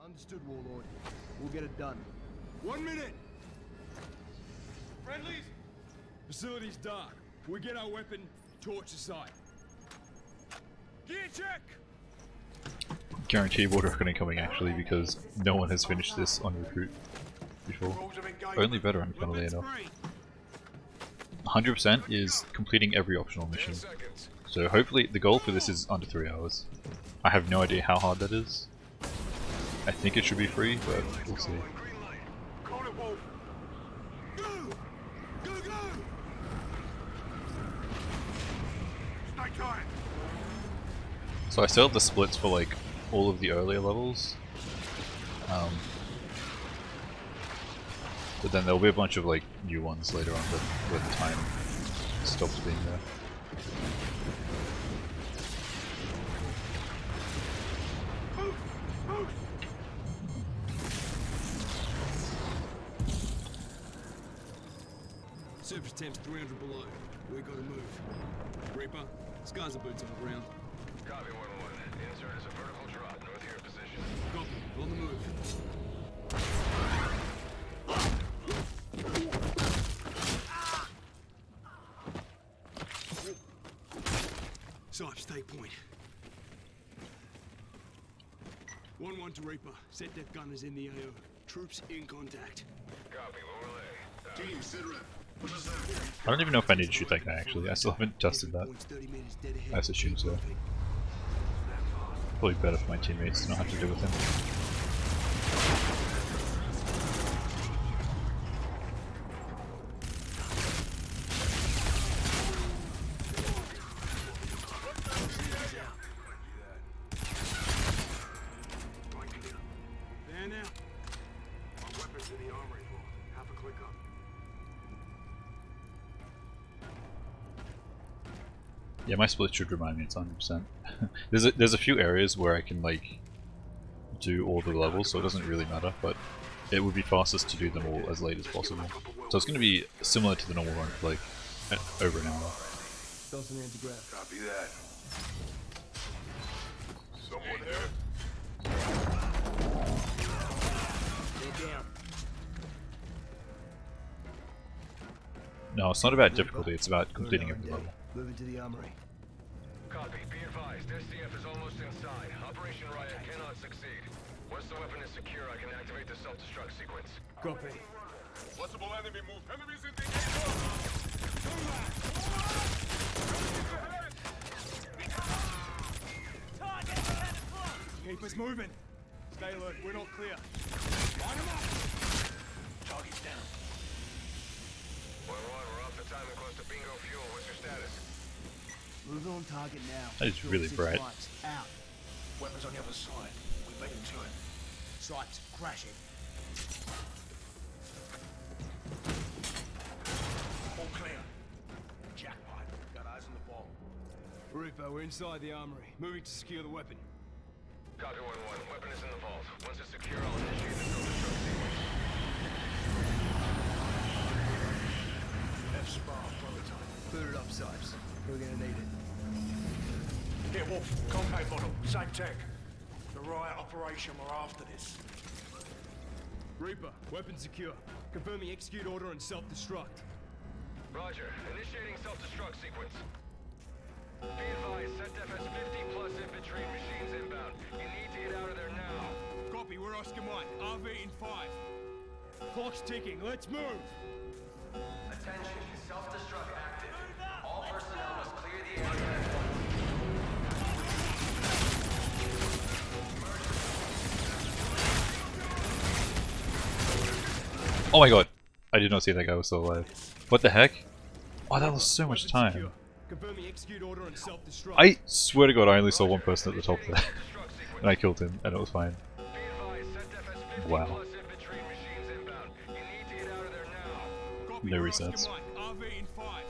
Understood, Warlord. We'll get it done. 1 minute! Friendlies? Facility's dark. We get our weapon, torch the site. Gear check! Guarantee water reckoning coming actually because no one has finished this on recruit before. Only veteran, funnily enough. 100% is completing every optional mission. So hopefully the goal for this is under 3 hours. I have no idea how hard that is. I think it should be free, but we'll see. So I still have the splits for like all of the earlier levels. But then there'll be a bunch of like new ones later on where the time stops being there. Surface temp's 300 below. We gotta move. Reaper, scars the boots on the ground. Copy 1-1. Insert is a vertical drop, north of your position. Copy, on the move. Snipe, stay point. 1-1 to Reaper. Set def gunners in the AO. Troops in contact. Copy, overlay. Team, sit rep. What is that? I don't even know if I need to shoot that guy actually. I still haven't tested that. I assume so. Probably better for my teammates to not have to deal with him. There now. My weapons in the armory vault. Half a click up. Yeah, my split should remind me it's 100%. There's a few areas where I can like do all the levels, so it doesn't really matter, but it would be fastest to do them all as late as possible. So it's going to be similar to the normal run for like over an hour. Dawson anti-grav. Copy that. Someone there? They're down. No, it's not about difficulty, it's about completing every level. Moving to the armory. Copy. Be advised. SDF is almost inside. Operation Riot cannot succeed. Once the weapon is secure, I can activate the self-destruct sequence. Copy. Possible enemy move. Enemies in the Keep us moving. Stay alert. We're not clear. Line them up. Target's down. 1-1, we're off the time and close to bingo fuel. What's your status? Moving on target now. That is really bright. Sights out. Weapons on the other side. We beat them to it. Sights crashing. All clear. Jackpot. Got eyes on the ball. Reaper, we're inside the armory. Moving to secure the weapon. Copy 1-1. Weapon is in the vault. Once it's secure, I'll initiate the self-destruct sequence. F-spar prototype. Boot it up, Sipes. We're gonna need it. Here, Wolf. Concave model. Same tech. The riot operation we're after this. Reaper, weapon secure. Confirming execute order and self-destruct. Roger. Initiating self-destruct sequence. Be advised, SetDef has 50 plus infantry and machines inbound. You need to get out of there now. Copy, we're Oscar Mike. RV in 5. Clock's ticking, let's move! Attention, self-destruct active. All personnel must clear the area. Oh my god! I did not see that guy was still alive. What the heck? Oh, that was so much time. Confirming execute order and self-destruct. I swear to god I only saw one person at the top there. And I killed him, and it was fine. Wow. No resets. RV in 5.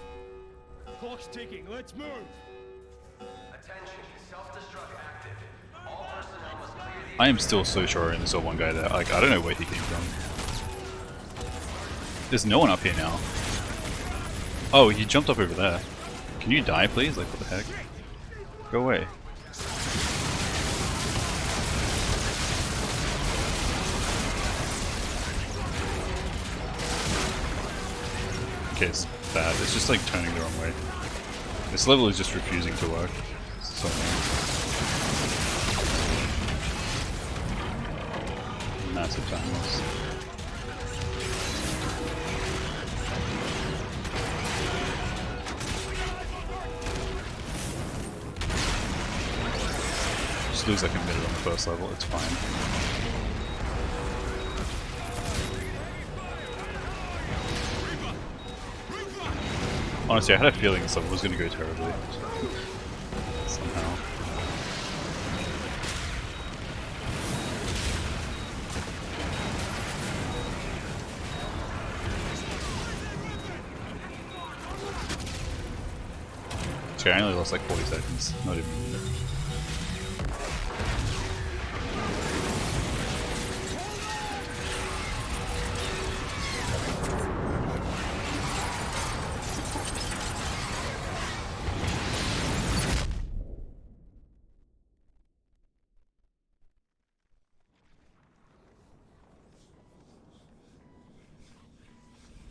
Clock's ticking, let's move! Attention, self-destruct active. All personnel must clear the I am still so sure I only saw one guy there. Like, I don't know where he came from. There's no one up here now. Oh, he jumped up over there. Can you die, please? Like, what the heck? Go away. it's bad, it's just like turning the wrong way. This level is just refusing to work. So massive time loss. Just lose like a minute on the first level, it's fine. Honestly, I had a feeling this level was going to go terribly. Somehow. Okay, I only lost like 40 seconds, not even a minute.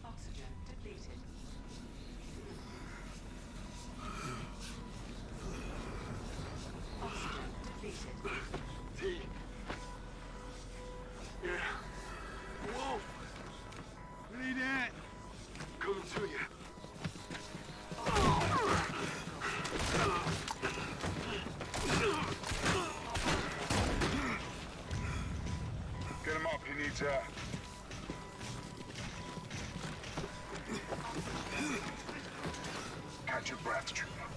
Oxygen depleted. Oxygen depleted. Yeah. Whoa! What need that? Coming to you. Get him up, he needs air. Catch your breath, trooper.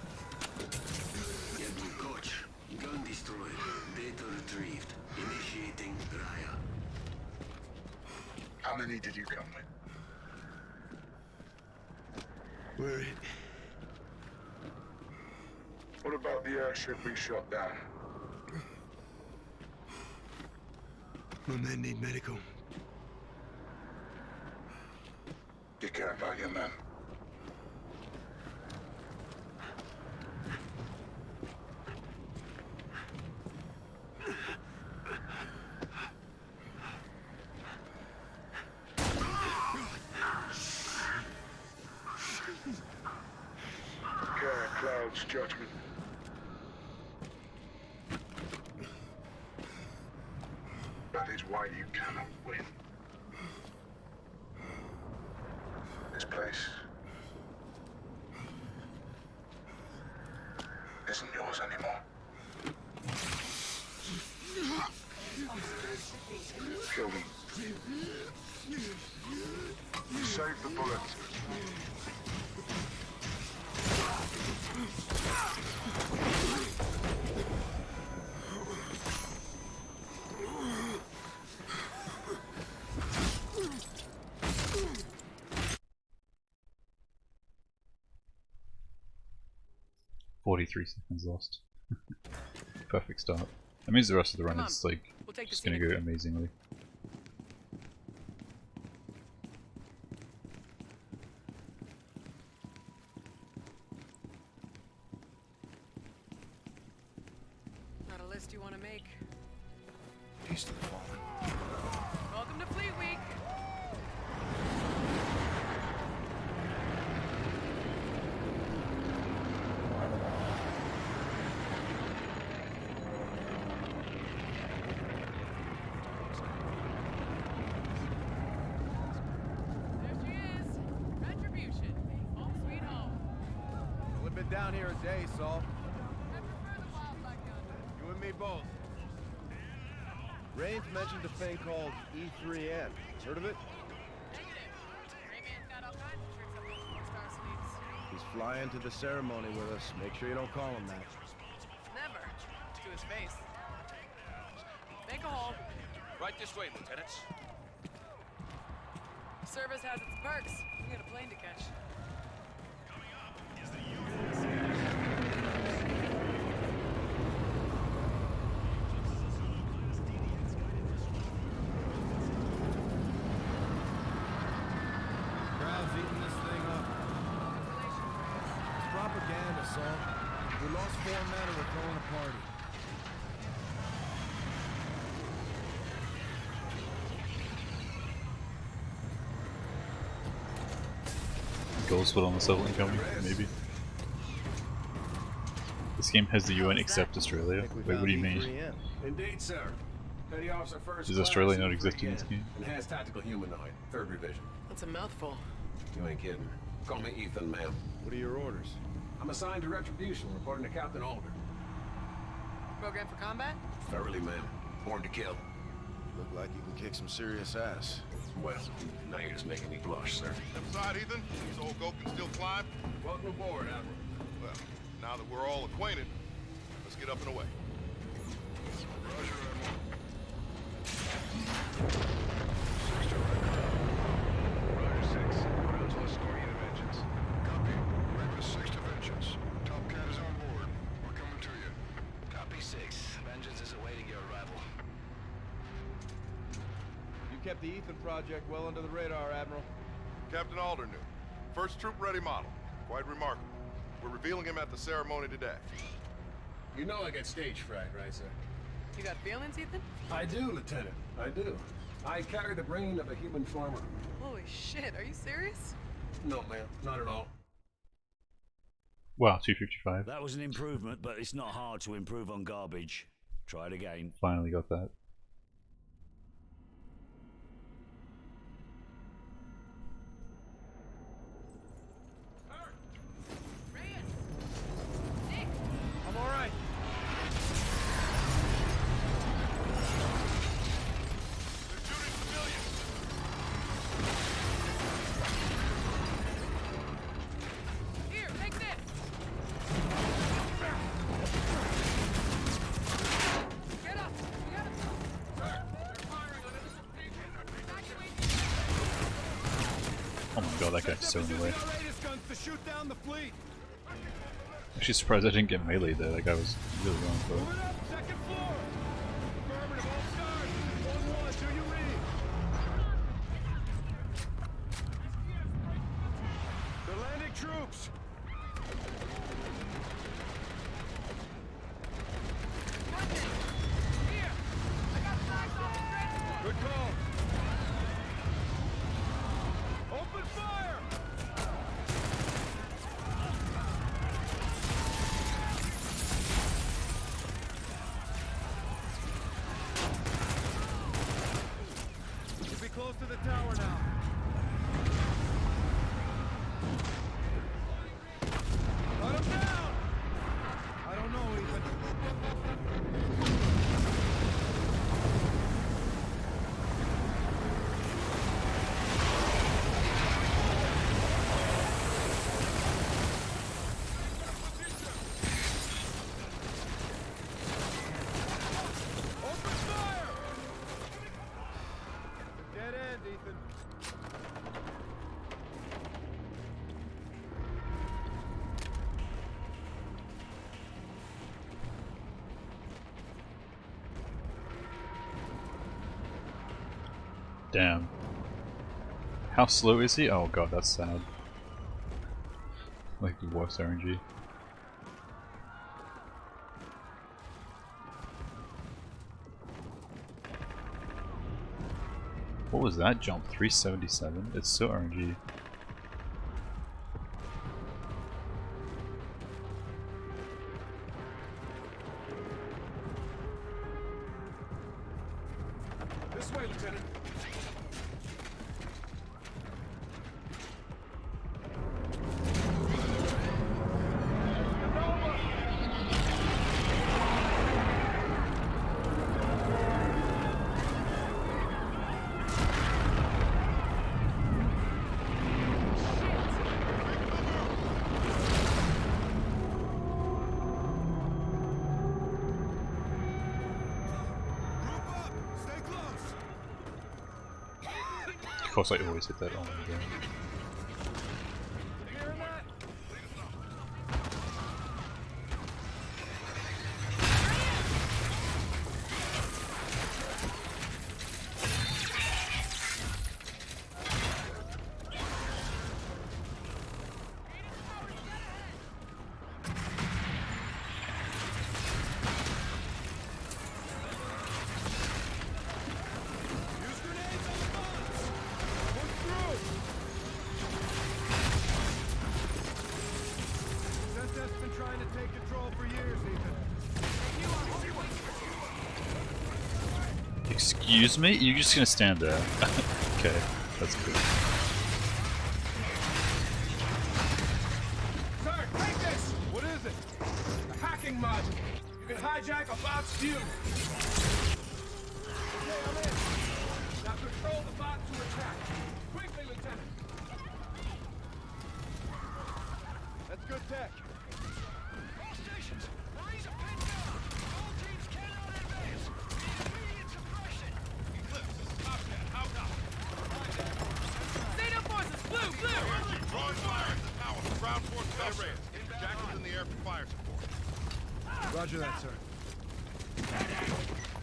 Captain Koch, gun destroyed, data retrieved, initiating Raya. How many did you come with? We're it. What about the airship we shot down? My men need medical. You care about your men. Care clouds judgment. That is why you cannot win. This place isn't yours anymore. Kill them. Save the bullets. Seconds lost. Perfect start. That means the rest of the run is like just gonna go amazingly. Not a list you want to make. Peace to the fallen. Welcome to Fleet Week. There she is. Retribution. Home sweet home. Only been down here a day, Saul. I prefer the wildlife gun. You and me both. Raines mentioned a thing called E3N. Heard of it? Negative. Rayman's got all kinds of tricks up those 4-star sleeves. He's flying to the ceremony with us. Make sure you don't call him that. Never. To his face. Make a hole. Right this way, Lieutenants. Service has its perks. We got a plane to catch. Crowd's eating this thing up. It's propaganda, Saul. We lost 4 men and we're throwing a party. goals put on the level incoming, maybe. This game has the UN except Australia. Wait, what do you mean? Indeed, sir. Petty Officer First Does Class, Australia not exist in this E3N, game? Enhanced Tactical Humanoid, 3rd Revision. That's a mouthful. You ain't kidding. Call me Ethan, ma'am. What are your orders? I'm assigned to Retribution, reporting to Captain Alder. Program for combat? Thoroughly, ma'am. Born to kill. Look like you can kick some serious ass. Well, now you're just making me blush, sir. Side, Ethan. This old goat can still climb. Welcome aboard, Admiral. Well, now that we're all acquainted, let's get up and away. Roger, Admiral. Roger 6. Ground to escort you to Vengeance. Copy. Breakfast 6 to Vengeance. Top Cat is on board. We're coming to you. Copy 6. Vengeance is awaiting your arrival. You kept the Ethan project well under the radar, Admiral. Captain Alder knew. First troop ready model. Quite remarkable. We're revealing him at the ceremony today. You know I get stage fright, right, sir? You got feelings, Ethan? I do, Lieutenant. I do. I carry the brain of a human farmer. Holy shit, are you serious? No, ma'am. Not at all. Wow, 255. That was an improvement, but it's not hard to improve on garbage. Try it again. Finally got that. I'm all right. They're shooting civilians. Here, take this! Get up! We gotta go! Sir, they're firing on innocent people! Evacuate the Oh my god, that guy's so in the way. Latest guns to shoot down the fleet. Actually surprised I didn't get melee there. That guy was really wrong for Moving up, second floor. Affirmative, all stars. 1-1, do you read? They're landing troops. Here! I got flags off the transport! Good call. Open fire! Should be close to the tower now. Cut him down! I don't know, Ethan. Open fire! Dead end, Ethan. Damn. How slow is he? Oh god, that's sad. Like the worst RNG. What was that jump? 377? It's so RNG. This way, Lieutenant. Group up. Stay close. Of course I always hit that on the ground. Hearing that? Use grenades on the bombs. Push through. Excuse me? You're just gonna stand there. Okay, that's good. Sir, take this! What is it? A hacking module. You can hijack a bot's view. Okay, I'm in. Now control the bot to attack. Quickly, Lieutenant. That's good tech. All stations, Marines are pinned down. All teams cannot advance. Immediate suppression. Eclipse, this is Tomcat. How now? Zeta forces, blue, blue! Drawing fire at the tower. Ground force Reyes. Jackson's in the air for fire support. Roger that, sir.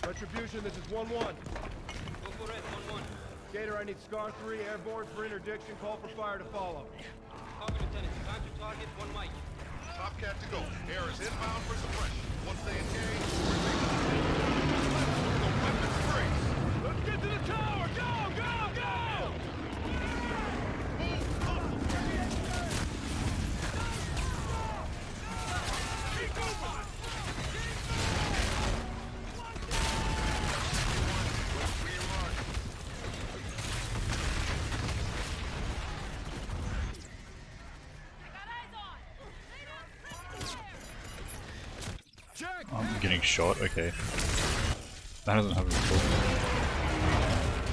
Retribution, this is 1-1. Go for it, 1-1. Gator, I need Scar 3 airborne for interdiction. Call for fire to follow. Copy, Lieutenant. Time to target, 1 mic. Tomcat to go. Air is inbound for suppression. Once they engage, the weapons freeze. Let's get to the tower! Go, go, go! Keep moving! I'm getting shot, okay. That hasn't happened before.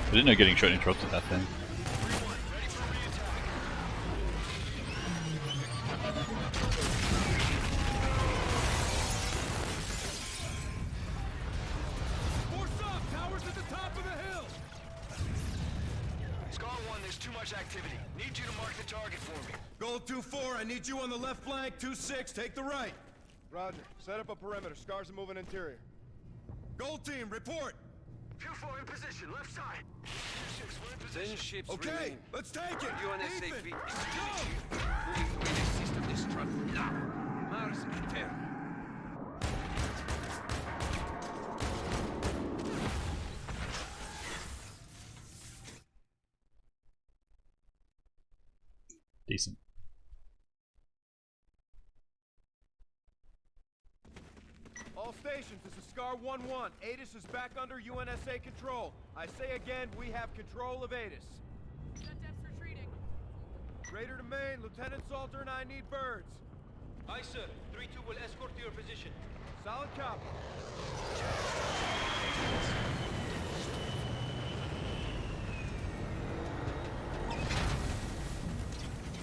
I didn't know getting shot interrupted that thing. Force up! Tower's at the top of the hill! Scar 1, there's too much activity. Need you to mark the target for me. Gold 2-4, I need you on the left flank. 2-6, take the right. Roger. Set up a perimeter. Scars are moving interior. Gold team, report. 2-4 in position, left side. 2-6, we're in position. 10 ships Okay, remain. let's take it. UNSAP. Ethan, go! Moving to a system destruct. Now! Mars prepare. Decent. All stations, this is Scar 1-1. Atis is back under UNSA control. I say again, we have control of Atis. Depth's retreating. Raider to main, Lieutenant Salter and I need birds. Aye, sir. 3-2 will escort to your position. Solid copy.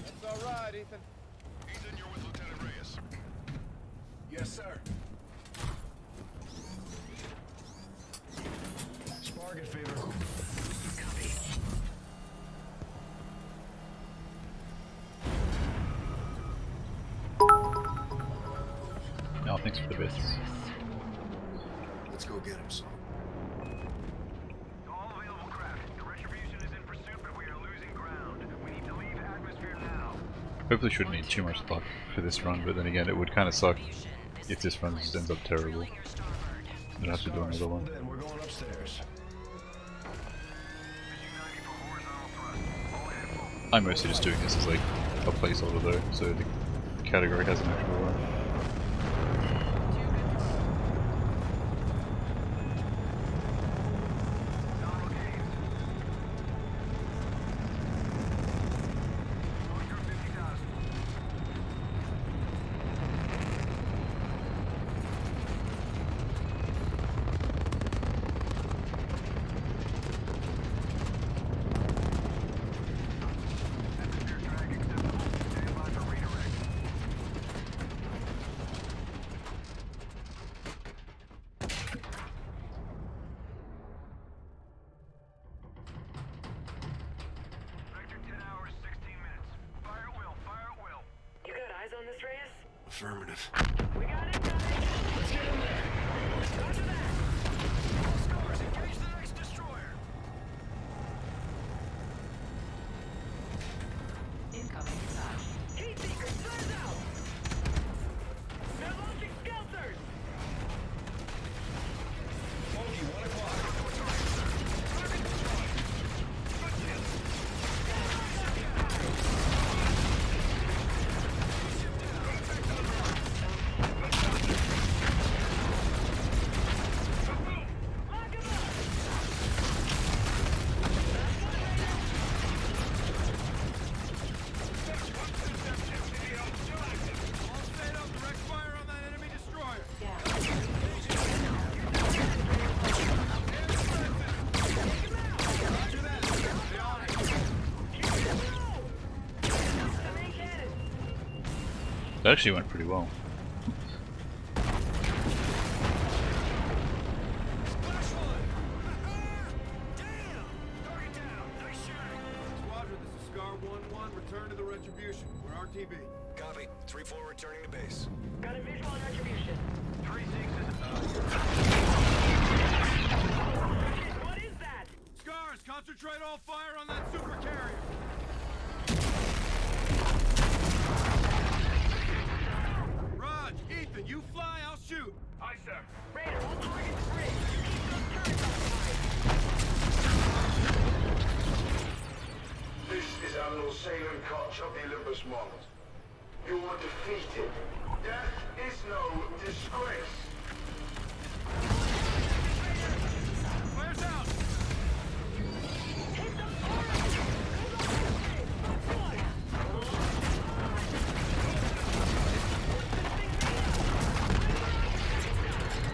That's all right, Ethan. Ethan, you're with Lieutenant Reyes. Yes, sir. Spark it, Fever. No, thanks for the bits. Let's go get him, son. All available craft. The retribution is in pursuit, but we are losing ground. We need to leave atmosphere now. Hopefully shouldn't need too much luck for this run, but then again it would kind of suck if this run just ends up terrible. I'd have to do another one. Then we're going upstairs. I'm mostly just doing this as like a placeholder though, so the category has an actual run. Affirmative. We got it, guys! Let's get in there! Roger that! All scores, engage the next destroyer! Incoming missile. Heat seekers, flares out! They're launching skelters! Monkey, 1 o'clock. Target destroyed! Good kill! Ship down! That actually went pretty well. Squadron, this is Scar 1-1. Return to the Retribution. We're RTB. Copy. 3-4 returning to base. Got a visual on retribution. 3-6 is... What is that? Scars, concentrate all fire on that super carrier. Raj, Ethan, you fly, I'll shoot. Aye, sir. Raider, we'll target the bridge. Keep those turrets occupied. This is Admiral Salem Koch of the Olympus models. You are defeated. Death is no disgrace. Flares out. Hit the turret!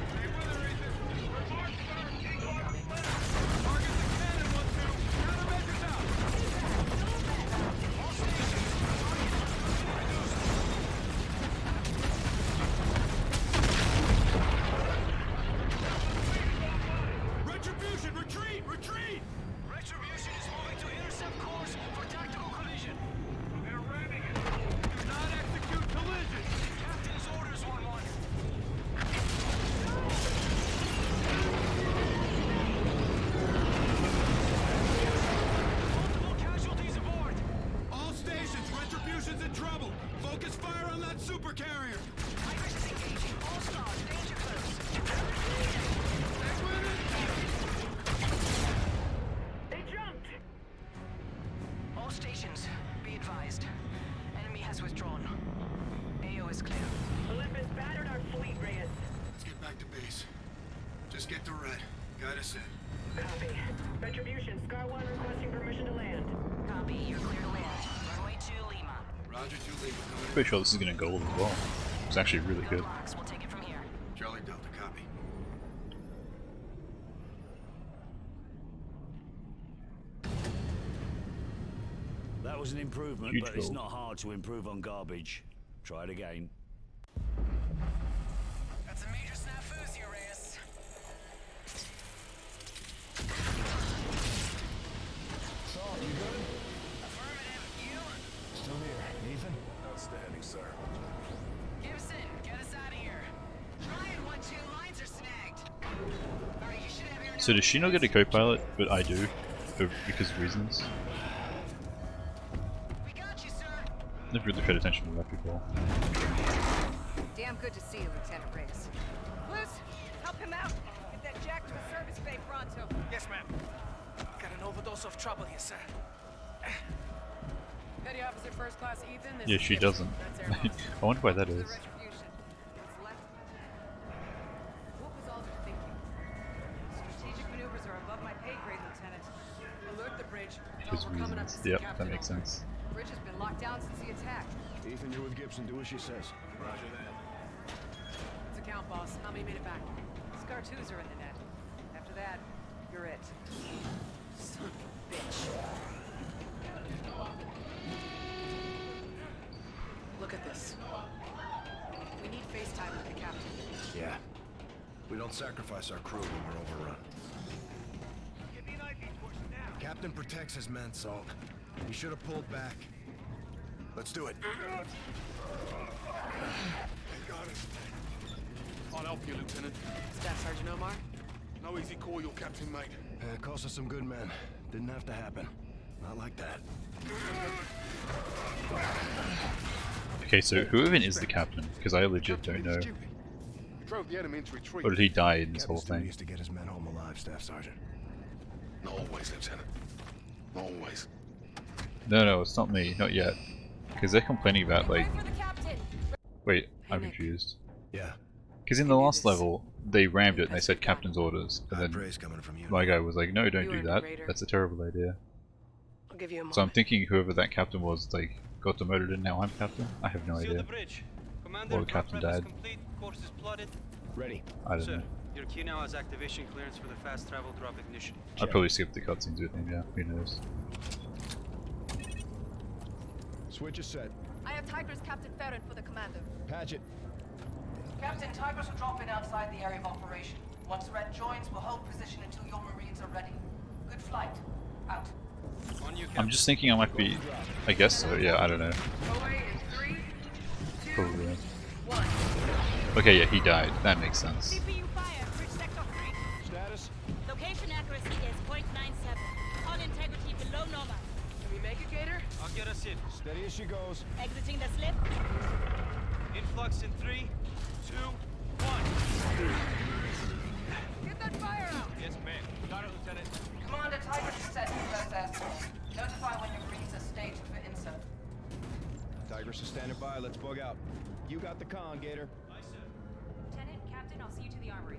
Stay with her, Ethan. Target the cannon, 1-2. Countermeasures out. Retribution, retreat, retreat! Retribution is moving to intercept course for tactical collision. They're ramming it. Do not execute collision. Captain's orders, 1-1. Multiple casualties aboard. All stations, Retribution's in trouble. Focus fire on that super carrier. Tigers is engaging. All stars, danger close. Stay with it. They jumped! All stations, be advised. Enemy has withdrawn. AO is clear. Olympus battered our fleet, Reyes. Let's get back to base. Just get to Red. Guide us in. Copy. Retribution, Scar 1 requesting permission to land. Copy, you're clear to land. Runway 2, Lima. Roger, 2 Lima coming in. Pretty sure this is gonna gold as well. It's actually really good. Locks, we'll take it from here. Charlie Delta, copy. That was an improvement, Huge but it's goal. not hard to improve on garbage. Try it again. That's a major snafu here, Reyes. Saul, you good? Affirmative, you? Still here. Ethan? Outstanding, sir. Gibson, get us out of here. Try it, 1-2, lines are snagged. Alright, you should have your... So does she not get a co-pilot, but I do, because of reasons? We got you, sir. Never really paid attention to that before. Damn good to see you, Lieutenant Reyes. Luz, help him out. Get that jack to a service bay pronto. Yes, ma'am. Got an overdose of trouble here, sir. Petty Officer First Class Ethan. This Yeah, is she Gibson. doesn't. That's Air Boss. I wonder why that To the is. Retribution. What's left? What was all the thinking? Strategic maneuvers are above my pay grade, Lieutenant. Alert the bridge. Because We're coming up to reasons. see Yep, Captain that makes Ulmer. sense. The bridge has been locked down since the attack. Ethan, you're with Gibson. Do as she says. Roger that. What's the count, boss? How many made it back? Scar 2s are in the net. After that, you're it. Son of a bitch. Look at this. We need FaceTime with the captain. Yeah. We don't sacrifice our crew when we're overrun. Give me an IV push now. Captain protects his men, Salt. He should have pulled back. Let's do it. I'll help you, Lieutenant. Staff Sergeant Omar? No easy call, your captain, mate. It cost us some good men. Didn't have to happen. Not like that. Okay, so who even is the captain? Because I legit don't know. You drove the enemy into retreat. Or did he die in this whole Captain's duty thing? is to get his men home alive, Staff Sergeant. Always, Lieutenant. Always. No, it's not me. Not yet. Because they're complaining about, like... For the captain! Wait, Hey, I'm Nick. confused. Yeah. Because in the last level, they rammed it and they said captain's orders. And High then praise coming from you. my guy was like, no, don't You do earned it, that. Raider. That's a terrible idea. I'll give you a moment. So I'm thinking whoever that captain was, like, got demoted and now I'm captain? I have no Seal idea. the bridge. Commander, Or the captain prep is died. complete. Course is plotted. Ready. I don't Sir, know. your queue now has activation clearance for the fast travel drop ignition. I'd probably skip the cutscenes with him, yeah. Who knows? Switch is set. I have Tigers Captain Farron for the commander. Patch it. Captain, Tigers will drop in outside the area of operation. Once Red joins, we'll hold position until your Marines are ready. Good flight. Out. I'm just thinking I might be. I guess so. Yeah, I don't know. Away in 3, 2, Probably. 1. Okay, yeah, he died. That makes sense. CPU fire, bridge sector 3. Status? Location accuracy is 0.97. Hull integrity below normal. Can we make it, Gator? I'll get us in. Steady as she goes. Exiting the slip. Influx in 3, 2, 1. Get that fire out! Yes, ma'am. Got it, Lieutenant. Commander, Tigers is set for first airstrike. Notify when your Marines are staged for insert. Tigers is standing by. Let's bug out. You got the con, Gator. Aye, sir. Lieutenant, Captain, I'll see you to the armory.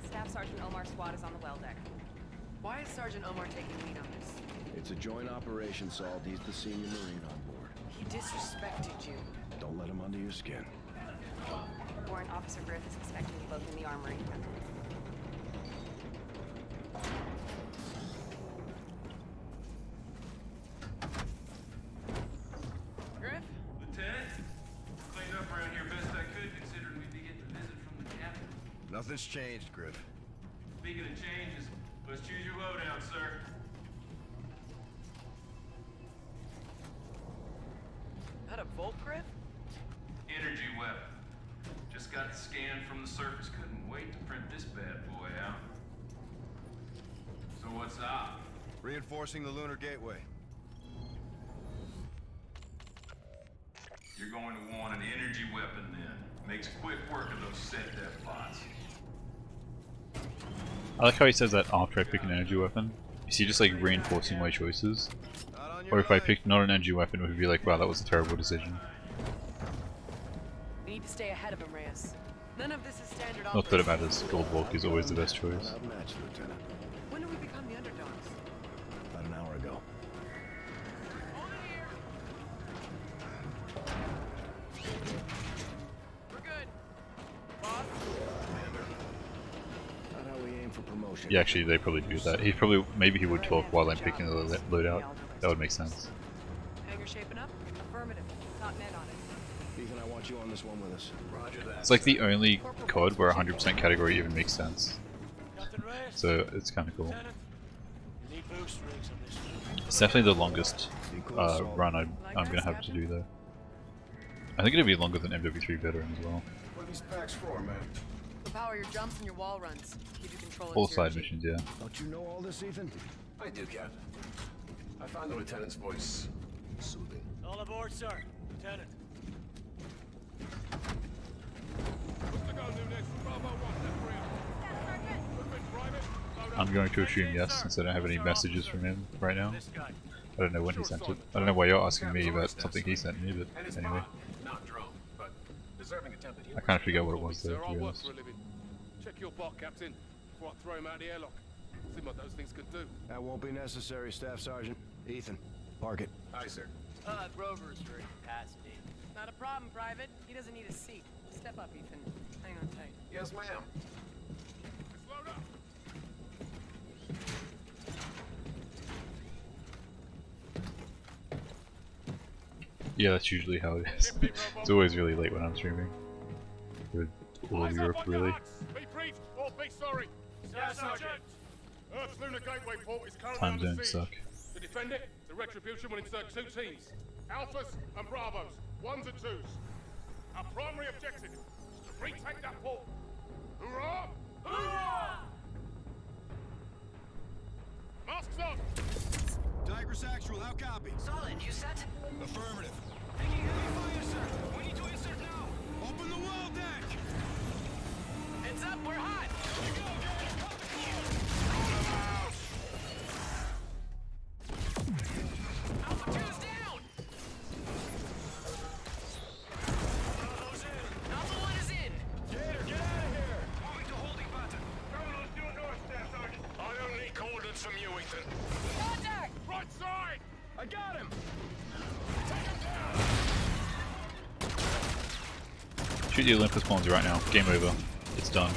Staff Sergeant Omar's squad is on the well deck. Why is Sergeant Omar taking lead on this? It's a joint operation, Salt. He's the senior Marine on board. He disrespected you. Don't let him under your skin. Warrant Officer Griff is expecting you both in the armory. Griff? Lieutenant, cleaned up around here best I could, considering we'd be getting a visit from the captain. Nothing's changed, Griff. Speaking of changes, let's choose your lowdown, sir. That a Volt, Griff? Energy weapon. Just got the scan from the surface. Couldn't wait to print this bad boy out. So what's up? Reinforcing the lunar gateway. You're going to want an energy weapon then. Makes quick work of those set dev bots. I like how he says that after I pick an energy weapon. Is he just like reinforcing my choices? Not on Or your if I right. picked not an energy weapon, it would be like, wow, that was a terrible decision. We need to stay ahead of him, Reyes. None of this is standard Not that it operation. matters, Gold Walk is always the best choice. Outmatched, Lieutenant. When do we become the underdogs? About an hour ago. We're good. Boss? Not how we aim for promotion. Yeah, actually, they probably do that. He probably, maybe he would talk while I'm picking the loadout. That would make sense. Hangar shaping up? Affirmative. Got net on it. Ethan, I want you on this one with us. Roger that. It's like the only CoD where 100% category even makes sense. Captain Reyes. So it's kind of cool. Lieutenant. You need boost rigs on this. It's definitely the longest run I'm gonna have to do though. I think it'll be longer than MW3 Veteran as well. What are these packs for, man? To power your jumps and your wall runs. Give you control of All zero side G. missions, yeah. Don't you know all this, Ethan? I do, Captain. I find the lieutenant's voice soothing. All aboard, sir. Lieutenant. I'm going to assume yes, since I don't have any messages from him right now. This guy. I don't know when he sent it. I don't know why you're asking me about something he sent me, but And it's anyway. not drone, but deserving attempted I kind of forget what it was though, to be honest. Check your bot, Captain, before I throw him out the airlock. See what those things could do. That won't be necessary, Staff Sergeant. Ethan, park it. Aye, sir. Rover's for capacity. Not a problem, Private. He doesn't need a seat. Step up, Ethan. Hang on tight. Yes, ma'am. Let's load up. Yeah, that's usually how it is. It's always really late when I'm streaming. With all of Eyes Europe, up on your really. marks. Be brief or be sorry. Yes, Sergeant. Earth's lunar gateway port is currently Time under zones siege. suck. To defend it, the Retribution will insert 2 teams. Alphas and Bravos. 1s and 2s. Our primary objective is to retake that port. Hoorah! Hoorah! Masks on! Tigris Actual, how copy? Solid, you set? Affirmative. Taking heavy fire, sir. We need to insert now. Open the well deck! Heads up, we're hot. Alpha 2's down. Alpha 1 is in. Gator, get out of here! Moving to holding pattern. Terminals due north, Staff Sergeant. I don't need coordinates from you, Ethan. Contact! Right side! I got him! Shoot the Olympus spawns right now. Game over. It's done.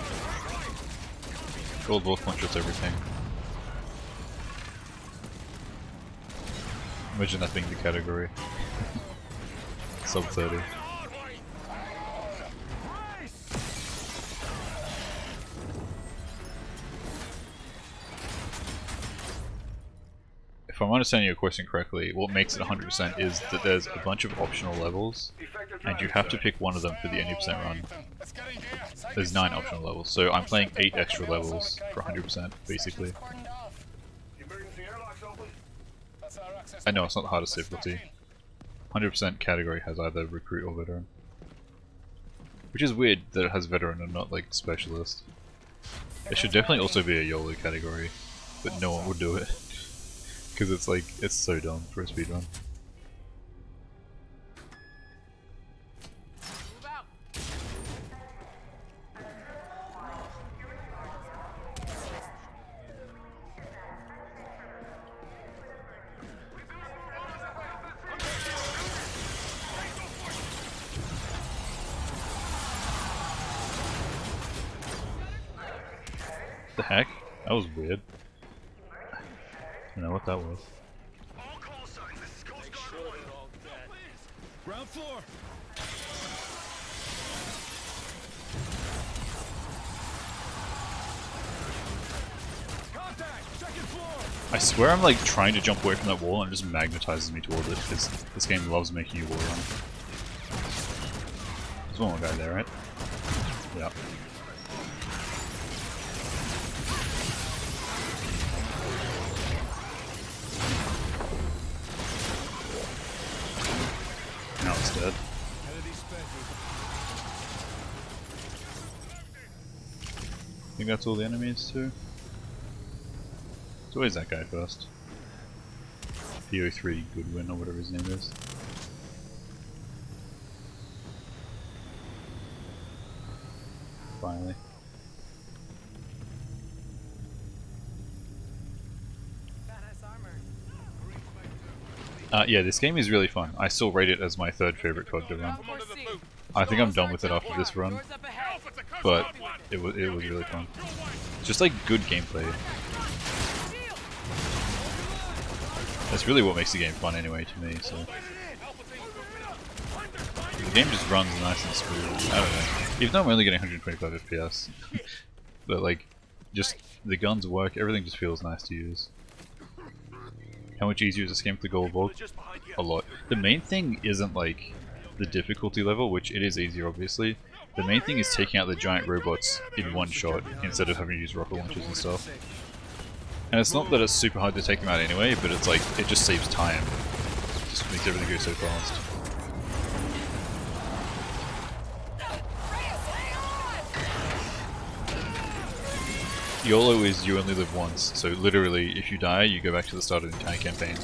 Gold War one-shots everything. Imagine that being the category. Sub 30. If I'm understanding your question correctly, what makes it 100% is that there's a bunch of optional levels, and you have to pick one of them for the 80% run. There's 9 optional levels, so I'm playing 8 extra levels for 100%, basically. I know, it's not the hardest difficulty. 100% category has either recruit or veteran. Which is weird that it has veteran and not like specialist. It should definitely also be a YOLO category, but no one would do it. Because it's like, it's so dumb for a speedrun. The heck? That was weird. I don't know what that was. Ground floor. Contact. Second floor. I swear I'm like trying to jump away from that wall and it just magnetizes me towards it because this game loves making you wall run. There's one more guy there, right? Yeah. Now it's dead. I think that's all the enemies too. It's always that guy first. PO3 Goodwin or whatever his name is. Finally. Yeah, this game is really fun. I still rate it as my 3rd favorite CoD to run. I think I'm done with it after this run, but it was really fun. Just like good gameplay. That's really what makes the game fun anyway to me, so. The game just runs nice and smooth. I don't know. Even though I'm only getting 125 FPS. But like, just the guns work, everything just feels nice to use. How much easier is this game for the Gold Vault? A lot. The main thing isn't like the difficulty level, which it is easier obviously. The main thing is taking out the giant robots in one shot instead of having to use rocket launchers and stuff. And it's not that it's super hard to take them out anyway, but it's like, it just saves time. It just makes everything go so fast. YOLO is you only live once, so literally if you die, you go back to the start of the entire campaign.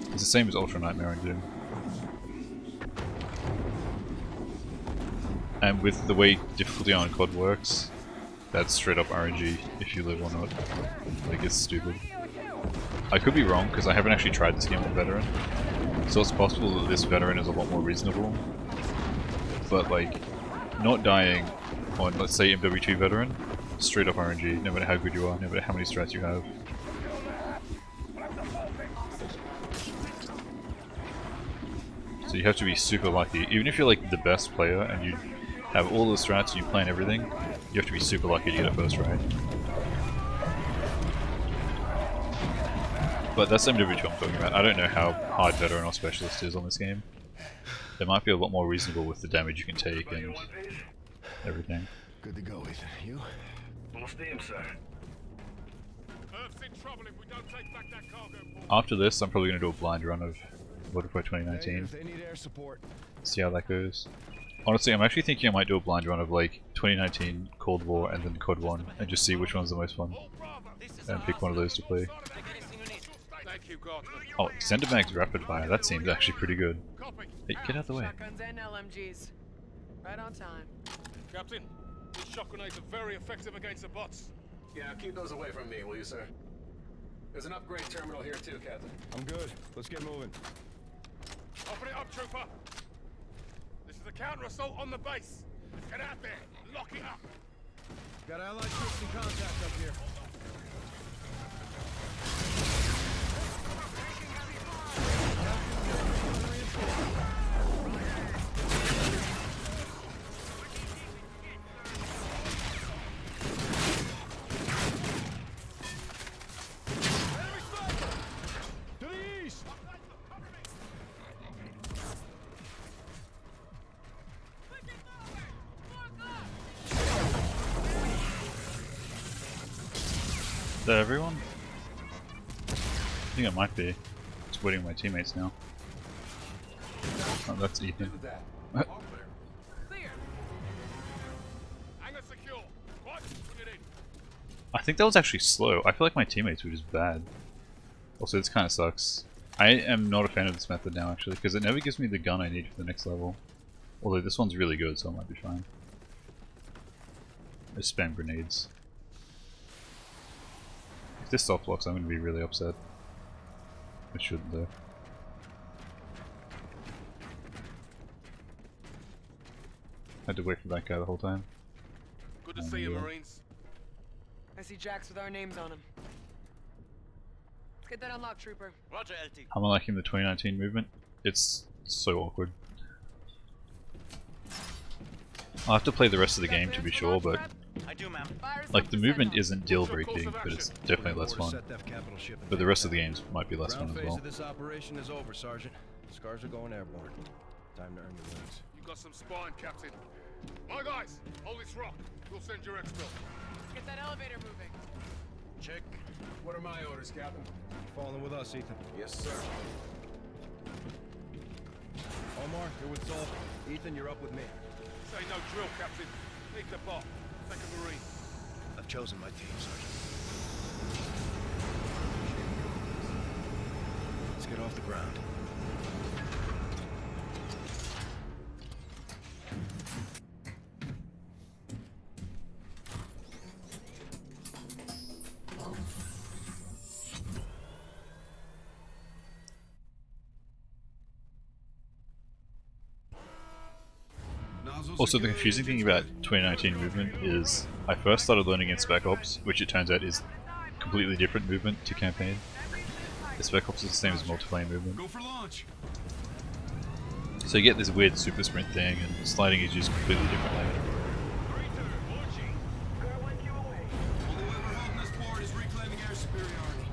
It's the same as Ultra Nightmare and Doom. And with the way difficulty on CoD works, that's straight up RNG if you live or not. Like, it's stupid. I could be wrong, because I haven't actually tried this game on Veteran. So it's possible that this Veteran is a lot more reasonable. But like, not dying on, let's say, MW2 Veteran, straight up RNG, no matter how good you are, no matter how many strats you have. So you have to be super lucky. Even if you're like the best player and you have all the strats and you plan everything, you have to be super lucky to get it first right. But that's MW2 I'm talking about. I don't know how hard Veteran or Specialist is on this game. It might be a lot more reasonable with the damage you can take and everything. Good to go, Ethan. You? Full steam, sir. Earth's in trouble if we don't take back that cargo port. After this, I'm probably going to do a blind run of Modern Warfare 2019. They need air support. See how that goes. Honestly, I'm actually thinking I might do a blind run of like 2019, Cold War, and then CoD 1, and just see which one's the most fun. And pick one of those to play. Oh, extended mags rapid fire, that seems actually pretty good. Hey, get out of the way. Shotguns and LMGs. Right on time. Captain, these shock grenades are very effective against the bots. Yeah, keep those away from me, will you, sir? There's an upgrade terminal here too, Captain. I'm good. Let's get moving. Open it up, trooper. This is a counter-assault on the base. Let's get out there. Lock it up. Got allied troops in contact up here. To the east! Is that everyone? I think it might be. Just waiting on my teammates now. Oh, that's Ethan. Clear. Hangar secure. Right, bring it in. I think that was actually slow. I feel like my teammates were just bad. Also, this kind of sucks. I am not a fan of this method now, actually, because it never gives me the gun I need for the next level. Although this one's really good, so it might be fine. I just spam grenades. If this soft blocks, I'm going to be really upset. It shouldn't, though. Had to wait for that guy the whole time. Good to see you, Marines. I see jacks with our names on them. Let's get that unlocked, Trooper. Roger, LT. How am I liking the 2019 movement? It's so awkward. I'll have to play the rest of the game to be sure, but I do, ma'am. like the movement isn't deal breaking, but it's definitely less fun. But the rest of the games might be less fun as Ground phase well. of this operation is over, Sergeant. Scars are going airborne. Time to earn your wings. You got some spine, Captain. My guys, hold this rock. We'll send your exfil. Get that elevator moving. Check. What are my orders, Captain? Falling with us, Ethan. Yes, sir. Omar, you're with Saul. Ethan, you're up with me. Say no drill, Captain. Need the bot. Second Marine. I've chosen my team, Sergeant. Let's get off the ground. Also, the confusing thing about 2019 movement is I first started learning in Spec Ops, which it turns out is completely different movement to campaign. The Spec Ops is the same as multiplayer movement. Go for launch. So you get this weird super sprint thing, and sliding is used completely differently. Only way we're holding this forward is reclaiming air superiority.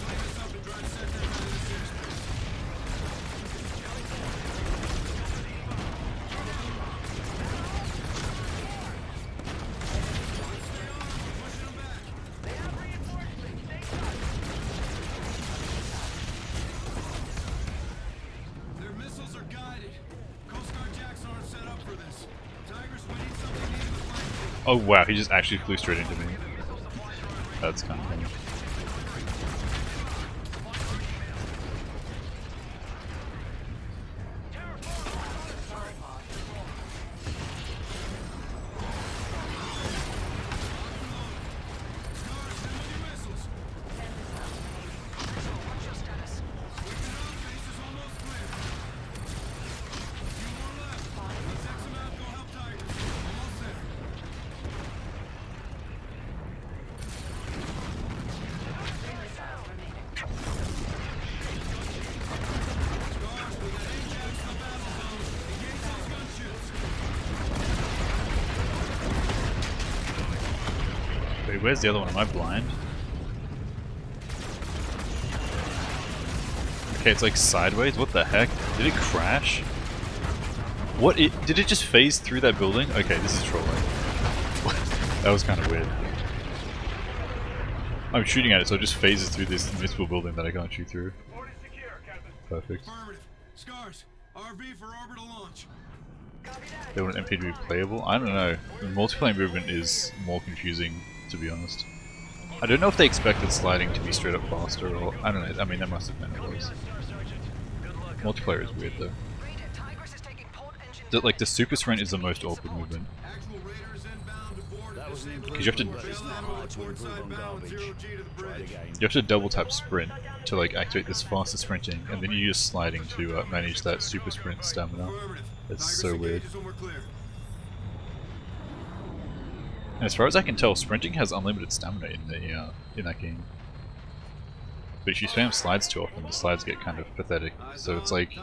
Claim this up and drive sector out of this airspace. Their missiles are guided. Coast Guard jacks aren't set up for this. Tigers, we need something needed to flank. Oh wow, he just actually flew straight into me. That's kind of funny. Wait, where's the other one? Am I blind? Okay, it's like sideways. What the heck? Did it crash? What? Did it just phase through that building? Okay, this is trolling. That was kind of weird. I'm shooting at it, so it just phases through this invisible building that I can't shoot through. Perfect. Affirmative. Scars. RV for orbital launch. They want an MP to be playable? I don't know. The multiplayer movement is more confusing, to be honest. I don't know if they expected sliding to be straight up faster, or I don't know. I mean, that must have been it was. Multiplayer is weird though. Like the super sprint is the most awkward movement. Because you have to double tap sprint to like activate this faster sprinting, and then you use sliding to manage that super sprint stamina. It's so weird. And as far as I can tell, sprinting has unlimited stamina in that game. But if you spam slides too often, the slides get kind of pathetic. So it's like you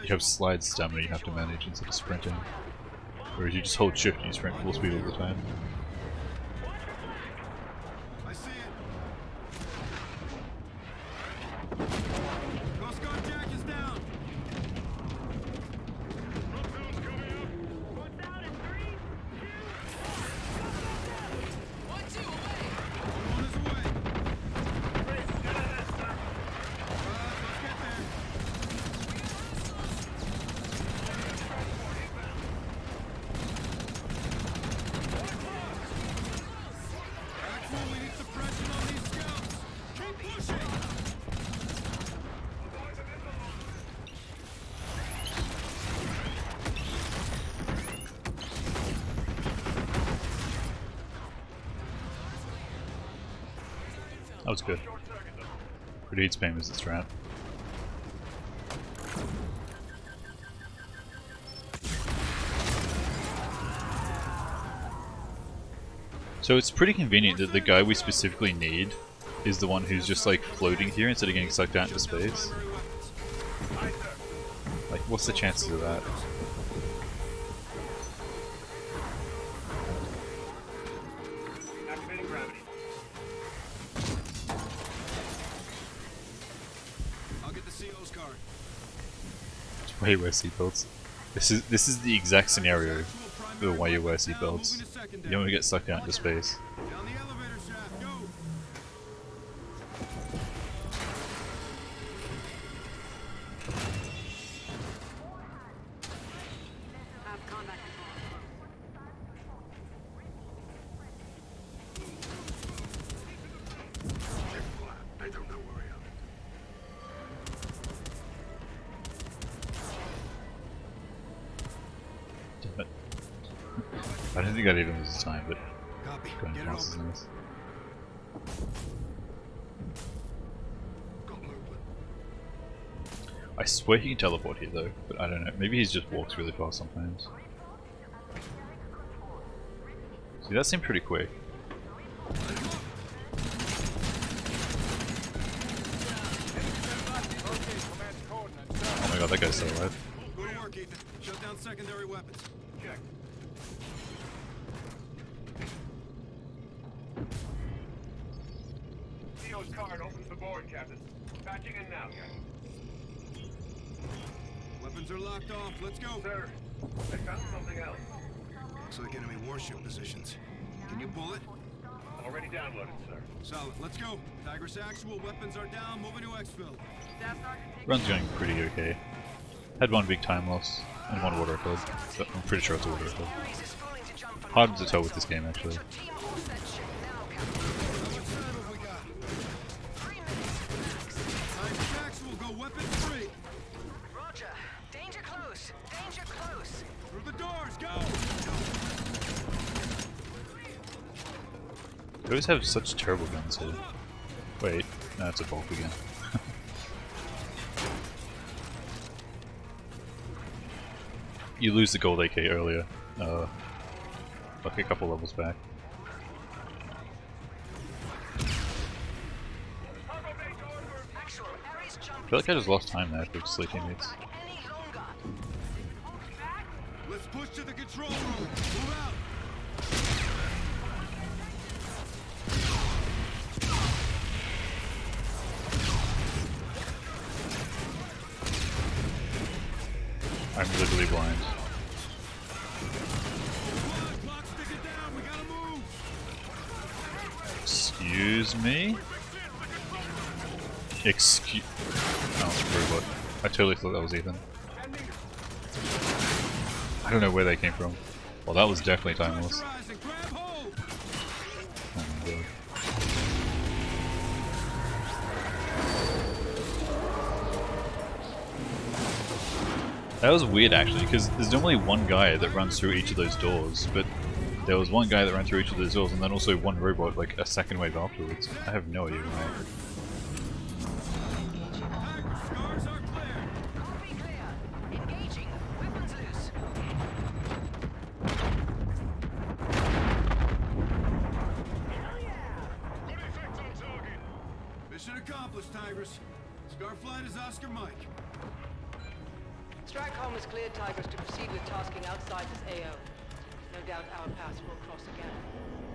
have slide stamina you have to manage instead of sprinting. Whereas you just hold shift and you sprint full speed all the time. I see it. Coast Guard Jack is down. One is away. We need suppression on these scouts. Keep pushing. That was good. Grenade spam is the strat. So it's pretty convenient that the guy we specifically need is the one who's just like floating here instead of getting sucked out into space. Like, what's the chances of that? Activating gravity. I'll get the CO's car. It's why you wear seatbelts. This is the exact scenario for why you wear seatbelts. You don't want to get sucked out into space. Down the elevator shaft. Go. Have combat I don't know where I am. Damn it. I don't think that even was the time, but Copy. going Get it fast is open. nice. Got movement. I swear he can teleport here though, but I don't know. Maybe he just walks really fast sometimes. See, that seemed pretty quick. Oh my god, that guy's still alive. Go to work, Ethan. Shut down secondary weapons. Check. CO's card opens the board, Captain. Patching in now, Captain. Weapons are locked off. Let's go. Sir, I found something else. Looks like enemy warship positions. Can you pull it? Already downloaded, sir. Solid. Let's go. Tigris actual. Weapons are down. Moving to exfil. Run's going pretty okay. Had one big time loss and one water code, but I'm pretty sure it's a water code. Hard to tell with this game actually. Tigris actual. Go weapon free. Roger. Danger close. Danger close. Through the doors. Go. They always have such terrible guns here. Wait, no, it's a bulk again. You lose the gold AK earlier, like a couple levels back. I feel like I just lost time there for silly teammates. Let's push to the control room. Move out. I'm literally blind. Excuse me? Excuse... Oh, it's a robot. I totally thought that was Ethan. I don't know where they came from. Well, that was definitely timeless. Oh my god. That was weird actually, because there's normally one guy that runs through each of those doors, but there was one guy that ran through each of those doors and then also one robot like a second wave afterwards. I have no idea why. Scars are clear. Copy clear. Engaging. Weapons loose. accomplished, Tigress. Starflight is Oscar Mike. Stratcom has cleared Tigers to proceed with tasking outside this AO. No doubt our paths will cross again.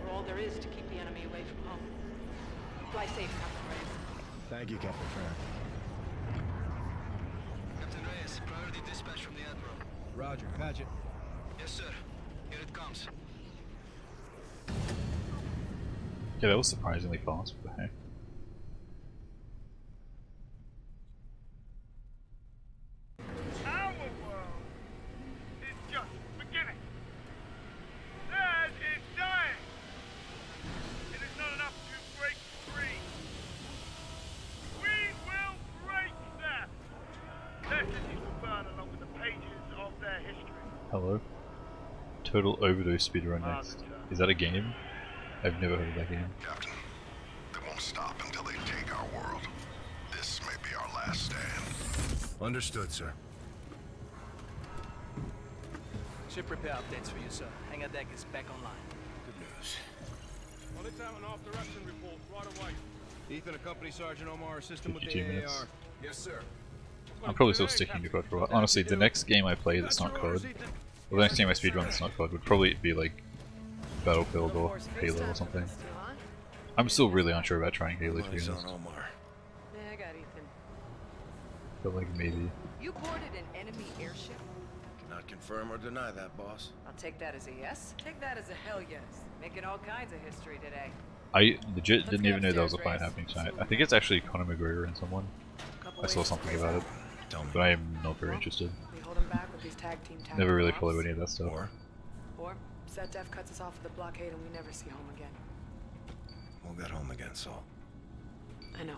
For all there is to keep the enemy away from home. Fly safe, Captain Reyes. Thank you, Captain Frank. Captain Reyes, priority dispatch from the Admiral. Roger, patch it. Yes, sir. Here it comes. Yeah, that was surprisingly fast, but hey. Our world is just beginning. Theirs is dying. It is not enough to break free. We will break them. Their cities will burn along with the pages of their history. Hello. Total Overdose speedrun next. Is that a game? I've never heard of that game. Captain, they won't stop until they take our world. This may be our last stand. Understood, sir. Ship repair updates for you, sir. Hangar deck is back online. Good news. Well, let's have an after-action report right away. Ethan, accompany Sergeant Omar, assist him with 52 the minutes. AAR. Yes, sir. I'm probably still sticking to CoD for a while. Honestly, the next game I play that's not CoD, well, the next game I speedrun that's not CoD would probably be like Battlefield or Halo or something. I'm still really unsure about trying Halo, to be honest. Omar. Yeah, I got Ethan. But like maybe. You boarded an enemy airship? Cannot confirm or deny that, boss. I'll take that as a yes. Take that as a hell yes. Making all kinds of history today. I legit Let's didn't get even know that was a upstairs, fight Reyes. happening tonight. I think it's actually Conor McGregor and someone. I saw something about it, but I am not very interested. We hold them back with these tag team tactical Never really ops. follow any of that stuff. Or SetDef cuts us off with the blockade and we never see home again. We'll get home again, Saul. I know.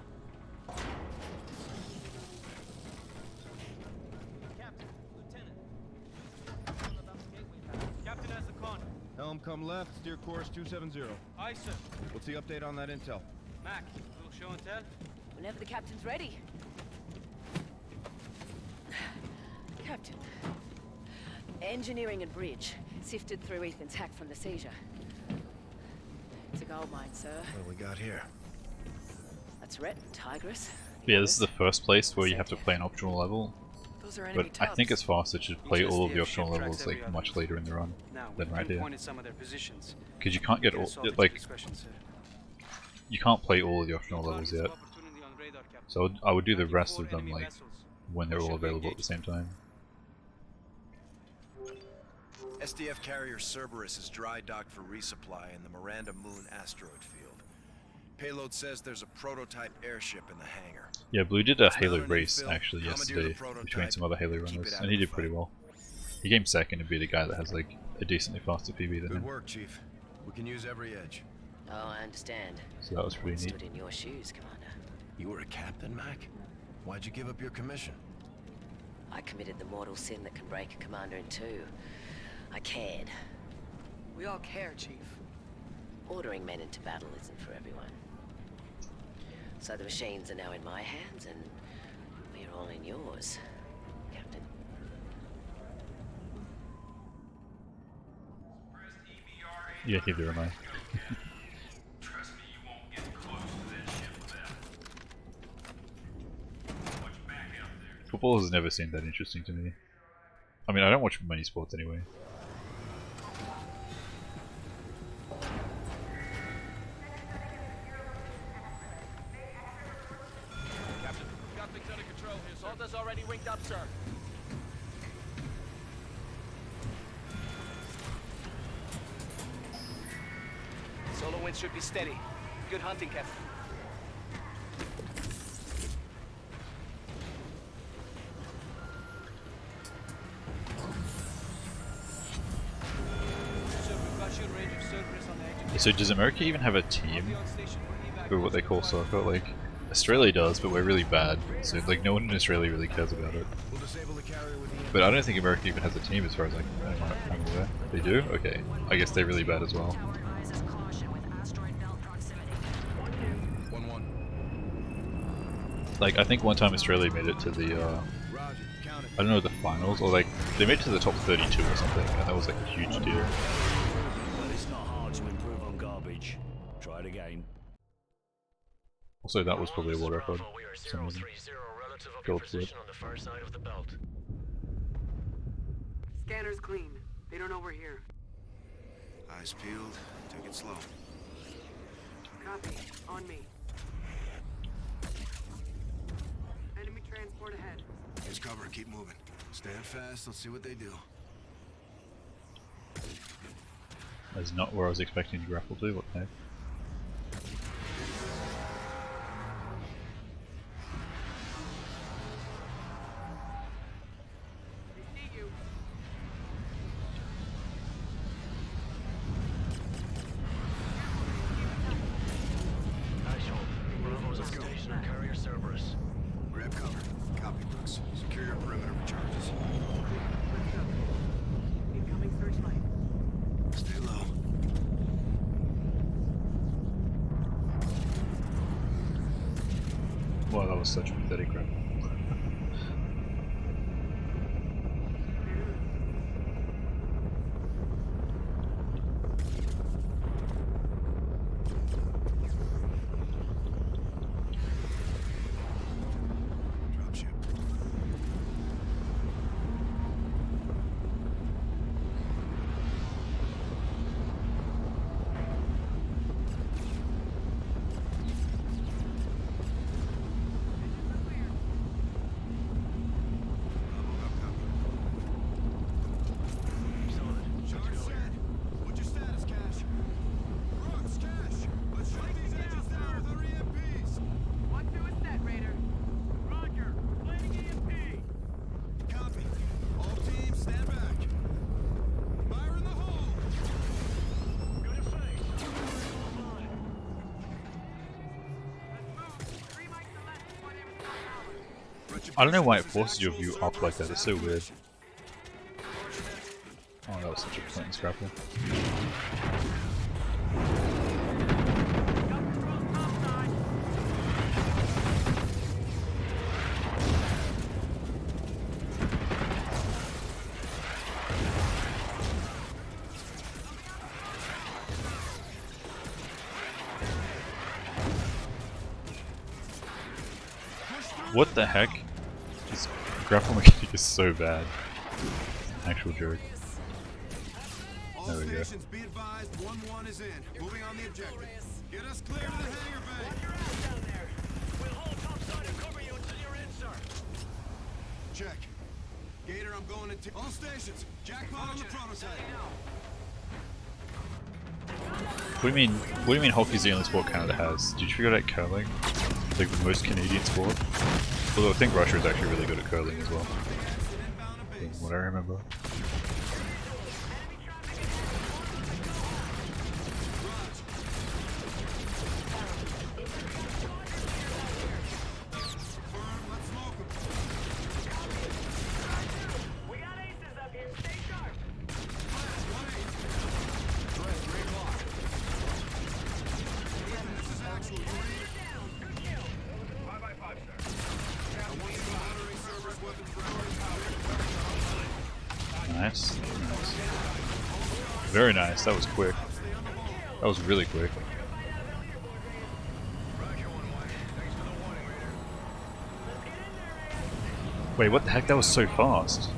Captain, Lieutenant. Captain has the con. Helm come left, steer course 270. Aye, sir. What's the update on that intel? Mac, little show and tell. Whenever the captain's ready. Captain. Engineering and bridge sifted through Ethan's hack from the seizure. It's a gold mine, sir. What do we got here? That's Ret, Tigress. Yeah, this is the first place where you have to play an optional level. Those are enemy But I think it's faster to play all of the Just the optional ship levels tracks like every much other later in the run Now, than we've right here. pinpointed some of their positions. Because you can't get all, like, you can't play all of the optional levels yet. So I would do the rest of them like when they're all available at the same time. SDF carrier Cerberus is dry docked for resupply in the Miranda Moon asteroid field. Payload says there's a prototype airship in the hangar. Yeah, Blue did a Halo race actually yesterday between some other Halo runners, and he did pretty well. He came second to be the guy that has like a decently faster PB than Good him. work, Chief. We can use every edge. Oh, I understand. So that was pretty neat. Stood in your shoes, Commander. You were a captain, Mac? Why'd you give up your commission? I committed the mortal sin that can break a commander in two. I cared. We all care, Chief. Ordering men into battle isn't for everyone. So the machines are now in my hands, and we're all in yours, Captain. Yeah, neither am I. Trust me, you won't get close to that ship with that. Much back out there. Football has never seemed that interesting to me. I mean, I don't watch many sports anyway. Captain, got things under control here, sir. Salta's already winged up, sir. Solar wind should be steady. Good hunting, Captain. Sir, we've got you in range of Cerberus on the engine. So does America even have a team for what they call soccer? Like, Australia does, but we're really bad. So like, no one in Australia really cares about it. We'll disable the carrier with the But I don't think America even has a team as far as I'm aware. They do? Okay. I guess they're really bad as well. 1-1. Like, I think one time Australia made it to the, I don't know, the finals, or like, they made it to the top 32 or something, and that was like a huge deal. Well, it's not hard to improve on garbage. Try it again. Also, that was probably a war record. We are For some reason. 030 relative of your Gold flip. position on the far side of the belt. Scanner's clean. They don't know we're here. Eyes peeled. Take it slow. Copy. On me. Enemy transport ahead. Here's cover. Keep moving. Stand fast. Let's see what they do. That's not where I was expecting to grapple to. What the heck? Bravo's on station on carrier Cerberus. Grab cover. Copy, Brooks. Secure your perimeter with charges. Let's go. Incoming searchlight. Stay low. Wow, that was such a pathetic grapple. Dropship. Charge set. What's your status, Cash? Brooks, Cash. Let's shut these engines down with our EMPs. 1-2 is set, Raider. Roger. Planning EMP. Copy. All teams, stand back. Fire in the hole. Good at face. I don't know why it forces your view up like that. It's so weird. Oh, that was such a pointless grapple. What the heck? This grapple mechanic is so bad. Actual joke. All There we go. stations, be advised, 1-1 is in. Moving on the objective. Get us clear to the hangar bay. We'll hold topside and cover you until you're in, sir. Check. Gator, I'm going to all stations. Jackpot on the prototype. What do you mean hockey's the only sport Canada has? Did you figure out curling? It's like the most Canadian sport. Although I think Russia is actually really good at curling as well. From what I remember. Nice. Nice. Very nice. That was quick. That was really quick. Wait, what the heck? That was so fast.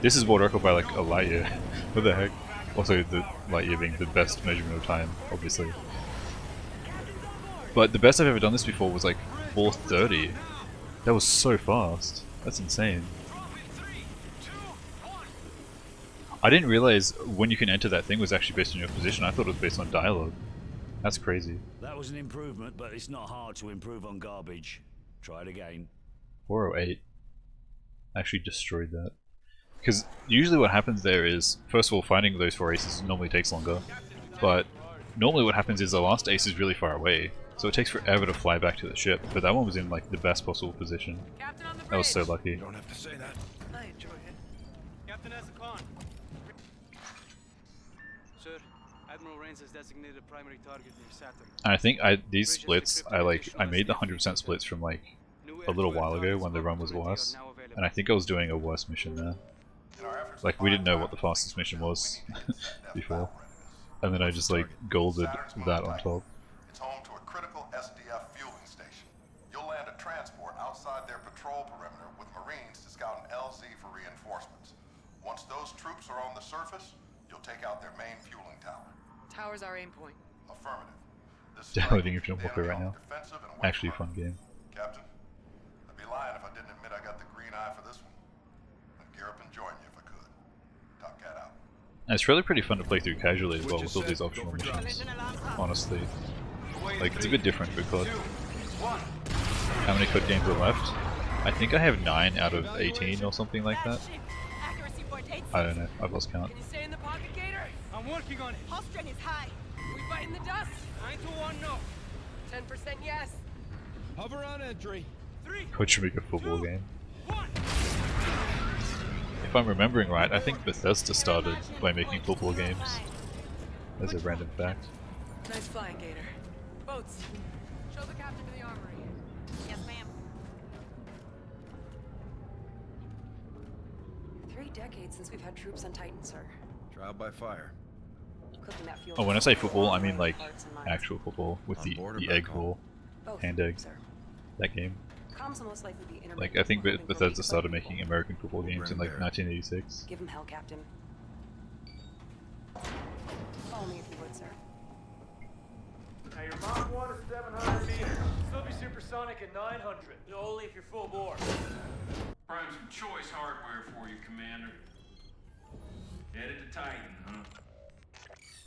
This is water record by like a light year. What the heck? Also, the light year being the best measurement of time, obviously. But the best I've ever done this before was like 4:30. That was so fast. That's insane. I didn't realize when you can enter that thing was actually based on your position. I thought it was based on dialogue. That's crazy. That was an improvement, but it's not hard to improve on garbage. Try it again. 408. Actually destroyed that. Because usually what happens there is, first of all, finding those 4 aces normally takes longer. But normally what happens is the last ace is really far away. So it takes forever to fly back to the ship. But that one was in like the best possible position. That was so lucky. You don't have to say that. I enjoy it. Captain has a con. Sir, Admiral Rains has designated a primary target near Saturn. And I think these splits, I made the 100% splits from like a little while ago when the run was worse. And I think I was doing a worse mission there. Like we didn't know what the fastest mission was before. And then I just like golded that on top. It's home to a critical SDF fueling station. outside their patrol perimeter with Marines to scout an LZ for reinforcements. Once those troops are on the surface, you'll take out their main fueling tower. Tower's our aim point. Affirmative. This Downloading strike Infinite will keep Warfare the right enemy now. on the defensive and away Actually a from fun game. Captain, I'd be lying if I didn't admit I got the green eye for this one. I'd gear up and join you if I could. Top Cat out. And it's really pretty fun to play through casually as well with all these optional missions. Honestly. Like, it's a bit different because how many CoD games are left? I think I have 9 out of 18 or something like that. I don't know, I've lost count. Can you stay in the pocket, Gator? I'm working on it. Pulse strength is high. We biting the dust? 9 to 1, no. 10% yes. Hover on entry. 3. CoD should make a football game. If I'm remembering right, I think Bethesda started by making football games. As a random fact. Nice flying, Gator. Boats. Show the captain to the armory. Yes, ma'am. 3 decades since we've had troops on Titan, sir. Trial by fire. Cooking that fuel. Oh, when I say football, I mean like actual football with the egg ball, hand egg, that game. Comms will most likely be Like, I think Bethesda started making American football games in like 1986. Give him hell, Captain. Follow me if you would, sir. Now your Mach 1 is 700 meters. Still be supersonic at 900. Only if you're full bore. Prime some choice hardware for you, Commander. Headed to Titan, huh?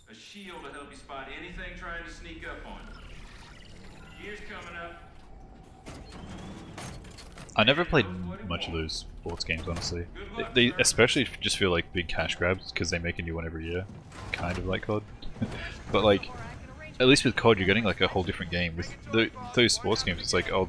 A shield to help you spot anything trying to sneak up on you. Year's coming up. I never played much of those sports games, honestly. They especially just feel like big cash grabs because they make a new one every year, kind of like CoD. But like, at least with CoD, you're getting like a whole different game. With those sports games, it's like, oh,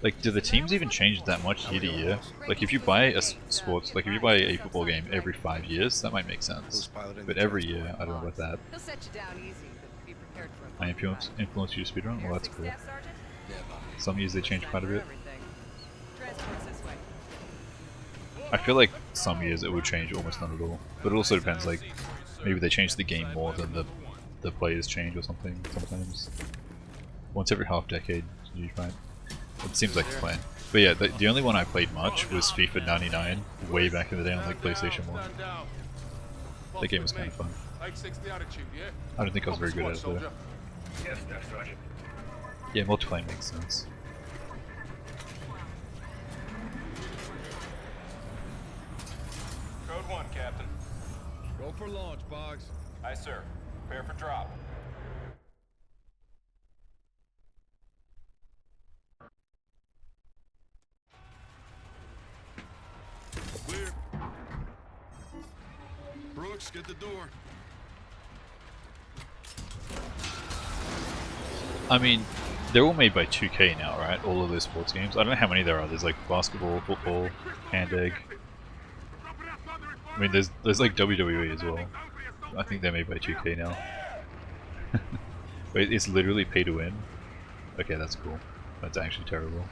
like, do the teams even change that much year to year? Like, if you buy a sports, like if you buy a football game every 5 years, that might make sense. But every year, I don't know about that. He'll set you down easy, but be prepared for a I influence you to speedrun? Well, that's cool. Staff Sergeant? Some years they change quite a bit. Transport's this way. I feel like some years it would change almost none at all. But it also depends, like, maybe they change the game more than the players change or something sometimes. Once every half decade, you find. It seems like the plan. But yeah, the only one I played much was FIFA 99, way back in the day on like PlayStation 1. That game was kind of fun. I don't think I was very good at it though. Yes, Staff Sergeant. Yeah, multiplayer makes sense. Code 1, Captain. Go for launch, Boggs. Aye, sir. Prepare for drop. Clear. Brooks, get the door. I mean, they're all made by 2K now, right? All of those sports games. I don't know how many there are. There's like basketball, football, hand egg. I mean, there's like WWE as well. I think they're made by 2K now. Wait, it's literally pay to win? Okay, that's cool. That's actually terrible.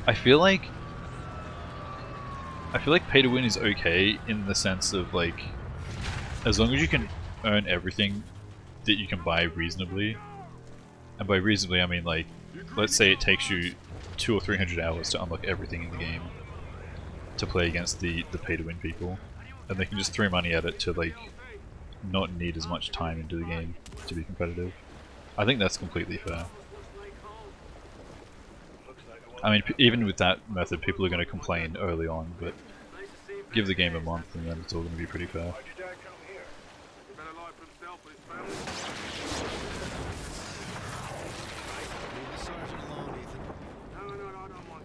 I feel like pay to win is okay in the sense of like, as long as you can earn everything that you can buy reasonably, and by reasonably I mean like, let's say it takes you 200 or 300 hours to unlock everything in the game to play against the pay to win people, and they can just throw money at it to like not need as much time into the game to be competitive. I think that's completely fair. I mean, even with that method, people are going to complain early on, but give the game a month and then it's all going to be pretty fair.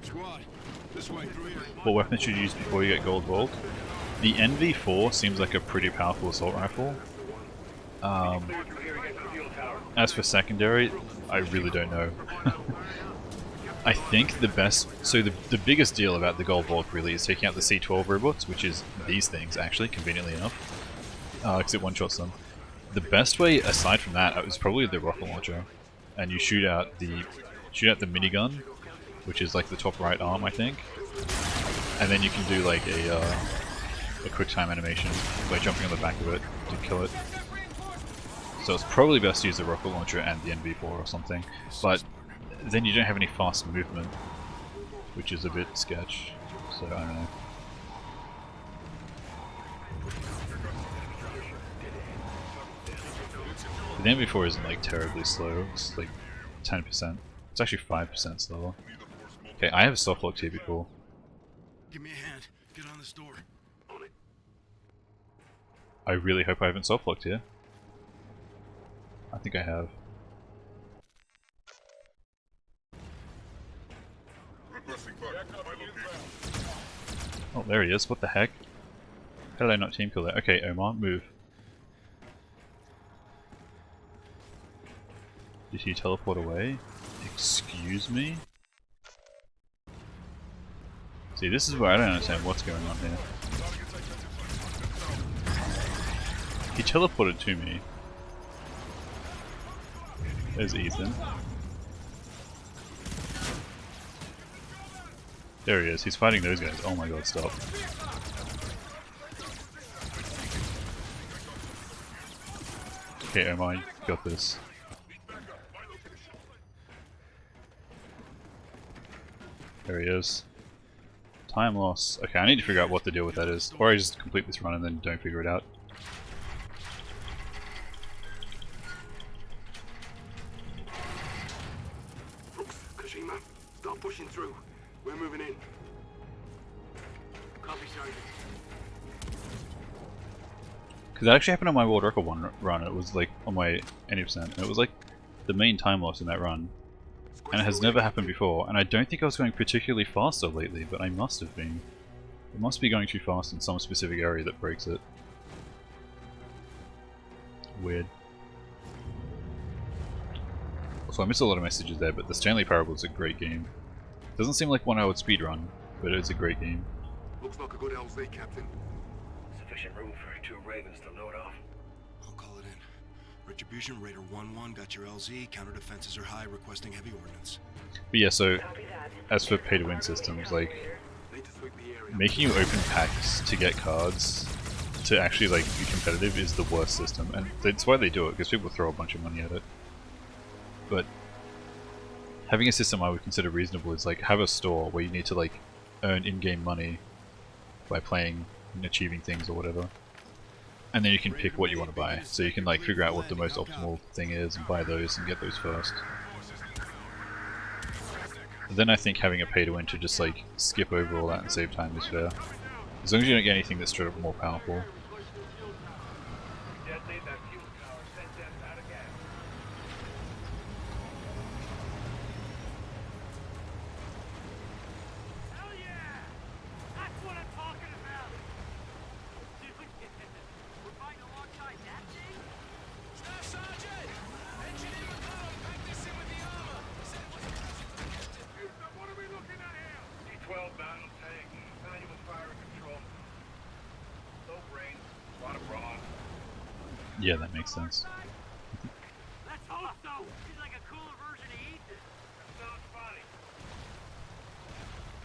Squad, this way through here. What weapons should you use before you get gold vault? The NV4 seems like a pretty powerful assault rifle. As for secondary, I really don't know. I think the best, so the biggest deal about the gold vault really is taking out the C12 robots, which is these things actually, conveniently enough, because it one-shots them. The best way aside from that is probably the rocket launcher, and you shoot out the minigun, which is like the top right arm, I think, and then you can do like a quick time animation by jumping on the back of it to kill it. So it's probably best to use the rocket launcher and the NV4 or something, but then you don't have any fast movement, which is a bit sketch, so I don't know. The NV4 isn't like terribly slow, it's like 10%. It's actually 5% slower. Okay, I have a soft lock here before. Give me a hand. Get on this door. On it. I really hope I haven't soft locked here. I think I have. Oh, there he is. What the heck? How did I not team kill that? Okay, Omar, move. Did he teleport away? Excuse me? See, this is where I don't understand what's going on here. He teleported to me. There's Ethan. There he is, he's fighting those guys. Oh my god, stop. Okay, Omar, you got this. There he is. Time loss. Okay, I need to figure out what the deal with that is. Or I just complete this run and then don't figure it out. Kojima, start pushing through. We're moving in. Copy, Sergeant. Because that actually happened on my world record one run. It was like on my 80%, and it was like the main time loss in that run. And it has never happened before, and I don't think I was going particularly faster lately, but I must have been. It must be going too fast in some specific area that breaks it. Weird. So I missed a lot of messages there, but the Stanley Parable is a great game. Doesn't seem like one I would speedrun, but it's a great game. Looks like a good LZ, Captain. Sufficient room for 2 Ravens to load off. I'll call it in. Retribution Raider 1-1 got your LZ. Counter defenses are high, requesting heavy ordnance. But yeah, so as for pay-to-win systems, like making you open packs to get cards to actually like be competitive is the worst system, and that's why they do it, because people throw a bunch of money at it. But having a system I would consider reasonable is like have a store where you need to like earn in-game money by playing and achieving things or whatever. And then you can pick what you want to buy. So you can like figure out what the most optimal thing is and buy those and get those first. But then I think having a pay to win to just like skip over all that and save time is fair. As long as you don't get anything that's straight up more powerful. Yeah, that makes sense. Let's hope so. He's like a cooler version of Ethan. That sounds funny.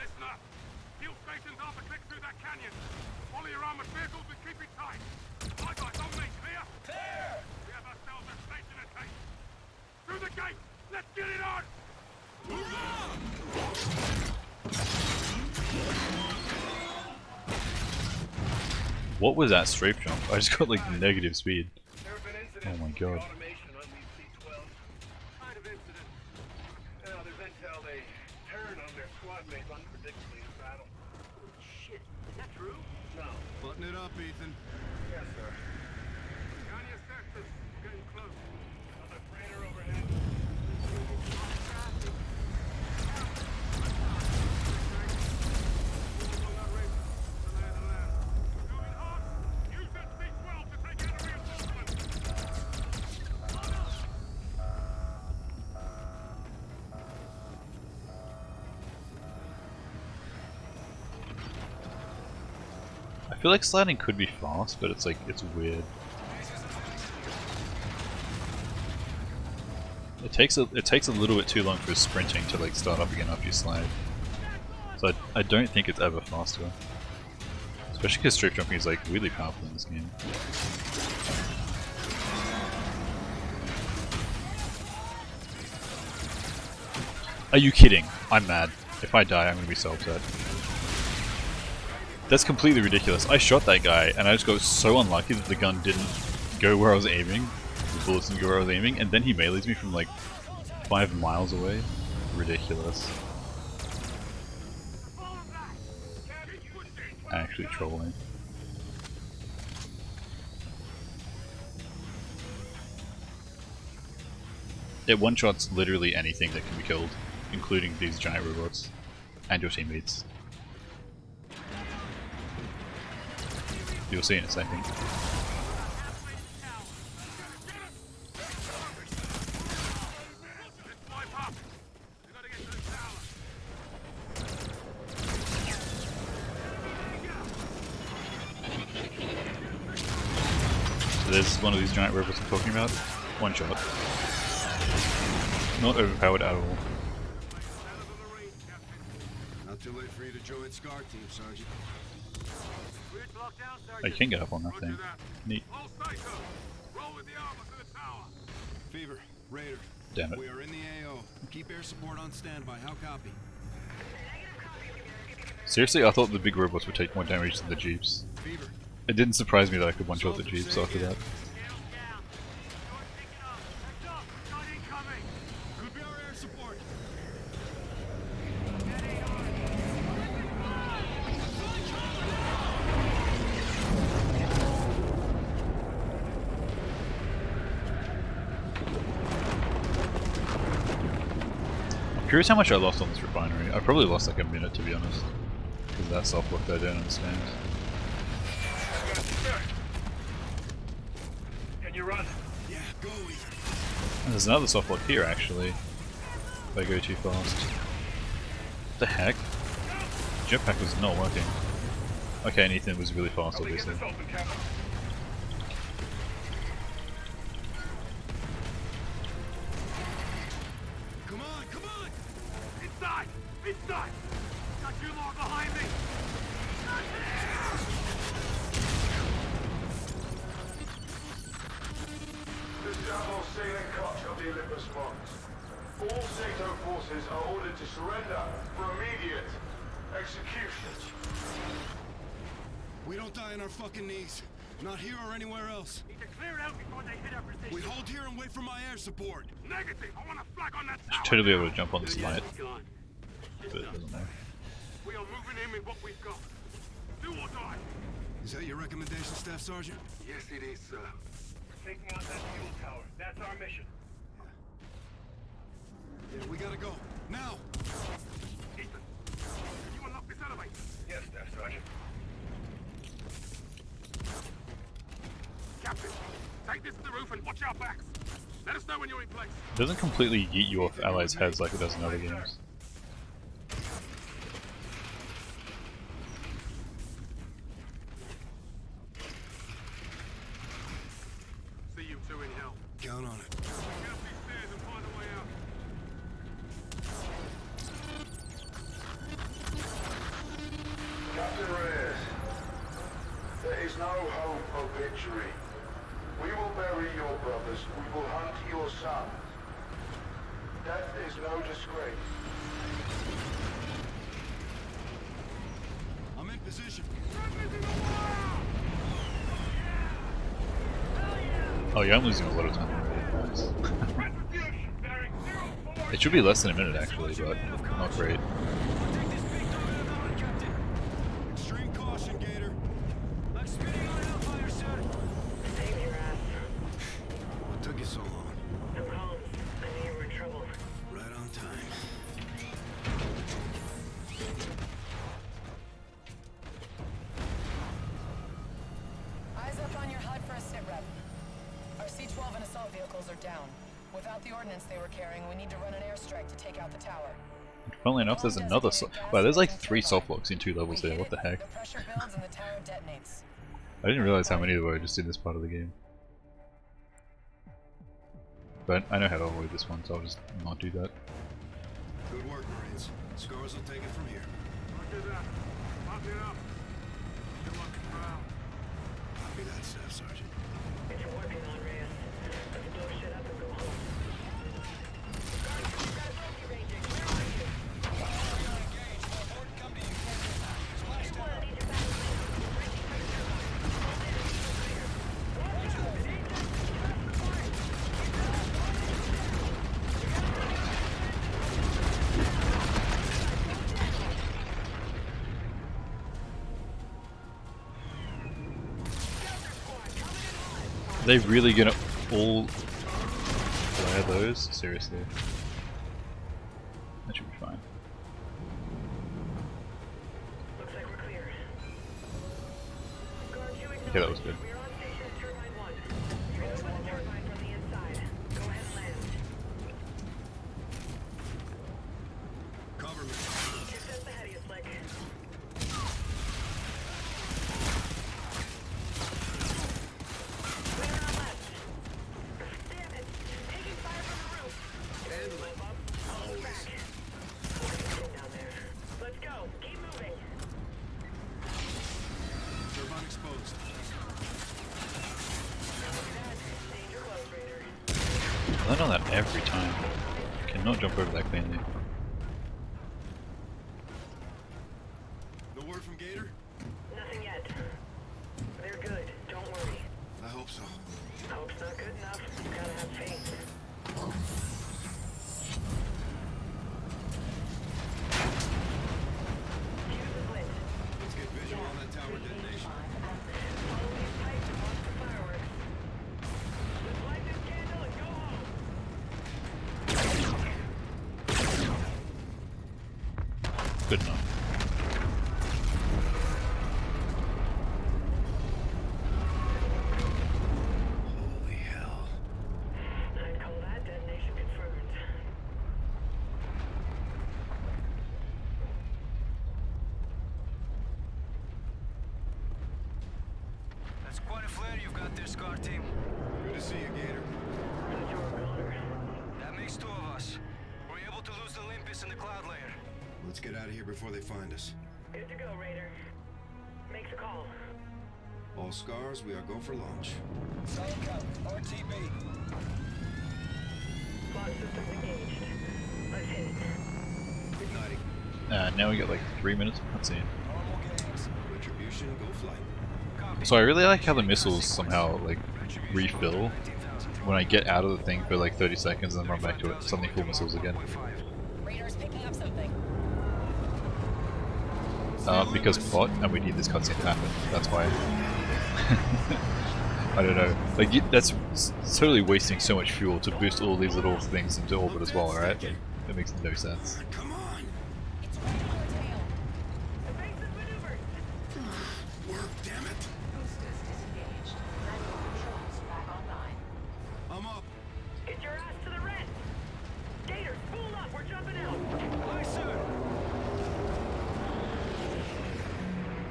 Listen up. Fuel stations half a click through that canyon. Follow your armored vehicles and keep it tight. My guys on me, clear? Clear! We have ourselves a station at gate. Through the gate! Let's get it on! What was that strafe jump? I just got like negative speed. Oh my god. Shit, is that true? No. Button it up, Ethan. Yes, sir. Scan your sectors. We're getting close. Another freighter overhead. I feel like sliding could be fast, but it's like, it's weird. It takes a little bit too long for sprinting to like start up again after you slide. So I don't think it's ever faster. Especially because strafe jumping is like really powerful in this game. Are you kidding? I'm mad. If I die, I'm gonna be so upset. That's completely ridiculous. I shot that guy, and I just got so unlucky that the gun didn't go where I was aiming. The bullets didn't go where I was aiming, and then he melees me from like 5 miles away. Ridiculous. Actually trolling. It one-shots literally anything that can be killed, including these giant robots and your teammates. You'll see in a second. So there's one of these giant robots I'm talking about. One shot. Not overpowered at all. Not too late for you to join SCAR team, Sergeant. Oh, you can get up on that thing. Neat. Fever, Raider. Damn it. We are in the AO. Keep air support on standby. How copy? Seriously, I thought the big robots would take more damage than the jeeps. Fever. It didn't surprise me that I could one-shot the jeeps after that. Could be our air support. I'm curious how much I lost on this refinery. I probably lost like a minute, to be honest. Because of that self-look that I don't understand. Can you run? Yeah, go. And there's another soft lock here actually. If I go too fast. What the heck? Jetpack was not working. Okay, and Ethan was really fast obviously. Come on, come on! Inside! Inside! Got two more behind me! This is Admiral Sailing Koch of the Olympus Mons. All SATO forces are ordered to surrender for immediate execution. We don't die on our fucking knees. Not here or anywhere else. Need to clear it out before they hit our position. We hold here and wait for my air support. Negative! I want a flag on that I should tower. totally be able to jump on this light. Gone. But it doesn't matter. We are moving in with what we've got. Do or die. Is that your recommendation, Staff Sergeant? Yes, it is, sir. Taking out that fuel tower. That's our mission. Yeah, we gotta go. Now! Ethan, can you unlock this elevator? Yes, Staff Sergeant. Captain, take this to the roof and watch our backs. Let us know when you're in place. It doesn't completely yeet you off allies' heads like it does in other games. See you two in hell. Count on it. Get up these stairs and find a way out. Captain Reyes, there is no hope of victory. We will bury your brothers. We will hunt your sons. Death is no disgrace. I'm in position. Oh yeah, I'm losing a lot of time already. It should be less than a minute actually, but not great. Extreme caution, Gator. I'm spinning on Hellfire, sir. Save your ass. What took you so long? No problems. I knew you were in trouble. Right on time. Eyes up on your HUD for a sit rep. Our C-12 and assault vehicles are down. Without the ordnance they were carrying, we need to run an airstrike to take out the tower. Funnily enough, there's another wow, there's like 3 soft locks in 2 levels there, what the heck? The pressure builds and the tower detonates. I didn't realize how many there were just in this part of the game. But I know how to avoid this one, so I'll just not do that. Good work, Marines. Scars will take it from here. Roger that. Lock it up. Good luck, pal. Copy that, Staff Sergeant. It's working on Reyes. Let's blow shit up and go home. Guards, got a trophy ranging. Where are you? Are they really gonna all flare those? Seriously. That should be fine. Looks like we're clear. Okay, that was good. We're on station at Turbine 1. You're with the turbine from the inside. Go ahead and land. Cover me. Two steps ahead of you, Slick. Clear on left. Damn it! Taking fire from the roof. And move up. I'll move back. Get down there. Let's go. Keep moving. Turbine exposed. Danger close, Raider. I land on that every time. I cannot jump over that cleanly. No word from Gator? Nothing yet. They're good. Don't worry. I hope so. Hope's not good enough. You gotta have faith. Use the blitz. Let's get visual on that tower detonation. Follow these pipes and watch the fireworks. Let's light this candle and go home. Good enough. Holy hell. I'd call that detonation confirmed. That's quite a flare you've got there, SCAR team. Good to see you, Gator. That's your Connor. That makes two of us. We're able to lose the Olympus in the cloud layer. Let's get out of here before they find us. Good to go, Raider. Make the call. All scars, we are go for launch. RTB. Launch systems engaged. Let's hit it. Igniting. Now we got like 3 minutes of cutscene. Retribution, go flight. So I really like how the missiles somehow like refill when I get out of the thing for like 30 seconds and then run back to it. Suddenly full missiles again. Radar's picking up something. Because plot, and we need this cutscene to happen. That's why. I don't know. Like that's totally wasting so much fuel to boost all these little things into orbit as well. Alright, like, that makes no sense. Come on. It's right on our tail. Evasive maneuvers. Work, damn it. Boosters disengaged. Manual controls back online. I'm up. Get your ass to the red. Gator, spool up. We're jumping out. Aye, sir.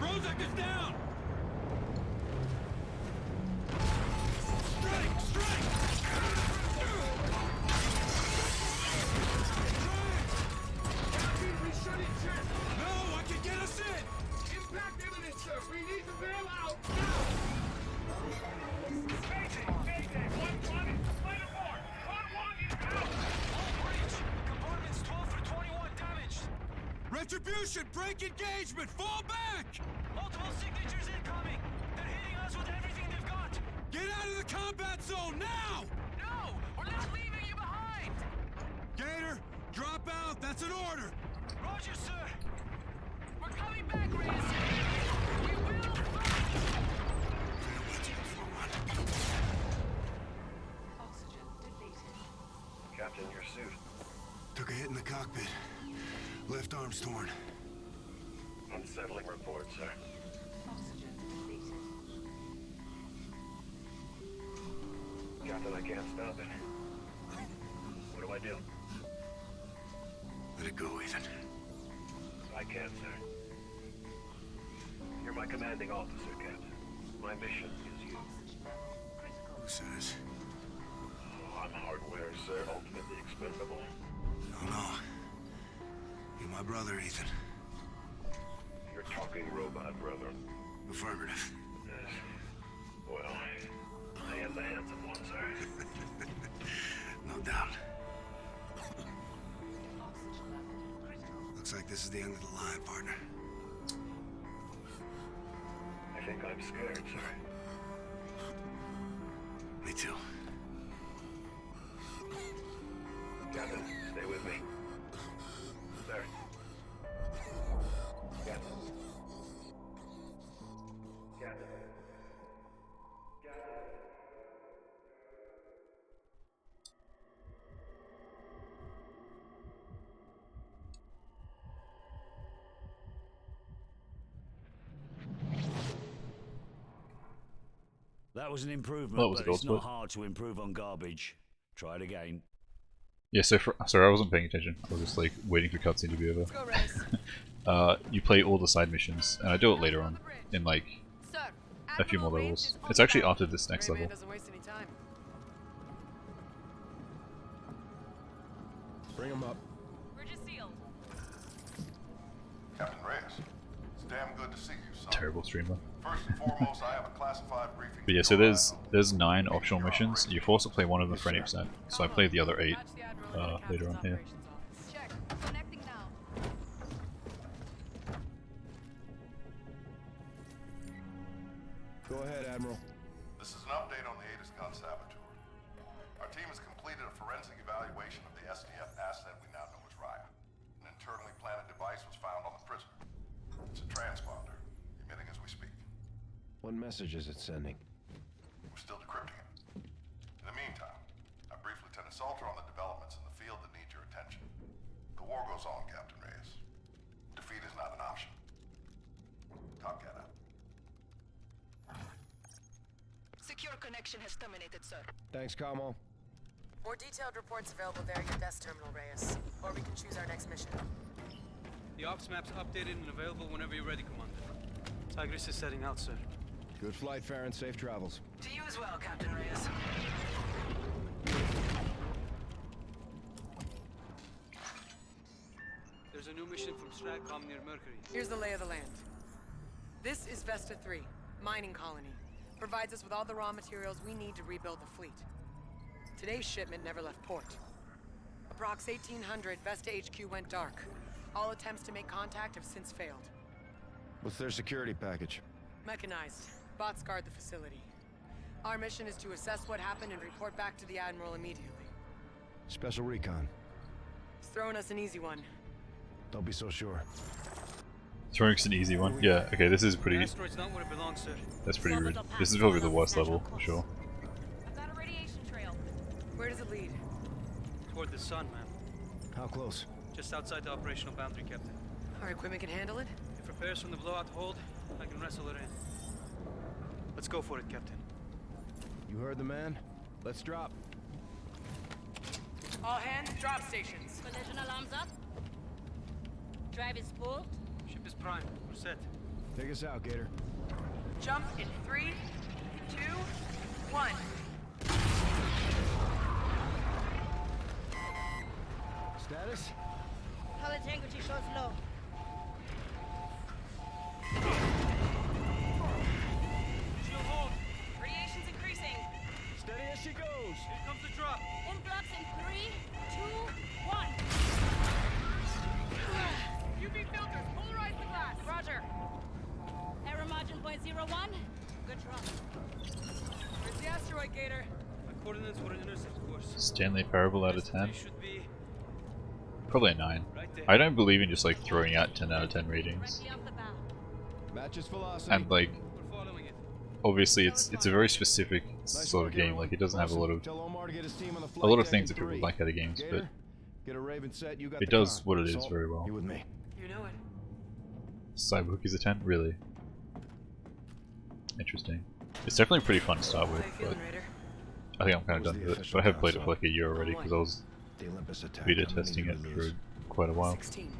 Rozek is down! No, I can get us in! Impact imminent, sir. We need to bail out now. Mayday, 120. Fight aboard. 1-1 is out. All breach. Compartments 12 through 21 damaged. Retribution, break engagement, fall back! Multiple signatures incoming. They're hitting us with everything they've got. Get out of the combat zone now! No, we're not leaving you behind. Gator, drop out, that's an order! Roger, sir. We're coming back, Raiders. We will fight. Oxygen depleted. Captain, your suit. Took a hit in the cockpit. Left arm's torn. Unsettling report, sir. Oxygen depleted. Captain, I can't stop it. What do I do? Let it go, Ethan. I can't, sir. You're my commanding officer, Captain. My mission is you. Who says? Oh, I'm hardware, sir. Ultimately expendable. No. You're my brother, Ethan. You're talking robot, brother. Affirmative. Yes. Well, I am the handsome one, sir. No doubt. Looks like this is the end of the line, partner. I think I'm scared, sir. Me too. Captain, stay with me. Sir. Captain. Captain. Captain. That was an improvement, Well, that was a but gold it's not split. hard to improve on garbage. Try it again. Yeah, so sorry, I wasn't paying attention. I was just like waiting for cutscene to be over. Let's go, Reyes. You play all the side missions, and I do it later on in like Sir, a few more Admiral levels. Rains is on It's the actually boat. after this next Gray Man level. doesn't waste any time. Bring him up. Bridge is sealed. Captain Reyes, it's damn good to see you, son. Terrible streamer. First and foremost, I have a classified briefing. But yeah, so there's 9 optional missions. You force to play one of them for 80%. So I played the other 8 later on here. Check. Connecting now. Go ahead, Admiral. This is an update on the Aegis gun saboteur. Our team has completed a forensic evaluation of the SDF asset we now know as Raya. An internally planted device was found on the prisoner. It's a transponder, emitting as we speak. What message is it sending? We're still decrypting it. In the meantime, I briefed Lieutenant Salter on the developments in the field that need your attention. The war goes on, Captain Reyes. Defeat is not an option. Top Cat out. Secure connection has terminated, sir. Thanks, Como. More detailed reports available there at your desk terminal, Reyes. Or we can choose our next mission. The ops map's updated and available whenever you're ready, Commander. Tigris is setting out, sir. Good flight, Farron. Safe travels. To you as well, Captain Reyes. There's a new mission from Stratcom near Mercury. Here's the lay of the land. This is Vesta 3, mining colony. Provides us with all the raw materials we need to rebuild the fleet. Today's shipment never left port. Approx 1800, Vesta HQ went dark. All attempts to make contact have since failed. What's their security package? Mechanized. Bots guard the facility. Our mission is to assess what happened and report back to the Admiral immediately. Special recon. He's throwing us an easy one. Don't be so sure. Throwing an easy one. Yeah, okay, this is pretty. Asteroid's not where it belongs, sir. That's pretty rude. This is probably the worst level, for sure. I've got a radiation trail. Where does it lead? Toward the sun, man. How close? Just outside the operational boundary, Captain. Our equipment can handle it? If repairs from the blowout hold, I can wrestle it in. Let's go for it, Captain. You heard the man. Let's drop. All hands, drop stations. Collision alarms up. Drive is full. Ship is prime. We're set. Take us out, Gator. Jump in 3, 2, 1. Status? Hull integrity shows low. Shield hold. Radiation's increasing. Steady as she goes. Here comes the drop. Influx in 3, 2, 1. UV filters, polarize the glass. Roger. Error margin 0.01. Good drop. Where's the asteroid, Gator? My coordinates were an intercept course. Stanley Parable out of 10. Should be Probably a 9. right there. I don't believe in just like throwing out 10 out of 10 ratings. Directly off the bow. Matches velocity. And like, We're following it. obviously it's a very specific sort of game. Like it doesn't have a lot of Tell Omar to get his team on the a flight lot of deck things in that people 3. like out of games, but Gator, get a Raven set. You got it the does car. what it is Salt, very well. You with me? You know it. Cyberhook is a 10? Really? Interesting. It's definitely pretty fun to start with, How you but feeling, Raider? I think I'm kind of What was done the with it. official But I have played it count, for like a year already because I was The Olympus attack. beta How many testing did it we for lose? quite a while. 16.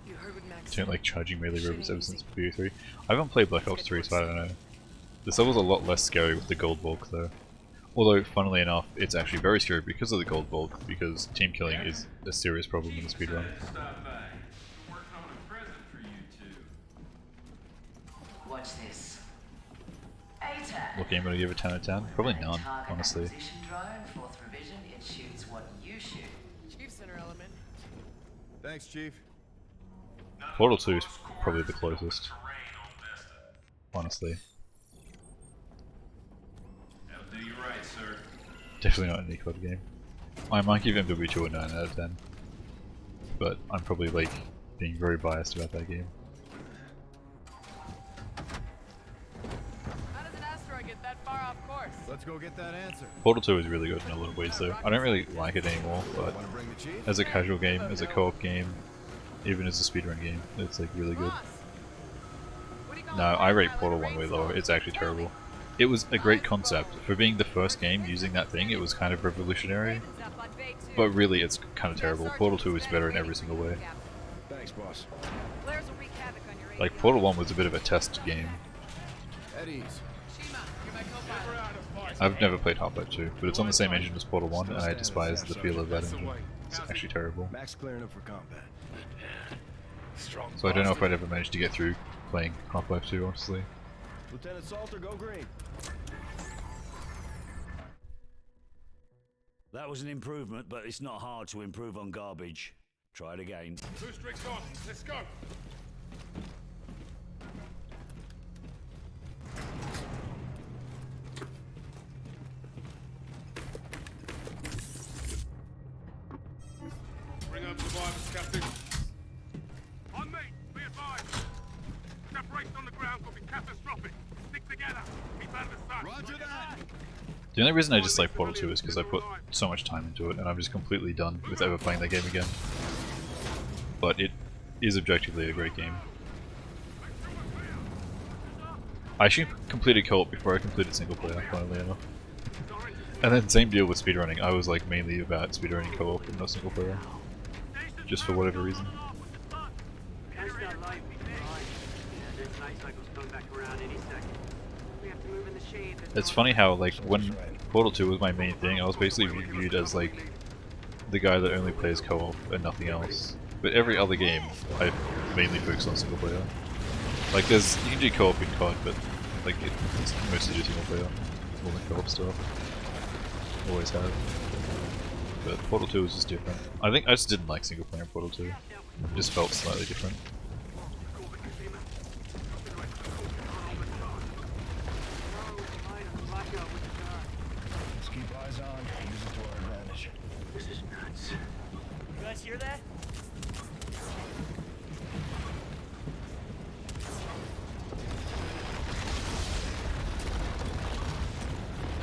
You heard what Max I don't said. like charging melee Shit rovers ain't ever since easy. BO3. I haven't played Black Ops 3, so I don't know. This level's a lot less scary with the gold bulk though. Although, funnily enough, it's actually very scary because of the gold bulk, because team killing is a serious problem in the speedrun. Stop by. We're working on a present for you two. Watch this. ATAC. What game would I give a 10 out of 10? Probably none, Target honestly. acquisition drone, 4th revision. It shoots what you shoot. Chief Center element. Thanks, Chief. Portal 2 is probably the closest, honestly. That'll do you right, sir. Definitely not an CoD game. I might give MW2 a 9 out of 10, but I'm probably like being very biased about that game. How does an asteroid get that far off course? Let's go get that answer. Portal 2 is really good in a lot of ways though. I don't really like it anymore, but Want to bring the chief? as a casual game, as a co-op game, even as a speedrun game, it's like really good. Boss! What do you got No, I rate Portal 1 way lower. It's actually terrible. It was a great concept. For being the first game using that thing, it was kind of revolutionary. But really, it's kind of terrible. Portal 2 is better in every single way. Thanks, boss. Like, Portal 1 was a bit of a test game. At ease. I've never played Half-Life 2, but it's on the same engine as Portal 1, and I despise the feel of that engine. It's actually terrible. Max clearing up for combat. So I don't know if I'd ever manage to get through playing Half-Life 2, honestly. Lieutenant Salter, go green. That was an improvement, but it's not hard to improve on garbage. Try it again. 2 streaks on. Let's go. Bring up survivors, Captain. On me. Be advised. Separation on the ground could be catastrophic. Stick together. Keep out of the sun. Roger that. The only reason I dislike Portal 2 is because I put so much time into it, and I'm just completely done with ever playing that game again. But it is objectively a great game. I actually completed co-op before I completed single player, funnily enough. And then same deal with speedrunning. I was like mainly about speedrunning co-op and not single player. Just for whatever reason. It's funny how, like, when Portal 2 was my main thing, I was basically viewed as, like, the guy that only plays co-op and nothing else. But every other game, I mainly focus on single player. Like, you can do co-op in CoD, but, like, it's mostly just single player. More than co-op stuff. Always have. But Portal 2 was just different. I think I just didn't like single player in Portal 2. It just felt slightly different. Keep eyes on, use it to our advantage. This is nuts. You guys hear that?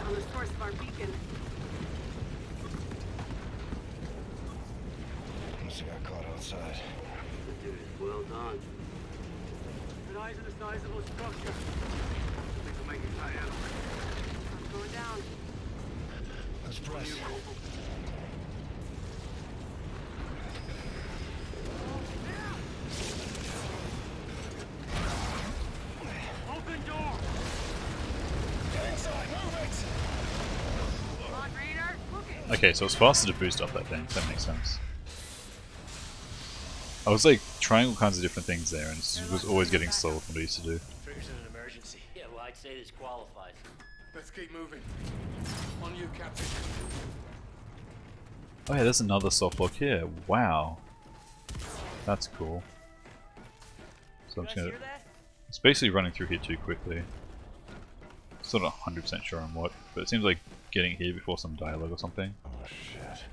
On the source of our beacon. Must have got caught outside. Dude, well done. Good eyes on the sizable structure. I think we'll make it tight out. I'm going down. Let's press. Open door! Get inside, move it! Come on, Raider. Look it. Okay, so it's faster to boost up that thing. That makes sense. I was like trying all kinds of different things there, and it was always getting slower from what I used to do. Triggers in an emergency. Yeah, well, I'd say this qualifies. Let's keep moving. On you, Captain. Oh yeah, there's another soft lock here. Wow. That's cool. So I'm just gonna... It's basically running through here too quickly. Still not 100% sure on what, but it seems like getting here before some dialogue or something. Oh shit.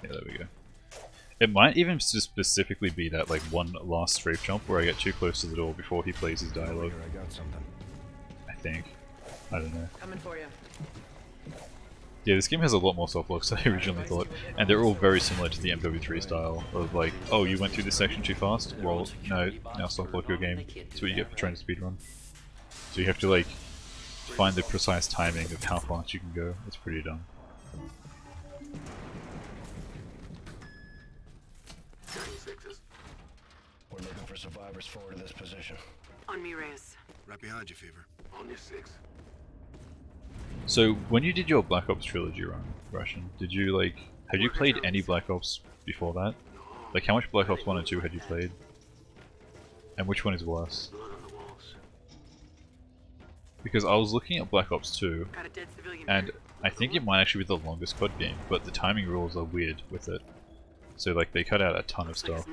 Yeah, there we go. It might even specifically be that like one last strafe jump where I get too close to the door before he plays his dialogue. Here, I got something. I think. I don't know. Coming for you. Yeah, this game has a lot more soft locks than I originally thought, and they're all very similar to the MW3 style of like, oh, you went through this section too fast? Well, no, now soft lock your game. That's what you get for trying to speedrun. So you have to like find the precise timing of how fast you can go. It's pretty dumb. We're looking for survivors forward to this position. On me, Reyes. Right behind you, Fever. On your 6. So when you did your Black Ops trilogy run, Russian, did you like, had you played any Black Ops before that? Like how much Black Ops 1 and 2 had you played? And which one is worse? Because I was looking at Black Ops 2, and I think it might actually be the longest CoD game, but the timing rules are weird with it. So like they cut out a ton of stuff.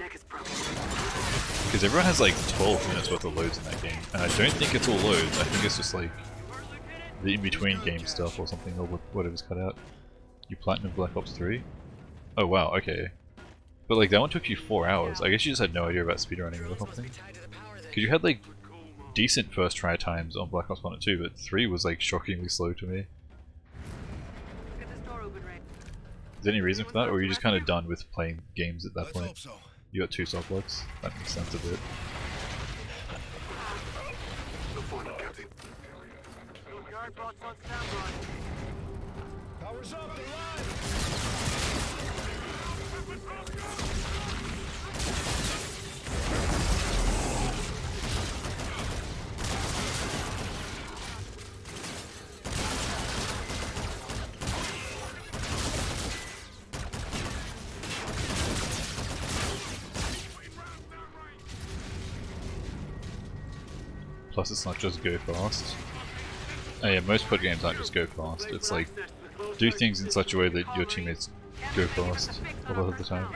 Because everyone has like 12 minutes worth of loads in that game, and I don't think it's all loads, I think it's just like the in-between game stuff or something, or whatever's cut out. You platinum Black Ops 3? Oh wow, okay. But like that one took you 4 hours. I guess you just had no idea about speedrunning or something. Because you had like decent first try times on Black Ops 1 and 2, but 3 was like shockingly slow to me. Is there any reason for that, or are you just kind of done with playing games at that point? You got 2 soft locks? That makes sense a bit. Guard bots on standby. Power's up, they're live! Plus it's not just go fast. Oh yeah, most CoD games aren't just go fast. It's like, do things in such a way that your teammates go fast a lot of the time.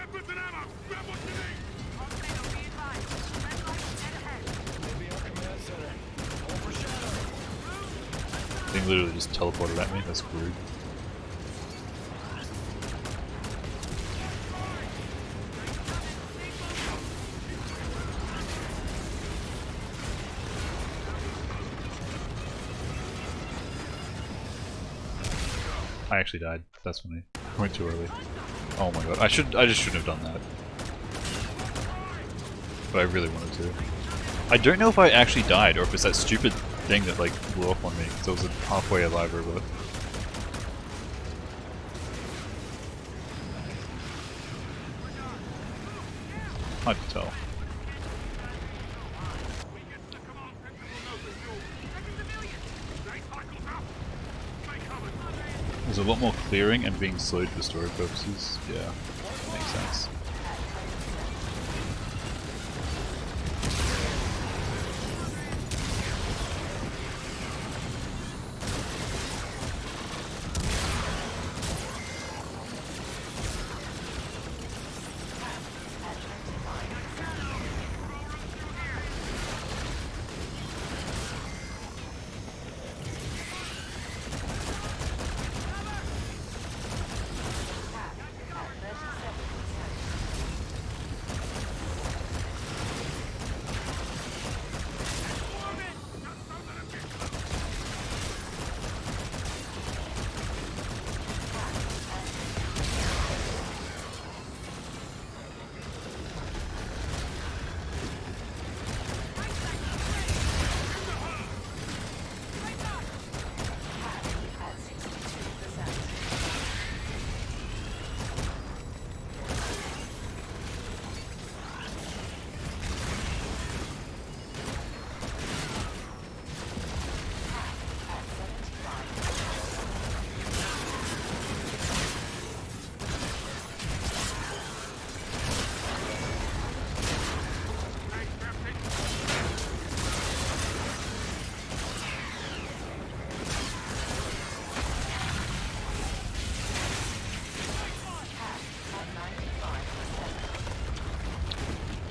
Thing literally just teleported at me, that's rude. I actually died. That's funny. I went too early. Oh my god. I just shouldn't have done that. But I really wanted to. I don't know if I actually died or if it's that stupid thing that like blew up on me because I was halfway alive over it. Hard to tell. There's a lot more clearing and being slowed for story purposes. Yeah, makes sense.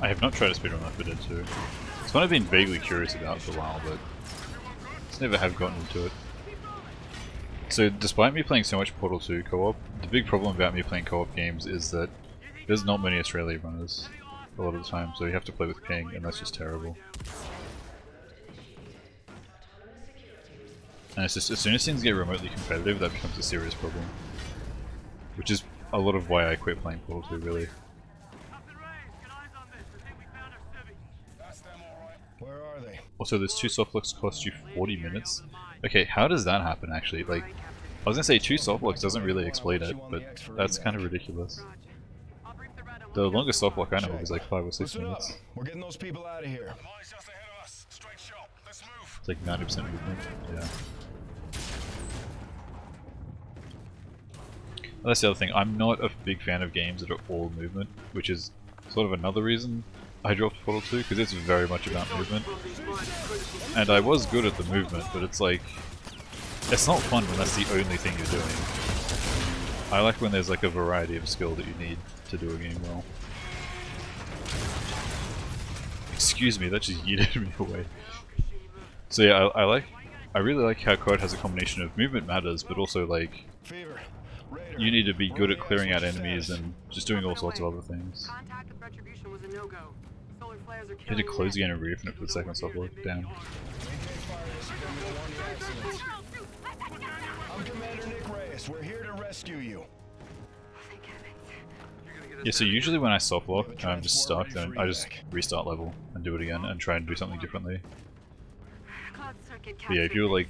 I have not tried to speedrun Left 4 Dead 2. It's one I've been vaguely curious about for a while, but just never have gotten into it. So despite me playing so much Portal 2 co-op, the big problem about me playing co-op games is that there's not many Australia runners a lot of the time, so you have to play with ping, and that's just terrible. And it's just, as soon as things get remotely competitive, that becomes a serious problem. Which is a lot of why I quit playing Portal 2, really. Where are they? Also, those 2 softlocks cost you 40 minutes. Okay, how does that happen actually? Like, I was gonna say 2 softlocks doesn't really explain it, but that's kind of ridiculous. The longest softlock I know of is like 5 or 6 minutes. We're getting those people out of here. It's like 90% movement, yeah. That's the other thing, I'm not a big fan of games that are all movement, which is sort of another reason I dropped Portal 2, because it's very much about movement. And I was good at the movement, but it's like, it's not fun when that's the only thing you're doing. I like when there's like a variety of skill that you need to do a game well. Excuse me, that just yeeted me away. So yeah, I really like how CoD has a combination of movement matters, but also like, you need to be good at clearing out enemies and just doing all sorts of other things. You had to close again and reopen it for the second softlock. Damn. I'm Commander Nick Reyes. We're here to rescue you. Yeah, so usually when I softlock and I'm just stuck, then I just restart level and do it again and try and do something differently. But yeah, if you're like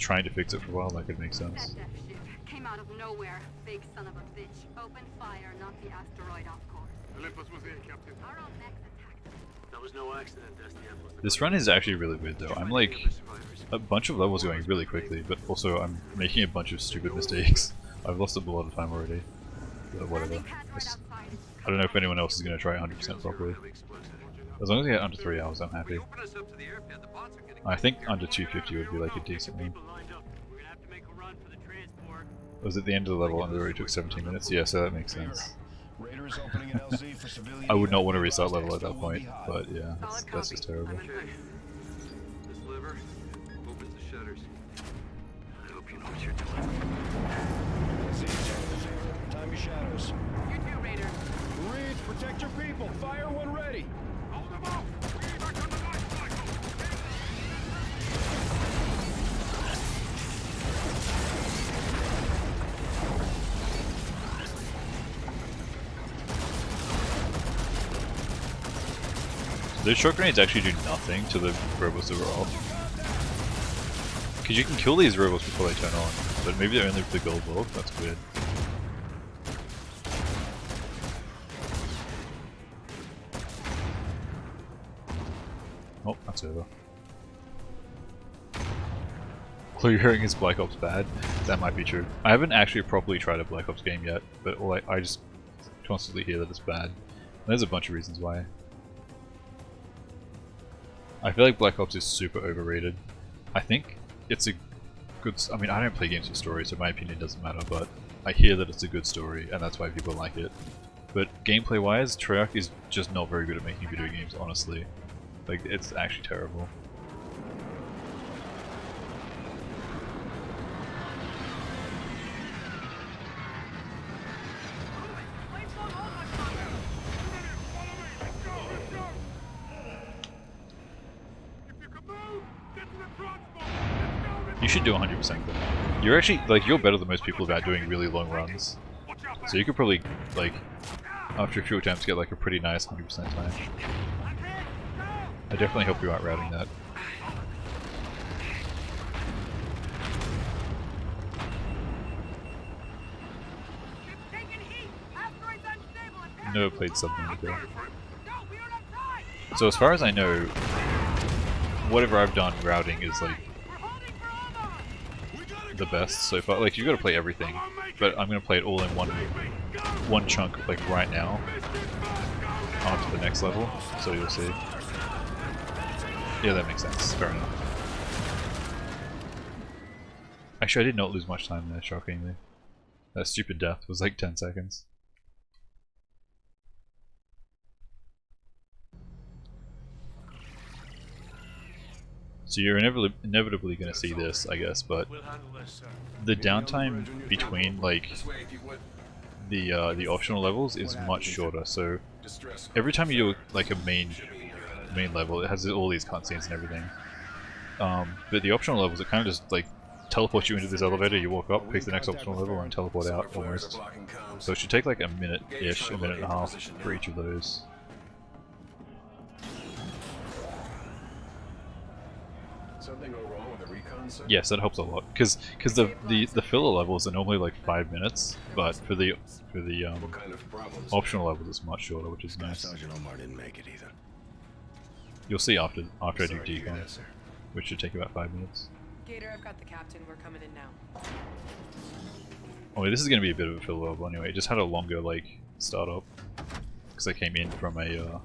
trying to fix it for a while, that could make sense. That death ship came out of nowhere. Big son of a bitch. Open fire, not the asteroid, of course. Olympus was here, Captain. Our own mechs attacked us. That was no accident, SDF. This run is actually really weird though. I'm like a bunch of levels going really quickly, but also I'm making a bunch of stupid mistakes. I've lost a lot of time already. But whatever. I don't know if anyone else is going to try 100% properly. As long as I get under 3 hours, I'm happy. I think under 250 would be like a decent one. Was at the end of the level and it already took 17 minutes? Yeah, so that makes sense. I would not want to restart level at that point, but yeah, that's just terrible. This lever opens the shutters. I hope you know what you're doing. Time your shadows. You too, Raider. Reeds, protect your people. Fire when ready. Hold them off! We need back on the life cycle! Those shot grenades actually do nothing to the robots that were off. Because you can kill these robots before they turn on, but maybe they're only for the gold bulb, that's weird. Oh, that's over. Clearing is Black Ops bad? That might be true. I haven't actually properly tried a Black Ops game yet, but I just constantly hear that it's bad. And there's a bunch of reasons why. I feel like Black Ops is super overrated. I think it's a good... I mean, I don't play games with stories, so my opinion doesn't matter, but I hear that it's a good story, and that's why people like it. But gameplay-wise, Treyarch is just not very good at making video games, honestly. Like, it's actually terrible. You should do 100% though. You're actually, like, you're better than most people about doing really long runs. So you could probably, like, after a few attempts get like a pretty nice 100% time. I definitely help you out routing that. Never played something before. So as far as I know, whatever I've done routing is like the best so far. Like, you gotta play everything, but I'm gonna play it all in one chunk, like right now, on to the next level, so you'll see. Yeah, that makes sense. Fair enough. Actually, I did not lose much time there, shockingly. That stupid death was like 10 seconds. So you're inevitably going to see this, I guess, but the downtime between like the optional levels is much shorter. So every time you do like a main level, it has all these cutscenes and everything. But the optional levels, it kind of just like teleports you into this elevator. You walk up, pick the next optional level, and teleport out almost. So it should take like a minute-ish, a minute and a half for each of those. Something go wrong with the recon, sir? Yes, that helps a lot. Because the filler levels are normally like 5 minutes, but for the optional levels it's much shorter, which is nice. Sergeant Omar didn't make it either. You'll see after I do decon, which should take about 5 minutes. Gator, I've got the captain. We're coming in now. Oh, this is going to be a bit of a filler level anyway. It just had a longer like startup because I came in from a.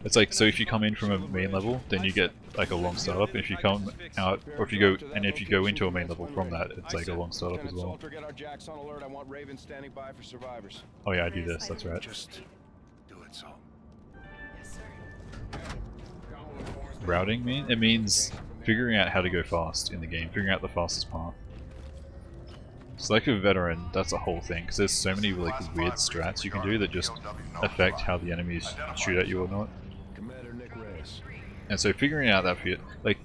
It's like, so if you come in from a main level, then you get like a long startup, and if you come out, or if you go into a main level from that, it's like a long startup as well. Oh yeah, I do this, that's right. Just do it, so. Yes, sir. Routing it means figuring out how to go fast in the game, figuring out the fastest path. Selective veteran, that's a whole thing, because there's so many like weird strats you can do that just affect how the enemies shoot at you or not. And so figuring out that for you, like,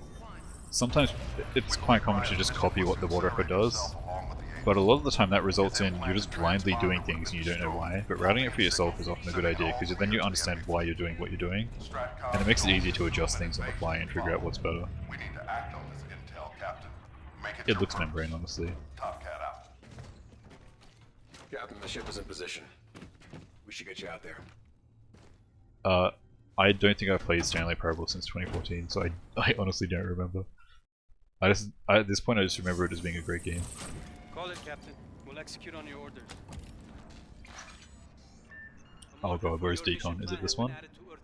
sometimes it's quite common to just copy what the water record does, but a lot of the time that results in you're just blindly doing things and you don't know why. But routing it for yourself is often a good idea, because then you understand why you're doing what you're doing, and it makes it easier to adjust things on the fly and figure out what's better. We need to act on this intel, Captain. Make it It your looks purpose. membrane, honestly. Top Cat out. Captain, the ship is in position. We should get you out there. I don't think I've played Stanley Parable since 2014, so I honestly don't remember. At this point I just remember it as being a great game. Call it, Captain. We'll execute on your orders. Oh god, where's Decon? Is it this one?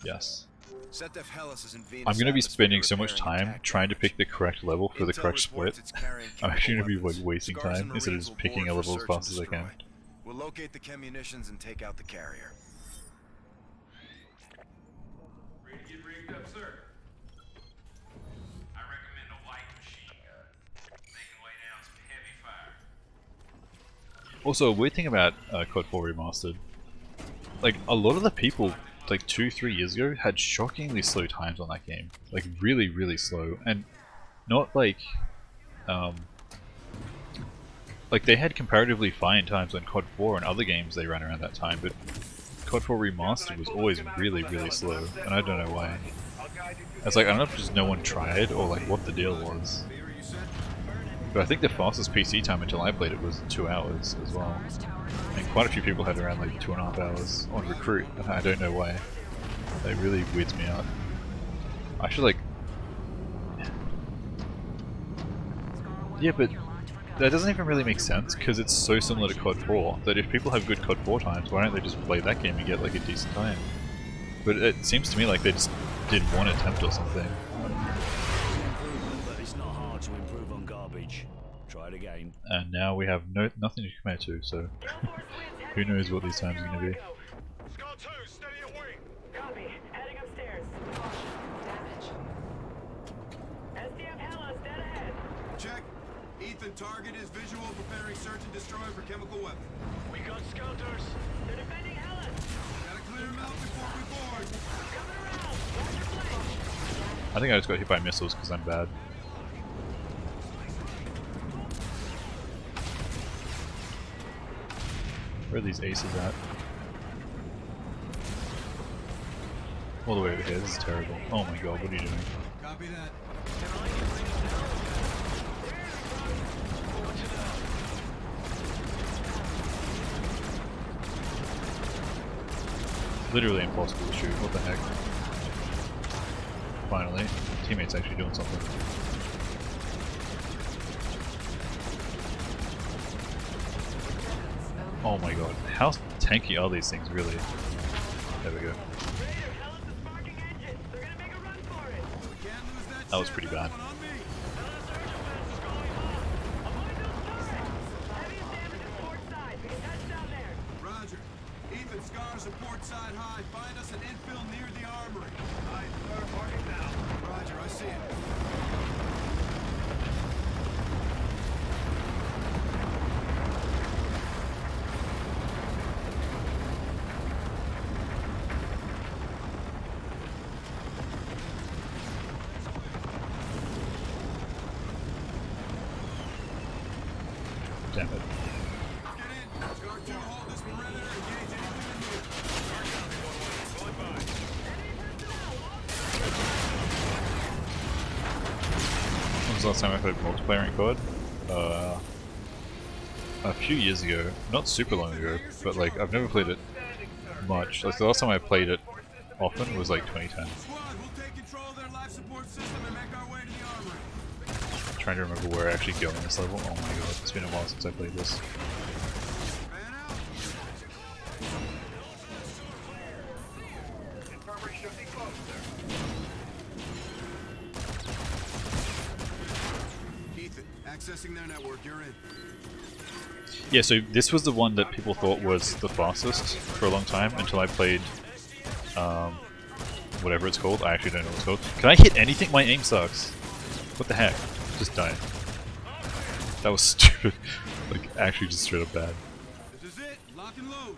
Yes. Setdef Hellas is in Venus I'm gonna be atmosphere spending so much repairing time attack trying to pick the correct level for the Intel correct split. reports it's carrying I'm actually gonna be chemical like wasting weapons. Scars time and instead of Marines just will picking a board for level as search fast and as I can. destroy. We'll locate the chem munitions and take out the carrier. Ready to get rigged up, sir? I recommend a light machine gun. They can lay down some heavy fire. Also, a weird thing about CoD 4 Remastered, like a lot of the people like 2-3 years ago had shockingly slow times on that game, like really really slow, and not like like they had comparatively fine times on CoD 4 and other games they ran around that time, but CoD 4 Remastered was always really really slow, and I don't know why. It's like I don't know if just no one tried or like what the deal was. But I think the fastest PC time until I played it was 2 hours as well. And quite a few people had around like 2.5 hours on Recruit, and I don't know why. It really weirds me out. I should like... Yeah, but that doesn't even really make sense, because it's so similar to CoD 4, that if people have good CoD 4 times, why don't they just play that game and get like a decent time? But it seems to me like they just did one attempt or something. But it's not hard to improve on garbage. Try it again. And now we have nothing to compare to, so who knows what these times are going to be. Scar 2, steady at wing. Copy. Heading upstairs. Damage. SDF Hellas, dead ahead. Check. Ethan, target is visual, preparing search and destroy for chemical weapon. We got scouters. They're defending Hellas. Gotta clear them out before we board. Coming around. Watch your flank. I think I just got hit by missiles because I'm bad. Where are these aces at? All the way over here, this is terrible. Oh my god, what are you doing? Copy that. Literally impossible to shoot, what the heck? Finally, teammate's actually doing something. Oh my god, how tanky are these things really? There we go. That was pretty bad. Roger. Ethan, Scars are port side high. Find us an infill near the armory. Aye, start marking now. Roger, I see it. Damn it. Get in. Scar 2, hold this perimeter. Engage anything in here. When was the last time I played multiplayer in CoD? A few years ago. Not super long ago, but like I've never played it much. Like the last time I played it often was like 2010. Squad, we'll take control of their life support system and make our way to the armory. I'm trying to remember where I actually go in this level. Oh my god, it's been a while since I played this. Man out. Infirmary should be close, sir. Ethan, accessing their network. You're in. Yeah, so this was the one that people thought was the fastest for a long time until I played whatever it's called. I actually don't know what it's called. Can I hit anything? My aim sucks. What the heck? Just die. That was stupid. Like, actually just straight up bad. This is it. Lock and load.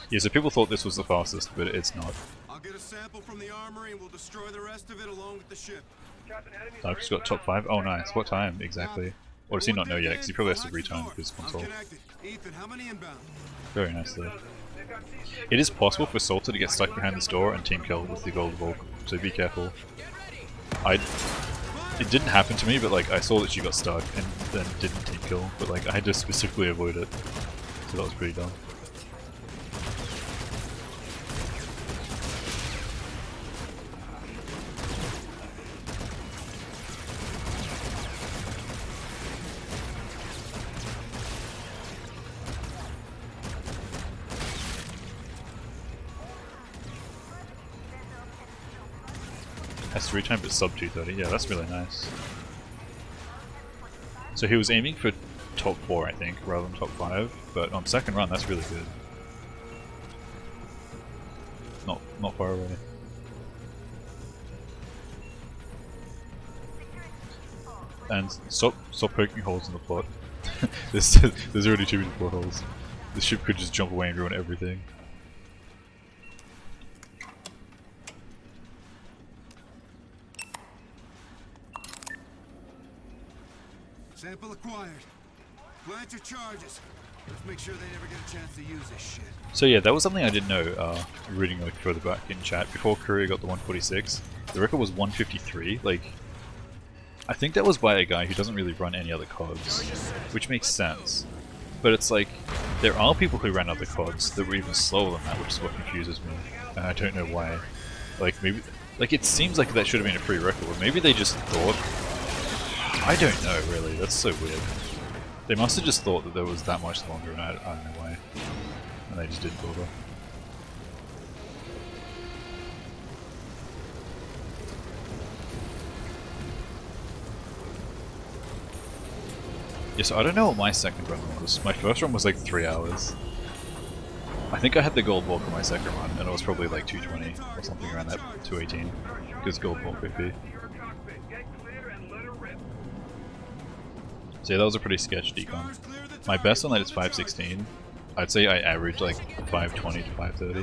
Yeah, so people thought this was the fastest, but it's not. I'll get a sample from the armory and we'll destroy the rest of it along with the ship. I've just got top 5. Oh, nice. What time exactly? Or does he not know yet? Because he probably has to retime his console. Ethan, how many inbound? Very nice though. It is possible for Salter to get stuck behind this door and team kill with the gold vault, so be careful. It didn't happen to me, but like I saw that she got stuck and then didn't team kill, but like I had to specifically avoid it, so that was pretty dumb. S3 time but sub 230, yeah, that's really nice. So he was aiming for top 4 I think, rather than top 5, but on second run that's really good. Not far away. And stop poking holes in the plot. there's already too many plot holes. The ship could just jump away and ruin everything. Sample acquired. Plant your charges. Let's make sure they never get a chance to use this shit. So yeah, that was something I didn't know, reading like further back in chat. Before Courier got the 146, the record was 153. Like, I think that was by a guy who doesn't really run any other CoDs, which makes sense. But it's like, there are people who ran other CoDs that were even slower than that, which is what confuses me. And I don't know why. Like, maybe, like it seems like that should have been a free record, but maybe they just thought. I don't know, really. That's so weird. They must have just thought that there was that much longer, and I don't know why. And they just didn't bother. Yeah, so I don't know what my second run was. My first run was like 3 hours. I think I had the gold bulk on my second run, and it was probably like 220 or something around that, 218. Because gold bulk would be. So yeah, that was a pretty sketch decon. My best on that is 516. I'd say I average like 520 to 530.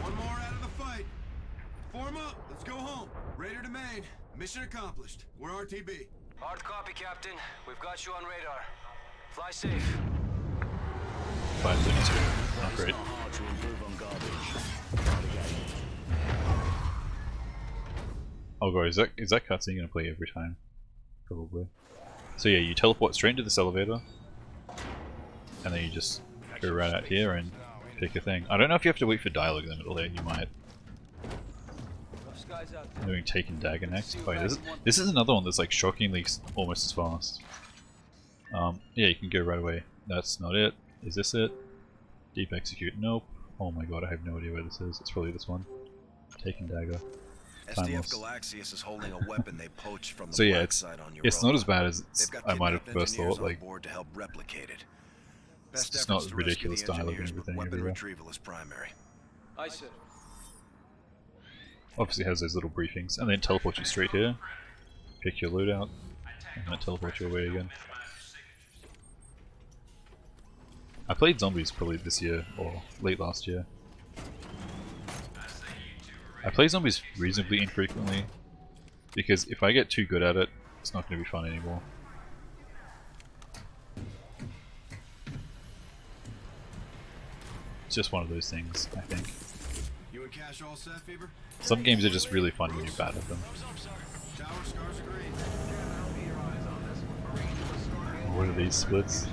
One more out of the fight. Form up. Let's go home. Raider to main. Mission accomplished. We're RTB. Hard copy, Captain. We've got you on radar. Fly safe. 532. Not great. Oh god, is that cutscene gonna play every time? Probably. So yeah, you teleport straight into this elevator, and then you just go right out here and pick a thing. I don't know if you have to wait for dialogue in the middle there, you might. I'm doing Taken Dagger next. Oh yeah, this is another one that's like shockingly almost as fast. Yeah, you can go right away. That's not it. Is this it? Deep Execute. Nope. Oh my god, I have no idea where this is. It's probably this one. Taken Dagger. SDF Galaxius is holding a weapon they poached from the so yeah, black side on your it's not as bad as I might have first thought. Like, board to help replicate it. it's not ridiculous dialogue and everything weapon everywhere. retrieval is primary. Aye, sir. Obviously has those little briefings, and then teleport you straight here, pick your loot out, and then teleport you away again. I played zombies probably this year, or late last year. I play zombies reasonably infrequently, because if I get too good at it, it's not going to be fun anymore. It's just one of those things, I think. You and Cash all set, Fever? Some games are just really fun when you're bad at them. Tower scars agreed. What are these splits?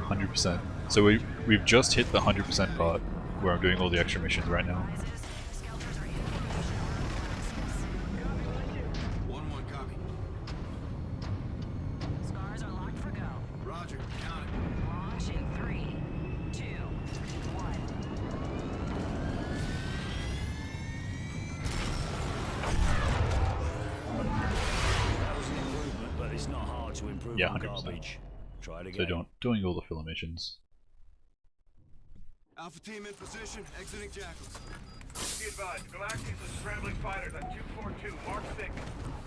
100%. So we've just hit the 100% part, where I'm doing all the extra missions right now. 1-1 copy. Scars are locked for go. Roger, count it. Launch in 3, 2, 1. That was an improvement, but it's not hard to improve Yeah, on 100%. garbage. Try it again. So doing all the filler missions. Alpha team in position, exiting Jackals. Be advised, Galactus is scrambling fighters at 242, Mark 6.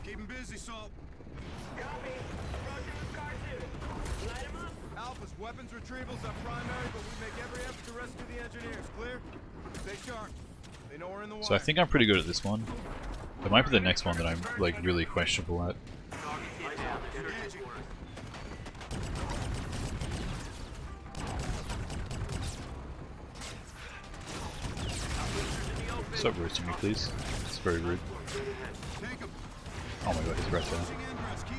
Keep them busy, Salt. Copy. Roger, Scar 2. Light him up. Alpha's weapons retrievals are primary, but we make every effort to rescue the engineers. Clear? Stay sharp. They know we're in the wire. So I think I'm pretty good at this one. It might be the next one that I'm like really questionable at. Stop roasting me, please. It's very rude. Take Oh my god, he's right there.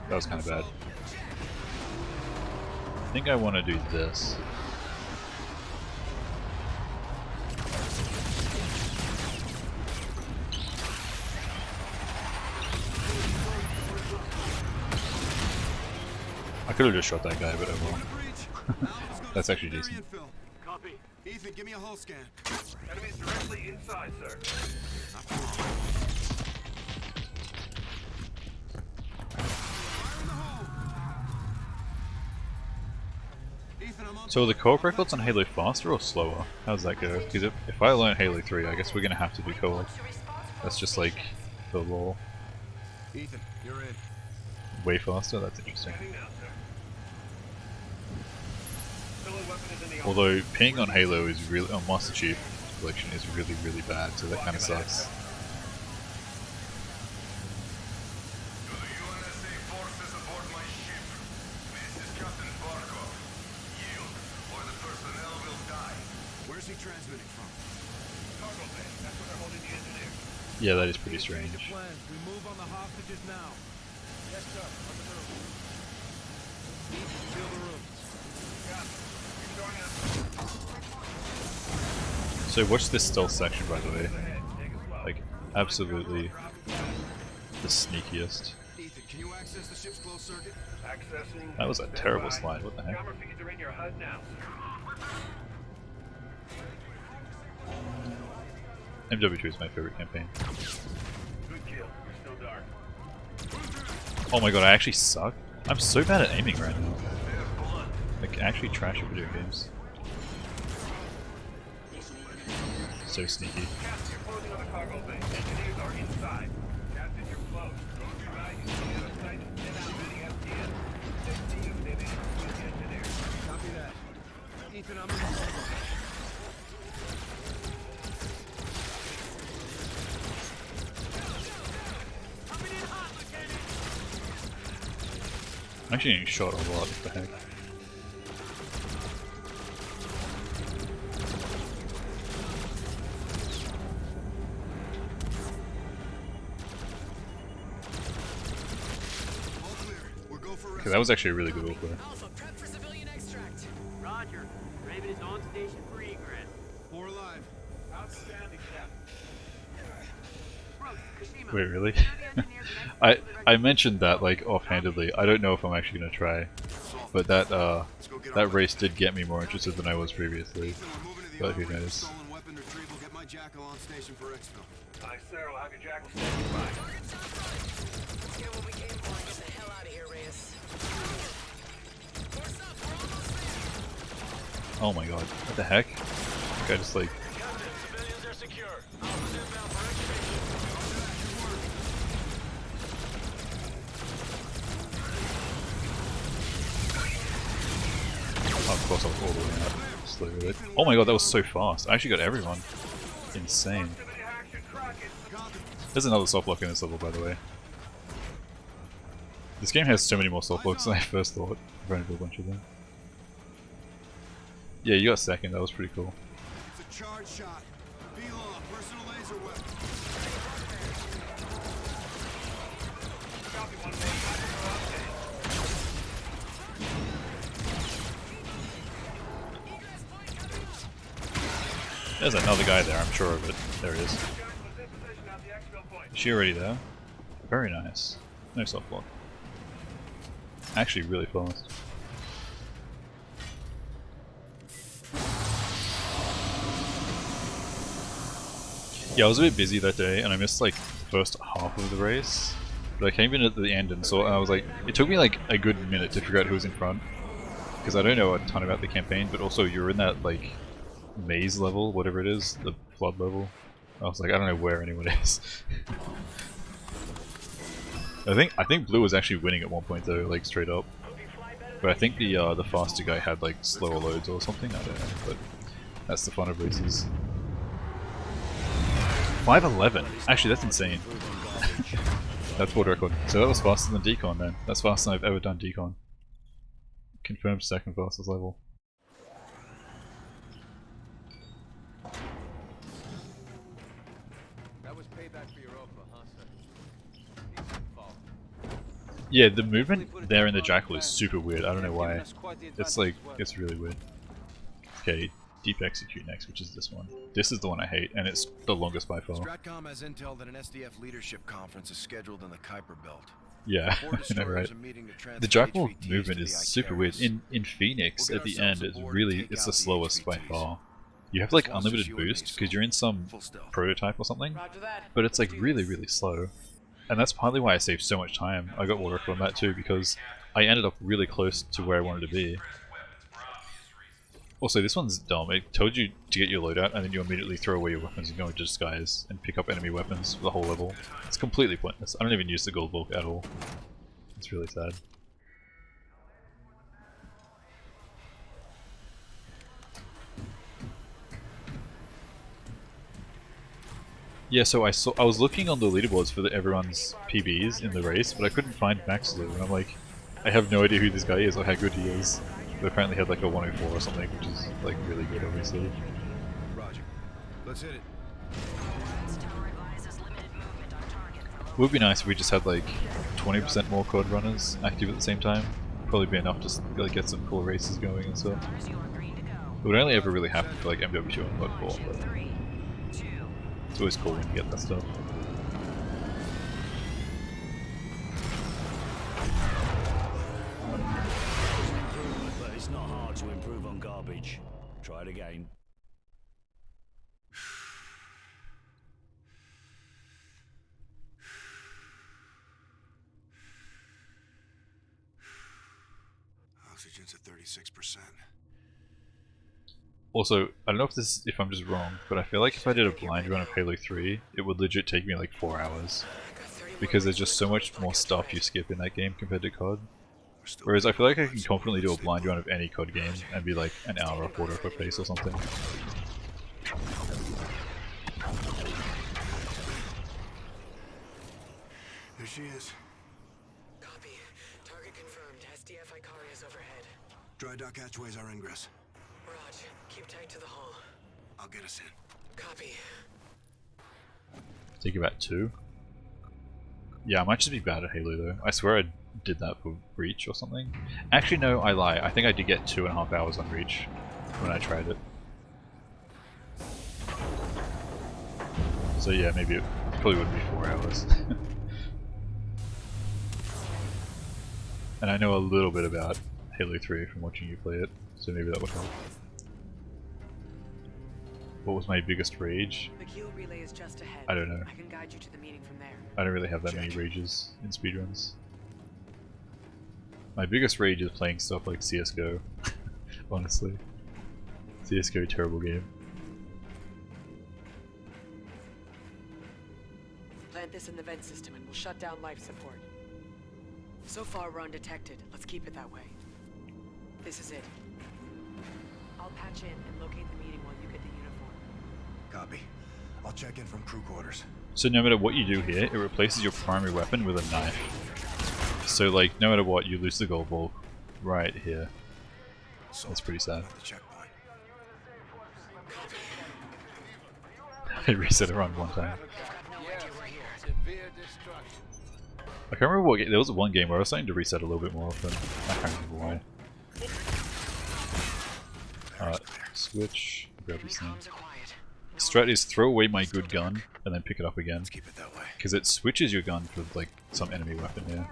That was kind of bad. I think I want to do this. I could have just shot that guy, but I won't. That's actually decent. Copy. Ethan, give me a hull scan. Enemies directly inside, sir. So are the co-op records on Halo faster or slower? How does that go? Because if I learn Halo 3, I guess we're gonna have to do co-op. That's just like the law. Ethan, you're in. Way faster? That's interesting. Although ping on Halo is really, on Master Chief Collection is really, really bad, so that kind of sucks. Where's he transmitting from? Cargo bay. That's where they're holding the engineer. Yeah, that is pretty strange. Plans. We move on the hostages now. Yes, sir. On the move. Seal the room. Yeah. Keep going up. So watch this stealth section, by the way. Like, absolutely the sneakiest. Ethan, can you access the ship's closed circuit? Accessing. That was a terrible slide, what the heck? Camera feeds are in your HUD now, MW2 is my favorite campaign. Good kill. You're still dark. Oh my god, I actually suck. I'm so bad at aiming right now. Like, actually trash at video games. So sneaky. Captain, you're closing on the cargo bay. Engineers are inside. Captain, you're close. Right, you see the other side and get out to the FTN. They see you, they didn't see the engineer. Copy that. Ethan, I'm in the hall. I'm actually getting shot a lot, what the heck. Okay, that was actually a really good roleplay. Alpha, prep for civilian extract. Roger. Raven is on station for egress. 4 alive. Outstanding, Captain. Wait, really? I mentioned that like offhandedly. I don't know if I'm actually gonna try, but that race did get me more interested than I was previously. But who knows? Aye, sir. We'll have your jackal standing by. Let's get what we came for and get the hell out of here, Reyes. Oh my god, what the heck? This guy just like. Captain, civilians are secure. Alpha's inbound for activation. Oh, of course I was all the way up. Slow with it. Oh my god, that was so fast. I actually got everyone. Insane. There's another soft lock in this level, by the way. This game has so many more soft locks than I first thought. I've run into a bunch of them. Yeah, you got second. That was pretty cool. It's a charge shot. B-Law, personal laser weapon. There's another guy there, I'm sure of it. There he is. Is she already there? Very nice. No soft block. Actually, really fast. Yeah, I was a bit busy that day, and I missed like the first half of the race. But I came in at the end and saw, and I was like, it took me like a good minute to figure out who was in front, because I don't know a ton about the campaign. But also, you're in that like maze level, whatever it is, the flood level. I was like, I don't know where anyone is. I think Blue was actually winning at one point though, like straight up. But I think the faster guy had like slower loads or something. I don't know, but that's the fun of races. 5:11. Actually, that's insane. That's world record. So that was faster than Decon then. That's faster than I've ever done Decon. Confirmed second fastest level. That was payback for your offer, huh, sir? Decent fall. Yeah, the movement there in the Jackal is super weird. I don't know why. It's like, it's really weird. Okay, Deep Execute next, which is this one. This is the one I hate, and it's the longest by far. Stratcom has intel that an SDF leadership conference is scheduled in the Kuiper Belt. Yeah, I know, right? The Jackal movement is super weird. In Phoenix, at the end, it's the slowest by far. You have like unlimited boost because you're in some prototype or something, but it's like really slow. And that's partly why I saved so much time. I got water on that too because I ended up really close to where I wanted to be. Also, this one's dumb. It told you to get your loadout and then you immediately throw away your weapons and go into disguise and pick up enemy weapons for the whole level. It's completely pointless. I don't even use the gold bulk at all. It's really sad. Yeah, so I was looking on the leaderboards for everyone's PBs in the race, but I couldn't find Max's, and I'm like, I have no idea who this guy is or how good he is. But apparently he had like a 104 or something, which is like really good, obviously. Roger. Let's hit it. Would be nice if we just had like 20% more CoD runners active at the same time. Probably be enough to really get some cool races going and stuff. It would only ever really happen for like MW2 and Mod 4, but it's always cool when you get that stuff. But it's not hard to improve on garbage. Try it again. Oxygen's at 36%. Also, I don't know if I'm just wrong, but I feel like if I did a blind run of Halo 3, it would legit take me like 4 hours. Because there's just so much more stuff you skip in that game compared to CoD. Whereas I feel like I can confidently do a blind run of any CoD game and be like an hour or quarter of a pace or something. There she is. Copy. Target confirmed. SDF Icarius overhead. Dry dock hatchways are ingress. Raj, keep tight to the hull. I'll get us in. Copy. Take about 2. Yeah, I might just be bad at Halo though. I swear I did that for Reach or something. Actually no, I lie. I think I did get 2.5 hours on Reach when I tried it. So yeah, maybe it probably would be 4 hours. And I know a little bit about Halo 3 from watching you play it, so maybe that would help. What was my biggest rage? The keel relay is just ahead. I don't know. I can guide you to the meeting from there. I don't really have that many rages in speedruns. My biggest rage is playing stuff like CSGO, honestly. CSGO, terrible game. Plant this in the vent system and we'll shut down life support. So far we're undetected. Let's keep it that way. This is it. I'll patch in and locate the meeting while you get the uniform. Copy. I'll check in from crew quarters. So no matter what you do here, it replaces your primary weapon with a knife. So like, no matter what, you lose the gold ball right here. That's pretty sad. I reset it around one time. I can't remember what game. There was one game where I was starting to reset a little bit more often. I can't remember why. Switch. Grab this thing. Strat is throw away my good gun and then pick it up again. Because it switches your gun for like some enemy weapon here.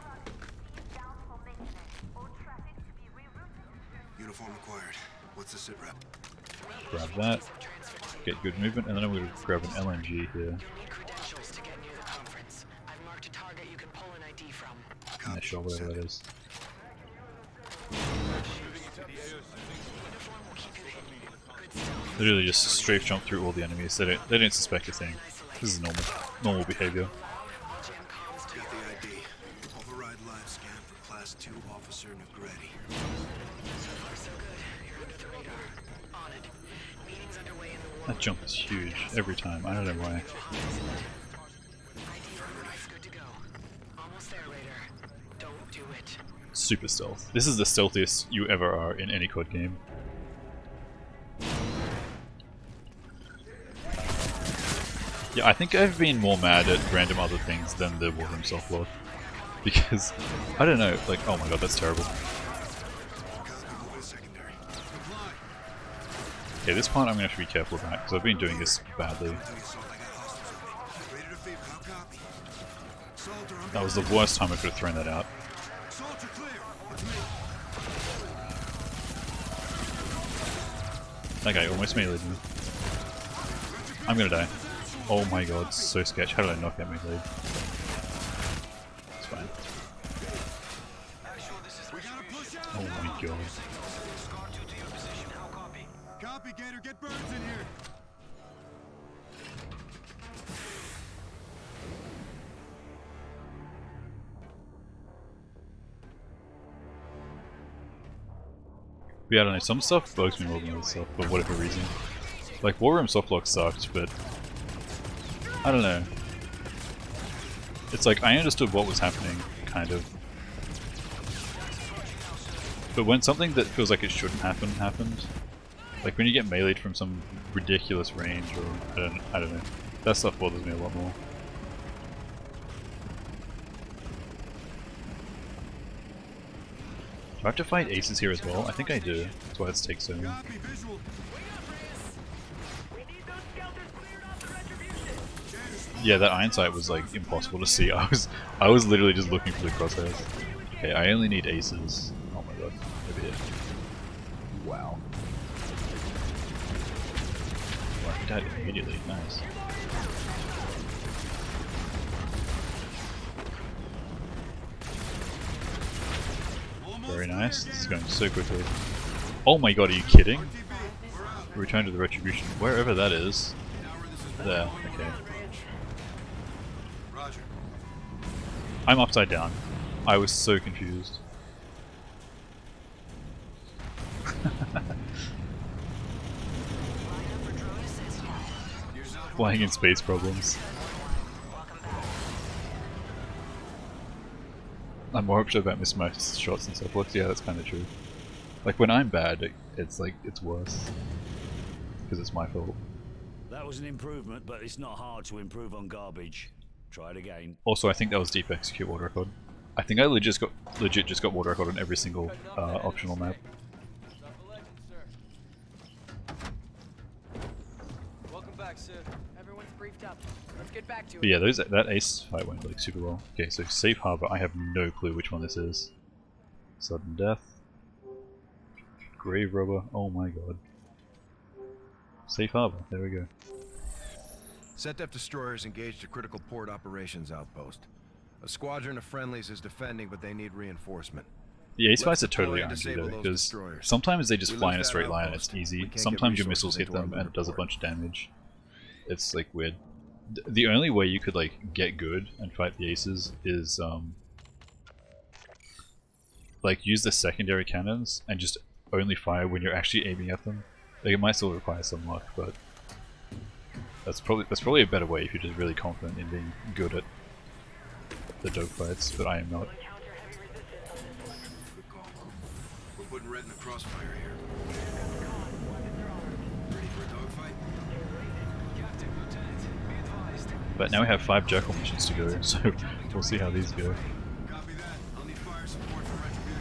Uniform acquired. What's the sit rep? Grab that. Get good movement, and then I'm going to grab an LMG here. Yeah, sure, whatever that is. Literally just strafe jump through all the enemies. They don't suspect a thing. This is normal behavior. Got the ID. Override live scan for Class 2 Officer Negretti. That jump is huge every time. I don't know why. Super stealth. This is the stealthiest you ever are in any CoD game. Yeah, I think I've been more mad at random other things than the Warroom self-load. Because, I don't know, like, oh my god, that's terrible. Okay, this part I'm going to have to be careful about, because I've been doing this badly. That was the worst time I could have thrown that out. That guy almost meleeed me. I'm gonna die. Oh my god, so sketch. How did I not get meleeed? It's fine. Oh my god. Copy, Gator. Get birds in here. But yeah, I don't know, some stuff bugs me more than other stuff for whatever reason. Like, War Room softlock sucked, but I don't know. It's like, I understood what was happening, kind of. But when something that feels like it shouldn't happen, happened, like when you get meleeed from some ridiculous range, or I don't know, that stuff bothers me a lot more. Do I have to fight aces here as well? I think I do. That's why it takes so long. Yeah, that iron sight was like impossible to see. I was literally just looking for the crosshairs. Okay, I only need aces. Oh my god, maybe it. Wow. Well, he died immediately. Nice. Very nice. This is going so quickly. Oh my god, are you kidding? Return to the retribution. Wherever that is. There, okay. I'm upside down. I was so confused. Flying in space problems. I'm more upset about missing my shots and stuff. Yeah, that's kind of true. Like when I'm bad, it's like it's worse because it's my fault. That was an improvement, but it's not hard to improve on garbage. Try it again. Also, I think that was deep execute water record. I think I legit just got water record on every single optional map. Welcome back, sir. Everyone's briefed up. Let's get back to it. But yeah, that ace fight went like super well. Okay, so safe harbor. I have no clue which one this is. Sudden death. Grave robber. Oh my god. Safe harbor. There we go. SETDEF destroyers engaged a critical port operations outpost. A squadron of friendlies is defending, but they need reinforcement. The ace fights are totally RNG though, because sometimes they just fly in a straight line and it's easy. Sometimes your missiles hit them and it does a bunch of damage. It's like weird. The only way you could like get good and fight the aces is like use the secondary cannons and just only fire when you're actually aiming at them. Like it might still require some luck, but that's probably a better way if you're just really confident in being good at the dogfights, but I am not. We're putting red in the crossfire here. Ready for a dogfight? But now we have 5 Jekyll missions to go, so we'll see how these go. Copy that. I'll need fire support for retribution.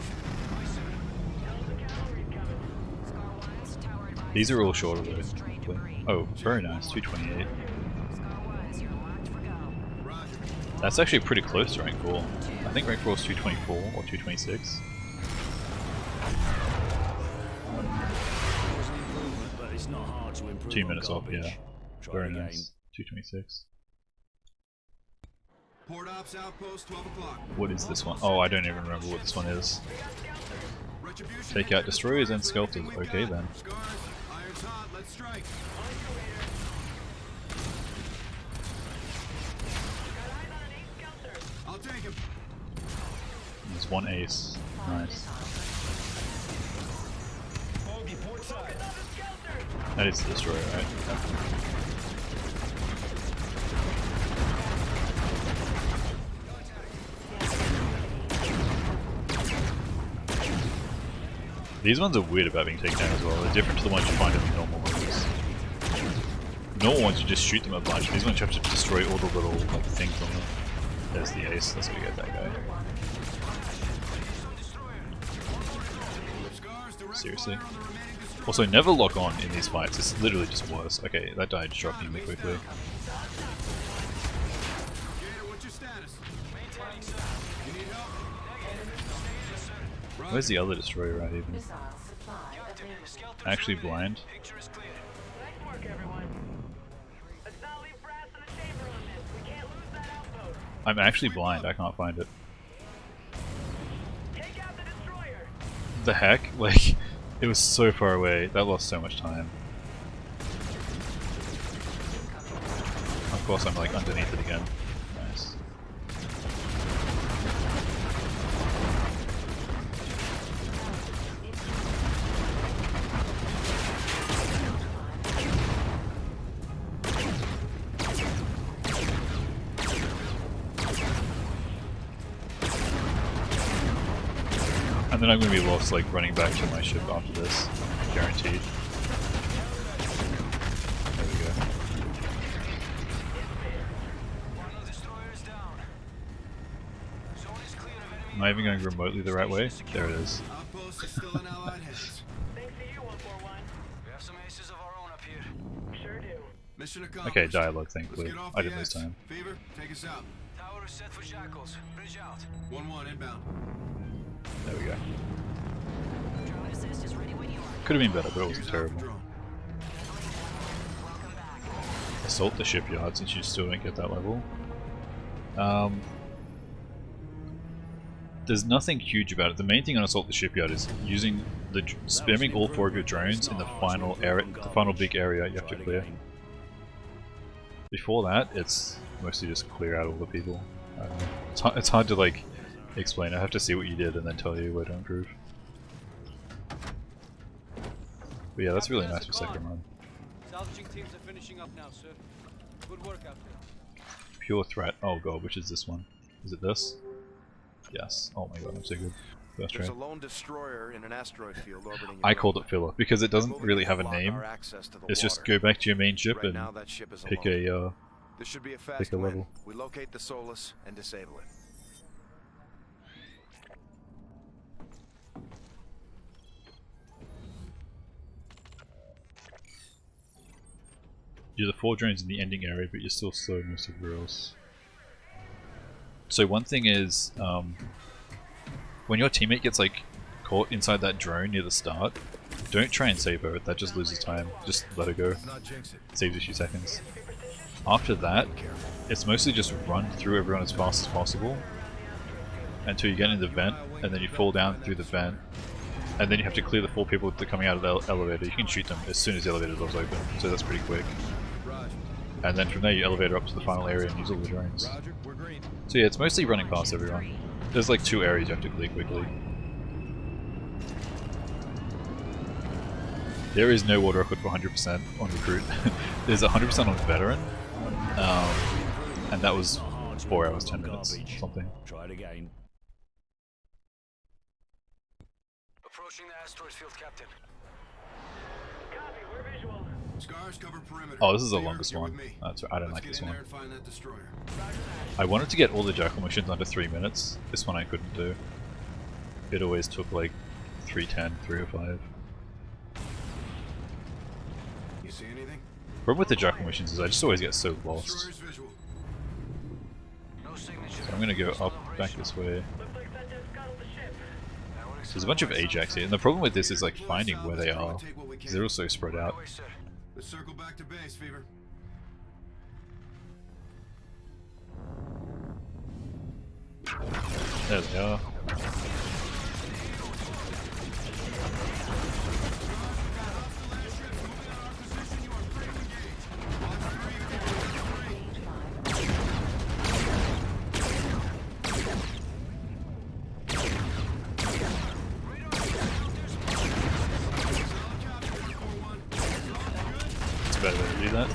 These are all shorter though. Oh, very nice, 228. That's actually pretty close to rank 4. I think rank 4 is 224 or 226. But it's not hard to improve 2 minutes off, yeah. Very again. nice. 226. Port ops outpost 12 o'clock. What is this one? Oh, I don't even remember what this one is. Take out destroyers and skelters. Okay then. Scars, iron's hot, let's strike. I'll take him. There's one ace. Nice. That is the destroyer, right? These ones are weird about being taken down as well. They're different to the ones you find in the normal ones. Normal ones you just shoot them a bunch. These ones you have to destroy all the little like things on them. There's the ace. Let's go get that guy. Seriously. Also, never lock on in these fights. It's literally just worse. Okay, that died shockingly quickly. Where's the other destroyer at even? Actually blind. I'm actually blind, I can't find it. The heck? Like, it was so far away, that lost so much time. Of course I'm like underneath it again. Nice. And then I'm going to be lost like running back to my ship after this. Guaranteed. There we go. Am I even going remotely the right way? There it is. Okay, dialogue, thankfully. I didn't lose time. Fever, take us out. Tower is set for jackals. Bridge out. 1-1 inbound. There we go. Could have been better, but it wasn't terrible. Assault the shipyard since you still don't get that level. There's nothing huge about it. The main thing on Assault the Shipyard is using the spamming all 4 of your drones in the final area, the final big area you have to clear. Before that, it's mostly just clear out all the people. It's hard to like explain. I have to see what you did and then tell you where to improve. But yeah, that's really nice for second run. Salvaging teams are finishing up now, sir. Good work out there. Pure threat. Oh god, which is this one? Is it this? Yes. Oh my god, I'm so good. First try. There's a lone destroyer in an asteroid field orbiting. I called it filler because it doesn't really have a name. It's just go back to your main ship and pick a this should be a pick fast a level. We locate the Solus and disable it. You're the 4 drones in the ending area, but you're still slow most everywhere else. So one thing is, when your teammate gets like caught inside that drone near the start, don't try and save her, that just loses time. Just let her go. Saves a few seconds. After that, it's mostly just run through everyone as fast as possible until you get in the vent, and then you fall down through the vent, and then you have to clear the 4 people that are coming out of the elevator. You can shoot them as soon as the elevator doors open, so that's pretty quick. And then from there you elevator up to the final area and use all the drones. So yeah, it's mostly running past everyone. There's like 2 areas you have to clear quickly. There is no world record for 100% on recruit. There's 100% on veteran, and that was 4 hours 10 minutes something. Try it again. Approaching the asteroid field, Captain. Copy, we're visual. Scars cover perimeter. Oh, this is the longest one. That's right. I don't like this one. I wanted to get all the Jackal missions under 3 minutes. This one I couldn't do. It always took like 3:10, 3:05. You see anything? Problem with the Jackal missions is I just always get so lost. So I'm gonna go up, back this way. There's a bunch of Ajax here, and the problem with this is like finding where they are, because they're all so spread out. Let's circle back to base, Fever. There they are. It's a better way to do that.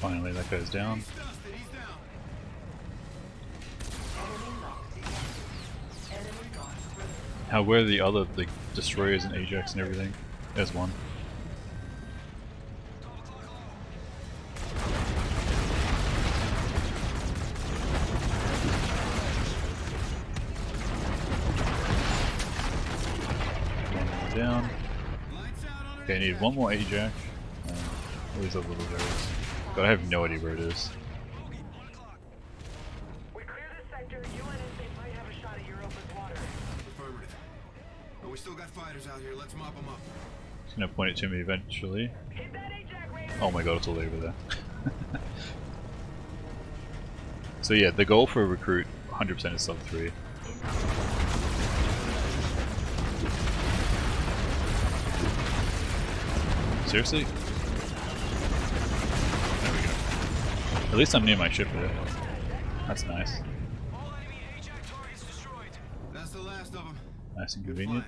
Finally, that goes down. How where are the other destroyers and Ajax and everything? There's one. Down. Okay, I need one more Ajax. All these other little guys. But I have no idea where it is. We clear this sector. UNSA might have a shot at Europa's water. Affirmative. But we still got fighters out here. Let's mop them up. It's gonna point it to me eventually. Oh my god, it's all over there. So yeah, the goal for a recruit 100% is sub 3. Seriously? There we go. At least I'm near my ship there. That's nice. That's the last of them. Nice and convenient.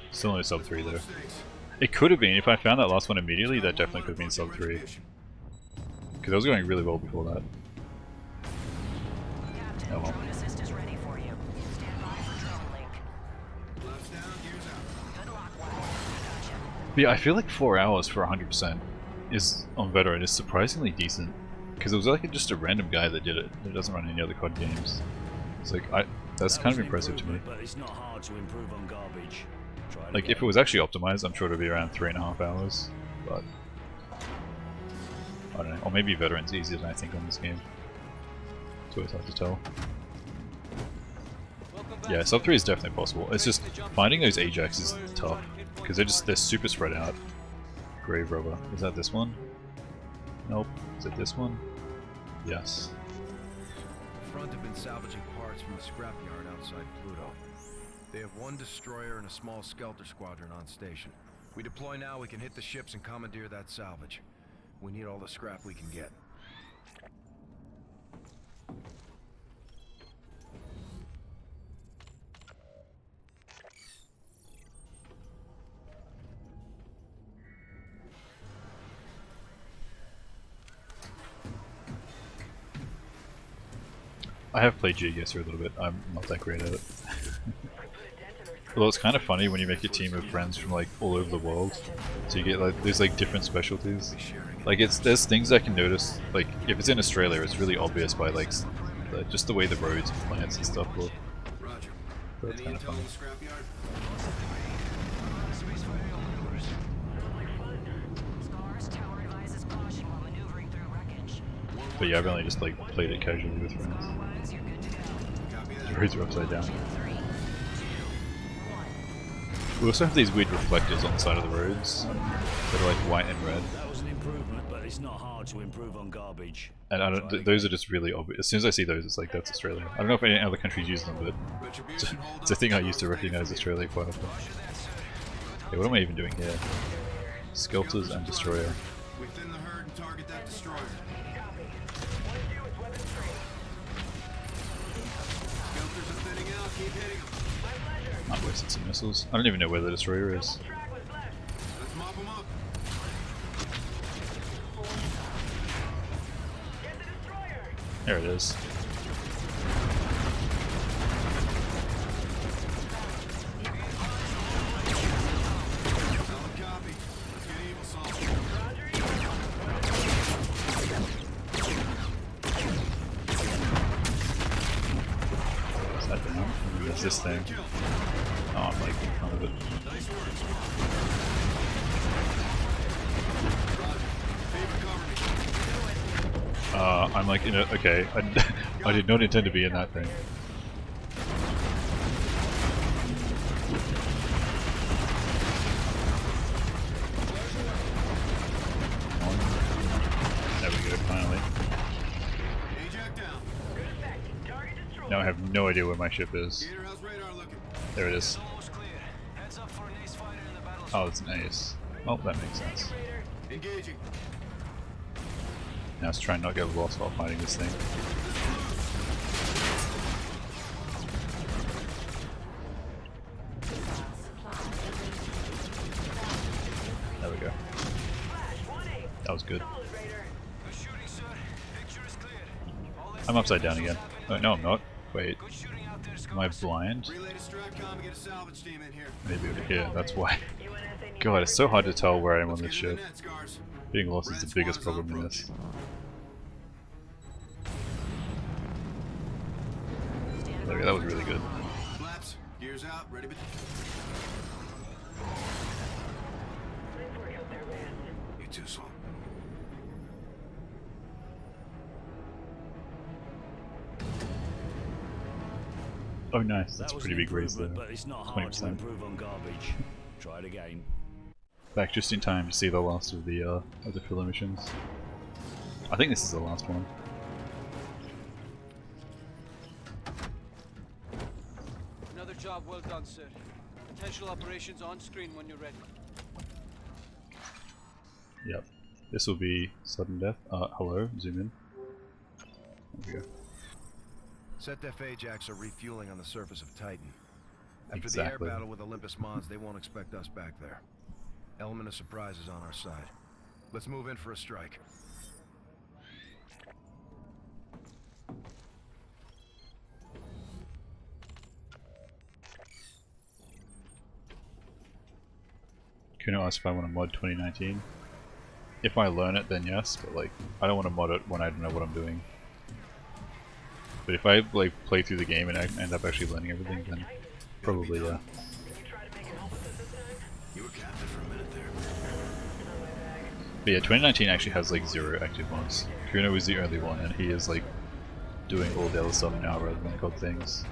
Still no sub 3 though. It could have been, if I found that last one immediately, that definitely could have been sub 3. Because I was going really well before that. Oh well. But yeah, I feel like 4 hours for 100% is on veteran is surprisingly decent. Because it was like just a random guy that did it. It doesn't run any other CoD games. It's like that's kind of impressive to me. But it's not hard to improve on garbage. Like if it was actually optimized, I'm sure it'd be around 3.5 hours. But I don't know. Or maybe veteran's easier than I think on this game. It's always hard to tell. Yeah, sub 3 is definitely possible. It's just finding those Ajax is tough. Because they're super spread out. Grave Robber. Is that this one? Nope. Is it this one? Yes. The front have been salvaging parts from the scrapyard outside Pluto. They have one destroyer and a small Skelter squadron on station. We deploy now, we can hit the ships and commandeer that salvage. We need all the scrap we can get. I have played GeoGuessr a little bit. I'm not that great at it. Although it's kind of funny when you make a team of friends from like all over the world, so you get like there's like different specialties. Like there's things I can notice. Like if it's in Australia, it's really obvious by like just the way the roads and plants and stuff look. But it's kind of funny. But yeah, I've only just like played it casually with friends. The roads are upside down. We also have these weird reflectors on the side of the roads that are like white and red. That was an improvement, but it's not hard to improve on garbage. And those are just really obvious. As soon as I see those, it's like, that's Australia. I don't know if any other countries use them, but it's a thing I used to recognize Australia quite often. Okay, what am I even doing here? Skelters and Destroyer. Within the herd and target that destroyer. Skelters are thinning out, keep hitting them. Not wasting some missiles. I don't even know where the Destroyer is. Let's mop them up. There it is. Is that down? There's this thing. Oh, I'm like in front of it. I'm like in a. Okay, I did not intend to be in that thing. There we go, finally. Now I have no idea where my ship is. There it is. Oh, it's an ace. Oh, that makes sense. Engaging. Now let's try and not get lost while fighting this thing. There we go. That was good. Good shooting, sir. Picture is clear. I'm upside down again. Oh, no, I'm not. Wait. Am I blind? Relay to Stratcom and get a salvage team in here. Maybe over here, that's why. God, it's so hard to tell where I am on this ship. Being lost is the biggest problem in this. There we go, that was really good. Flaps, gears out, ready to... You too, Sloan. Oh nice, that's a That was pretty an big raise there. improvement, but it's not hard to 20%. improve on garbage. Try it again. Back just in time to see the last of the filler missions. I think this is the last one. Another job well done, sir. Potential operations on screen when you're ready. Yep. This will be sudden death. Hello, zoom in. There we go. Set-def Ajax are refueling on the surface of Titan. After Exactly. the air battle with Olympus Mons, they won't expect us back there. Element of surprise is on our side. Let's move in for a strike. Kuno asked if I want to mod 2019. If I learn it, then yes, but like, I don't want to mod it when I don't know what I'm doing. But if I like play through the game and I end up actually learning everything, then probably yeah. You were captive for a minute there. But yeah, 2019 actually has like 0 active mods. Kuno is the only one, and he is like doing all the other stuff now rather than CoD things.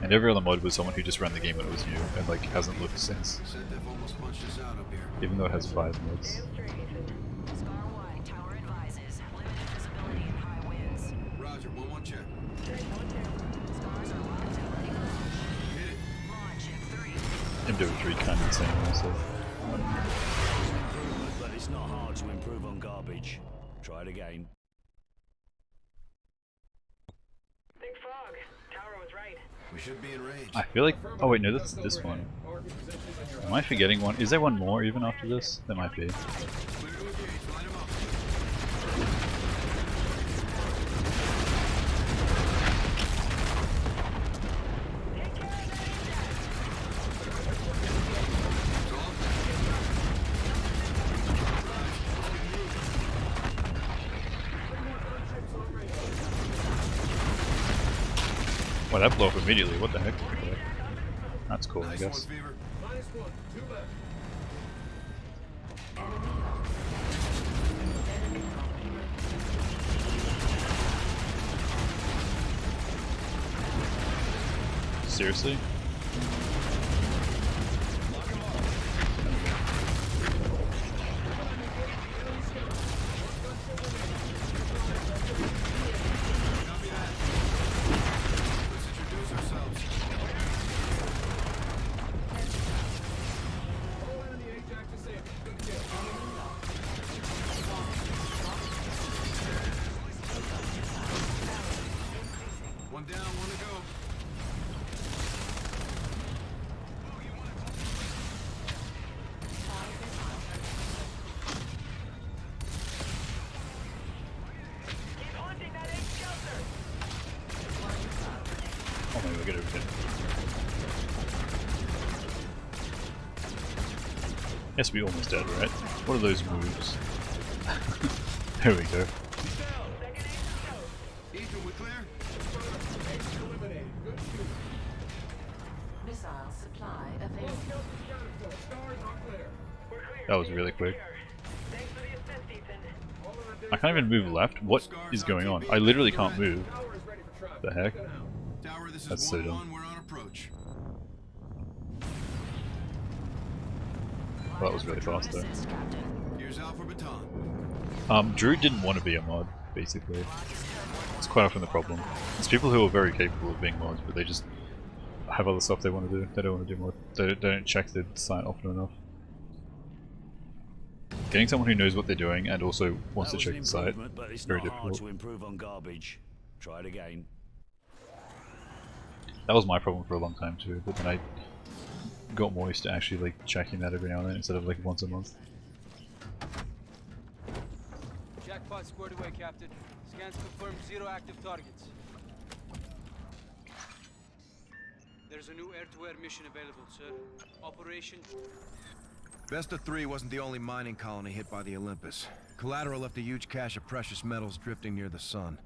And every other mod was someone who just ran the game when it was new and like hasn't looked since. Set-def almost punched us out up here. Even though it has 5 mods. Roger, 1-1 check. MW3 kind of insane also. But it's not hard to improve on garbage. Try it again. Big fog. Tower was right. We should be in range. I feel like... Oh wait, no, that's this one. Am I forgetting one? Is there one more even after this? There might be. Well, that blew up immediately. What the heck? Okay. That's cool, I guess. Seriously? One down, one to go. Oh my god, get everything. Yes, we almost dead, right? What are those moves? There we go. Ethan, we clear? Missile supply available. That was really quick. I can't even move left. What is going on? I literally can't move. The heck? Tower, this is That's so dumb. 1-1, we're on approach. Well, that was really fast though. Here's out for baton. Drew didn't want to be a mod, basically. It's quite often the problem. There's people who are very capable of being mods, but they just have other stuff they want to do. They don't want to do mod. They don't check the site often enough. Getting someone who knows what they're doing and also wants to check the site But it's is very not hard difficult. to improve on garbage. Try it again. That was my problem for a long time too, but then I got more used to actually like checking that every now and then instead of like once a month. spot squared away, Captain. Scans confirm 0 active targets. There's a new air-to-air mission available, sir. Operation... Vesta 3 wasn't the only mining colony hit by the Olympus. Collateral left a huge cache of precious metals drifting near the sun.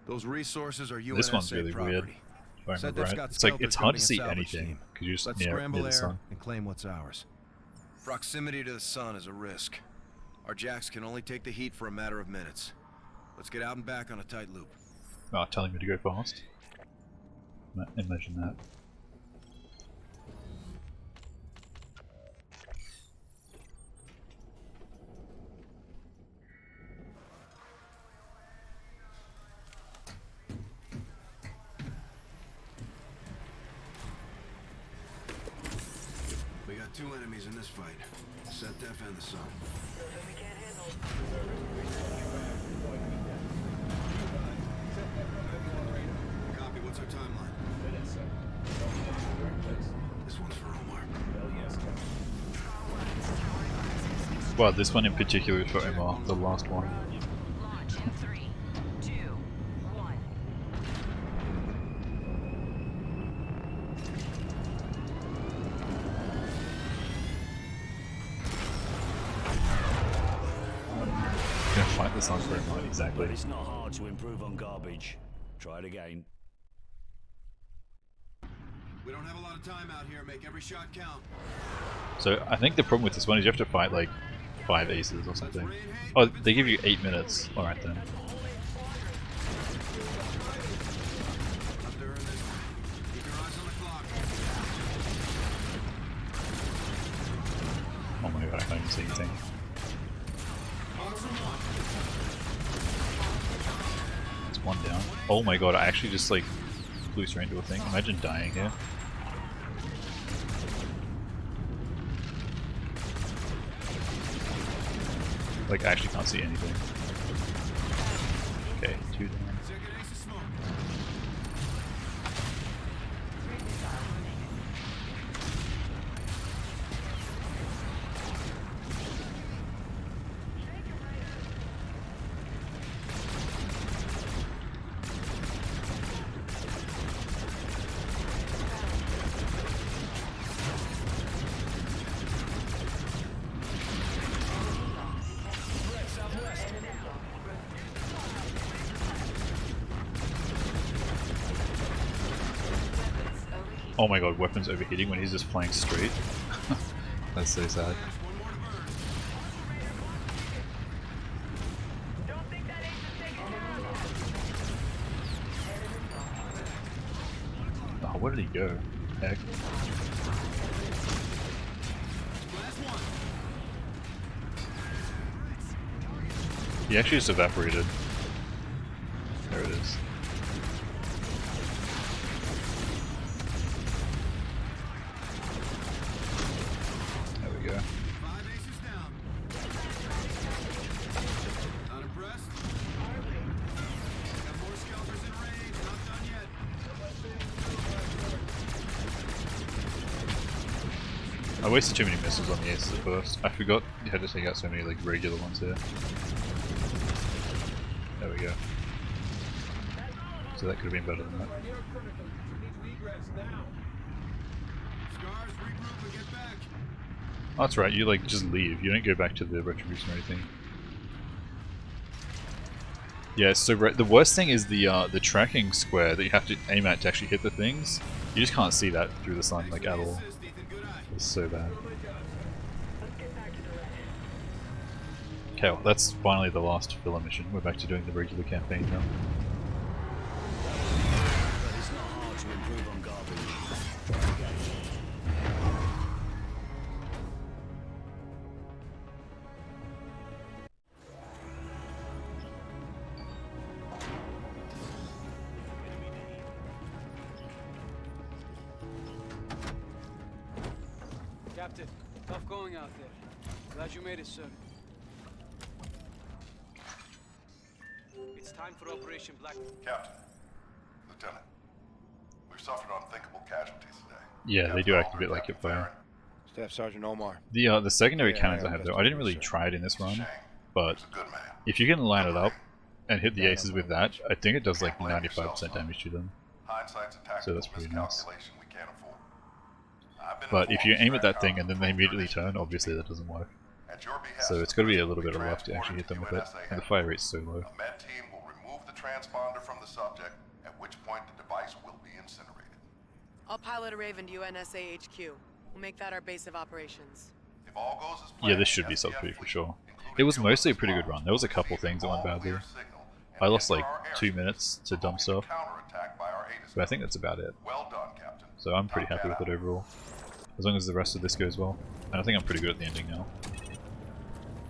Those resources are UNSA This one's really property. weird. If I remember Sedev's right. got It's like skelters it's hard building to a see salvage anything team. because you're just Let's near scramble the air sun. and claim what's ours. Proximity to the sun is a risk. Our jacks can only take the heat for a matter of minutes. Let's get out and back on a tight loop. Oh, telling me to go fast. Imagine that. We got 2 enemies in this fight. Sedef and the sun. Copy, what's our timeline? This one's for Omar. Well, this one in particular is for Omar, the last one. Launch in 3, 2, 1. Gonna fight this on for Omar, exactly. But it's not hard to improve on garbage. Try it again. We don't have a lot of time out here. Make every shot count. So I think the problem with this one is you have to fight like 5 aces or something. Oh, they give you 8 minutes. Alright then. Oh my god, I can't even see anything. It's one down. Oh my god, I actually just like flew straight into a thing. Imagine dying here. Like, I actually can't see anything. Okay, 2 down. Oh my god, weapons overheating when he's just flying straight. That's so sad. Oh, where did he go? Heck. He actually just evaporated. There it is. There we go. I wasted too many missiles on the aces at first. I forgot you had to take out so many like regular ones here. There we go. So that could have been better than that. Oh, that's right, you like just leave. You don't go back to the retribution or anything. Yeah, so the worst thing is the tracking square that you have to aim at to actually hit the things. You just can't see that through the sun like at all. It's so bad. Okay, well, that's finally the last filler mission. We're back to doing the regular campaign now. But it's not hard to improve on garbage. Try again. Captain, tough going out there. Glad you made it, sir. It's time for Operation Black. Captain, Lieutenant, we've suffered unthinkable casualties today. Yeah, they do activate like it fire. Staff Sergeant Omar. The secondary Yeah, cannons I I have though, I didn't really try it in this run. but if you can line it up and hit the aces with that, I think it does like 95% damage to them. So that's pretty nice. But if you aim at that thing and then they immediately turn, obviously that doesn't work. So it's got to be a little bit of luck to actually hit them with it, and the fire rate's so low. A med team will remove the transponder from the subject, at which point the device will be incinerated. I'll pilot a Raven to UNSA HQ. We'll make that our base of operations. If all goes as planned, Yeah, this should be sub 3 for sure. It was mostly a pretty good run. There was a couple things that went badly. I lost like 2 minutes to dumb stuff, but I think that's about it. Well done, Captain. So I'm pretty happy with it overall, as long as the rest of this goes well. And I think I'm pretty good at the ending now.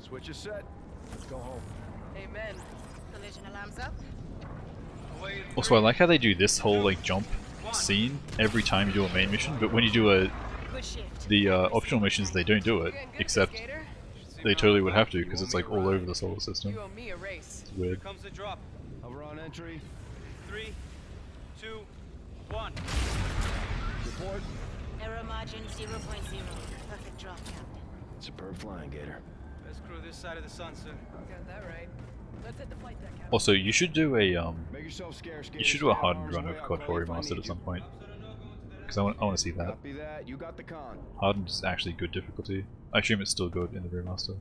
Switch is set. Let's go home. Amen. Collision alarms up. Also, I like how they do this whole like jump scene every time you do a main mission, but when you do the optional missions, they don't do it, except they totally would have to because it's like all over the solar system. You owe me a race. It's weird. Here comes the drop. Hover on entry. 3, 2, 1. Report. Error margin 0.0. Perfect drop, Captain. Superb flying, Gator. Best crew this side of the sun, sir. Got that right. Let's hit the flight deck, Captain. Also, you should do a Make yourself scarce, you should do a hardened run of CoD 4 Remastered at some point, because I want to see that. Copy that. You got the con. Hardened is actually good difficulty. I assume it's still good in the remaster.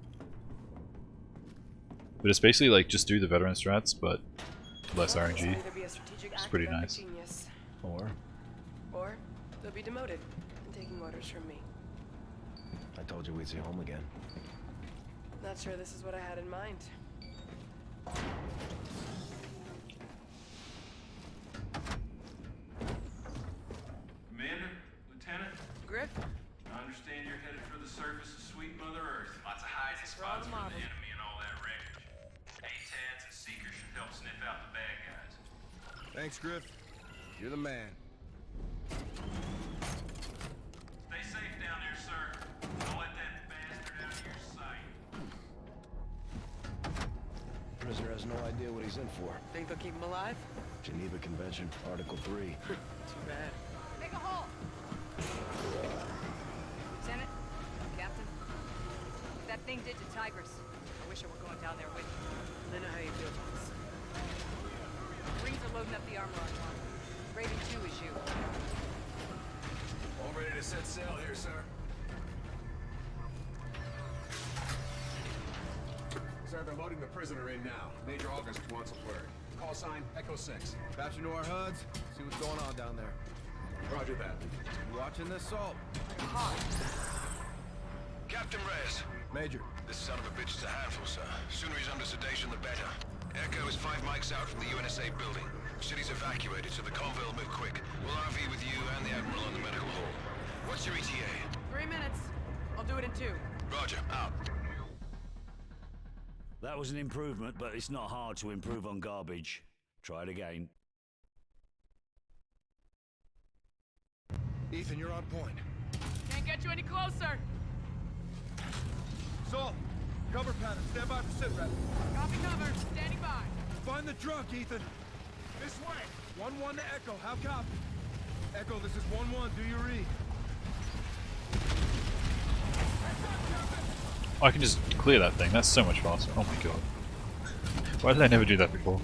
But it's basically like just do the veteran strats, but less RNG. It's pretty nice. Or they'll be demoted and taking orders from me. I told you we'd see home again. Not sure this is what I had in mind. Commander, Lieutenant, Griff? I understand you're headed for the surface of sweet Mother Earth. Lots of hiding spots for the enemy and all that wreckage. ATADs and Seekers should help sniff out the bad guys. Thanks, Griff. You're the man. Stay safe down there, sir. Don't let that bastard out of your sight. Prisoner has no idea what he's in for. Think they'll keep him alive? Geneva Convention, Article 3. Too bad. Make a hole! Lieutenant? Captain? What that thing did to Tigris. I wish I were going down there with you. I know how you feel, Thomas. Marines are loading up the armor on one. Raven 2 is you. All ready to set sail here, sir. Sir, they're loading the prisoner in now. Major August wants a word. Call sign Echo 6. Patch into our HUDs. See what's going on down there. Roger that. You watching this, Salt? Captain Reyes. Major. This son of a bitch is a handful, sir. Sooner he's under sedation, the better. Echo is 5 mics out from the UNSA building. City's evacuated, so the convoy will move quick. We'll RV with you and the Admiral on the medical hall. What's your ETA? 3 minutes. I'll do it in 2. Roger, out. That was an improvement, but it's not hard to improve on garbage. Try it again. Ethan, you're on point. Can't get you any closer. Salt, cover pattern. Stand by for sit rep. Copy cover. Standing by. Find the drunk, Ethan. This way. 1-1 to Echo. How copy? Echo, this is 1-1. Do your read. I can just clear that thing. That's so much faster. Oh my god. Why did I never do that before?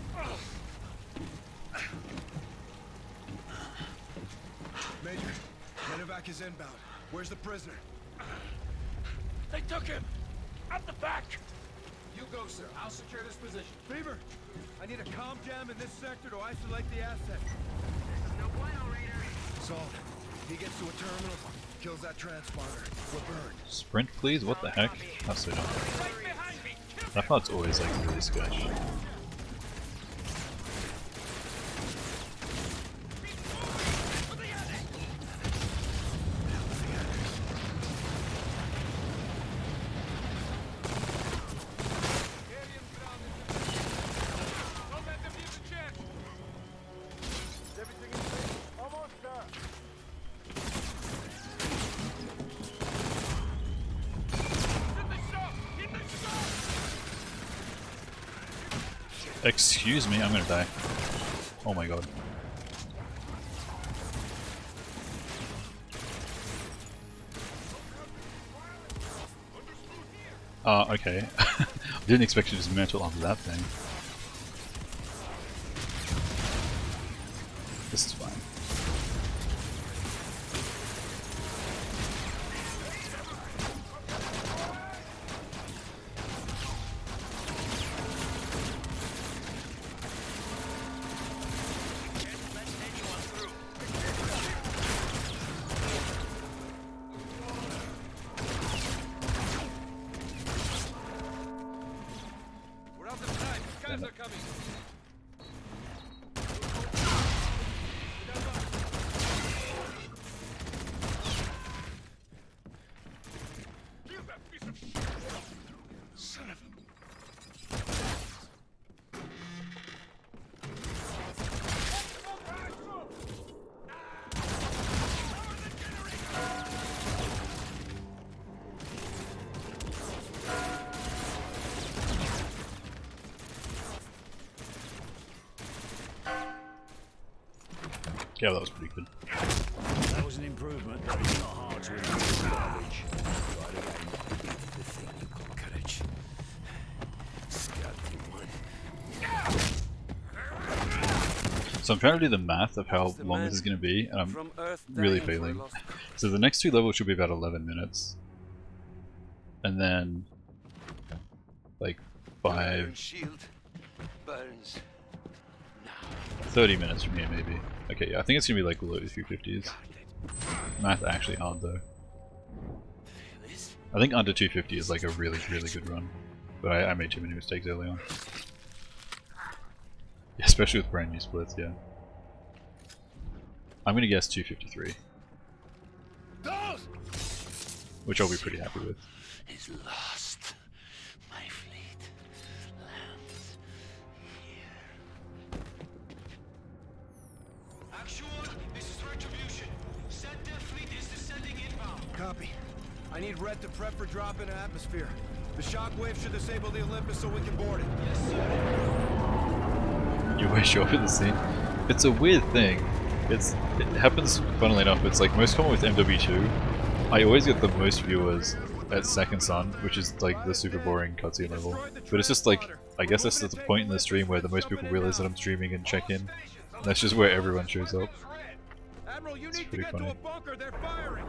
Major, medevac is inbound. Where's the prisoner? They took him! At the back! You go, sir. I'll secure this position. Beaver, I need a comm jam in this sector to isolate the asset. No bueno, Raider. Salt, he gets to a terminal, kills that transponder. We're burned. Sprint, please? What the heck? That's so dumb. That part's always like really sketch. Excuse me, I'm gonna die. Oh my god. Okay. Didn't expect to dismantle onto that thing. This is fine. We're out of time. Scans are coming. Kill that piece of shit. Son of a... Yeah, that was pretty good. That was an improvement, but it's not hard to improve garbage. Try it again. The thing you call courage. Scout one. So I'm trying to do the math of how long this is going to be, and I'm really failing. So the next two levels should be about 11 minutes. And then, like, 30 minutes from here maybe. Okay, yeah, I think it's going to be like low 250s. Math actually hard though. I think under 250 is like a really good run. But I made too many mistakes early on. Yeah, especially with brand new splits, yeah. I'm going to guess 253. Which I'll be pretty happy with. Is lost. My fleet lands here. Actual, this is Retribution. Center fleet is descending inbound. Copy. I need Red to prep for drop into atmosphere. The shockwave should disable the Olympus so we can board it. Yes, sir. You wish you were the scene. It's a weird thing. It happens, funnily enough, it's like most common with MW2. I always get the most viewers at Second Sun, which is like the super boring cutscene level. But it's just like, I guess that's the point in the stream where the most people realize that I'm streaming and check in. And that's just where everyone shows up. Admiral, you It's need to pretty get funny. to a bunker. They're firing.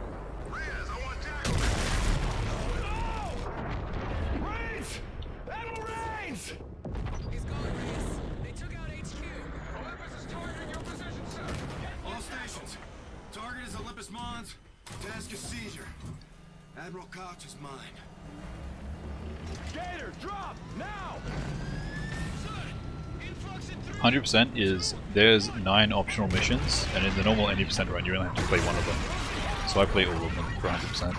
Rains! Admiral Rains! He's gone, Reyes. They took out HQ. Olympus is targeting your position, sir. All stations. Target is Olympus Mons. Task is seizure. Admiral Koch is mine. Gator, drop! Now! 100% is, there's 9 optional missions, and in the normal 80% run you only have to play one of them. So I play all of them for 100%.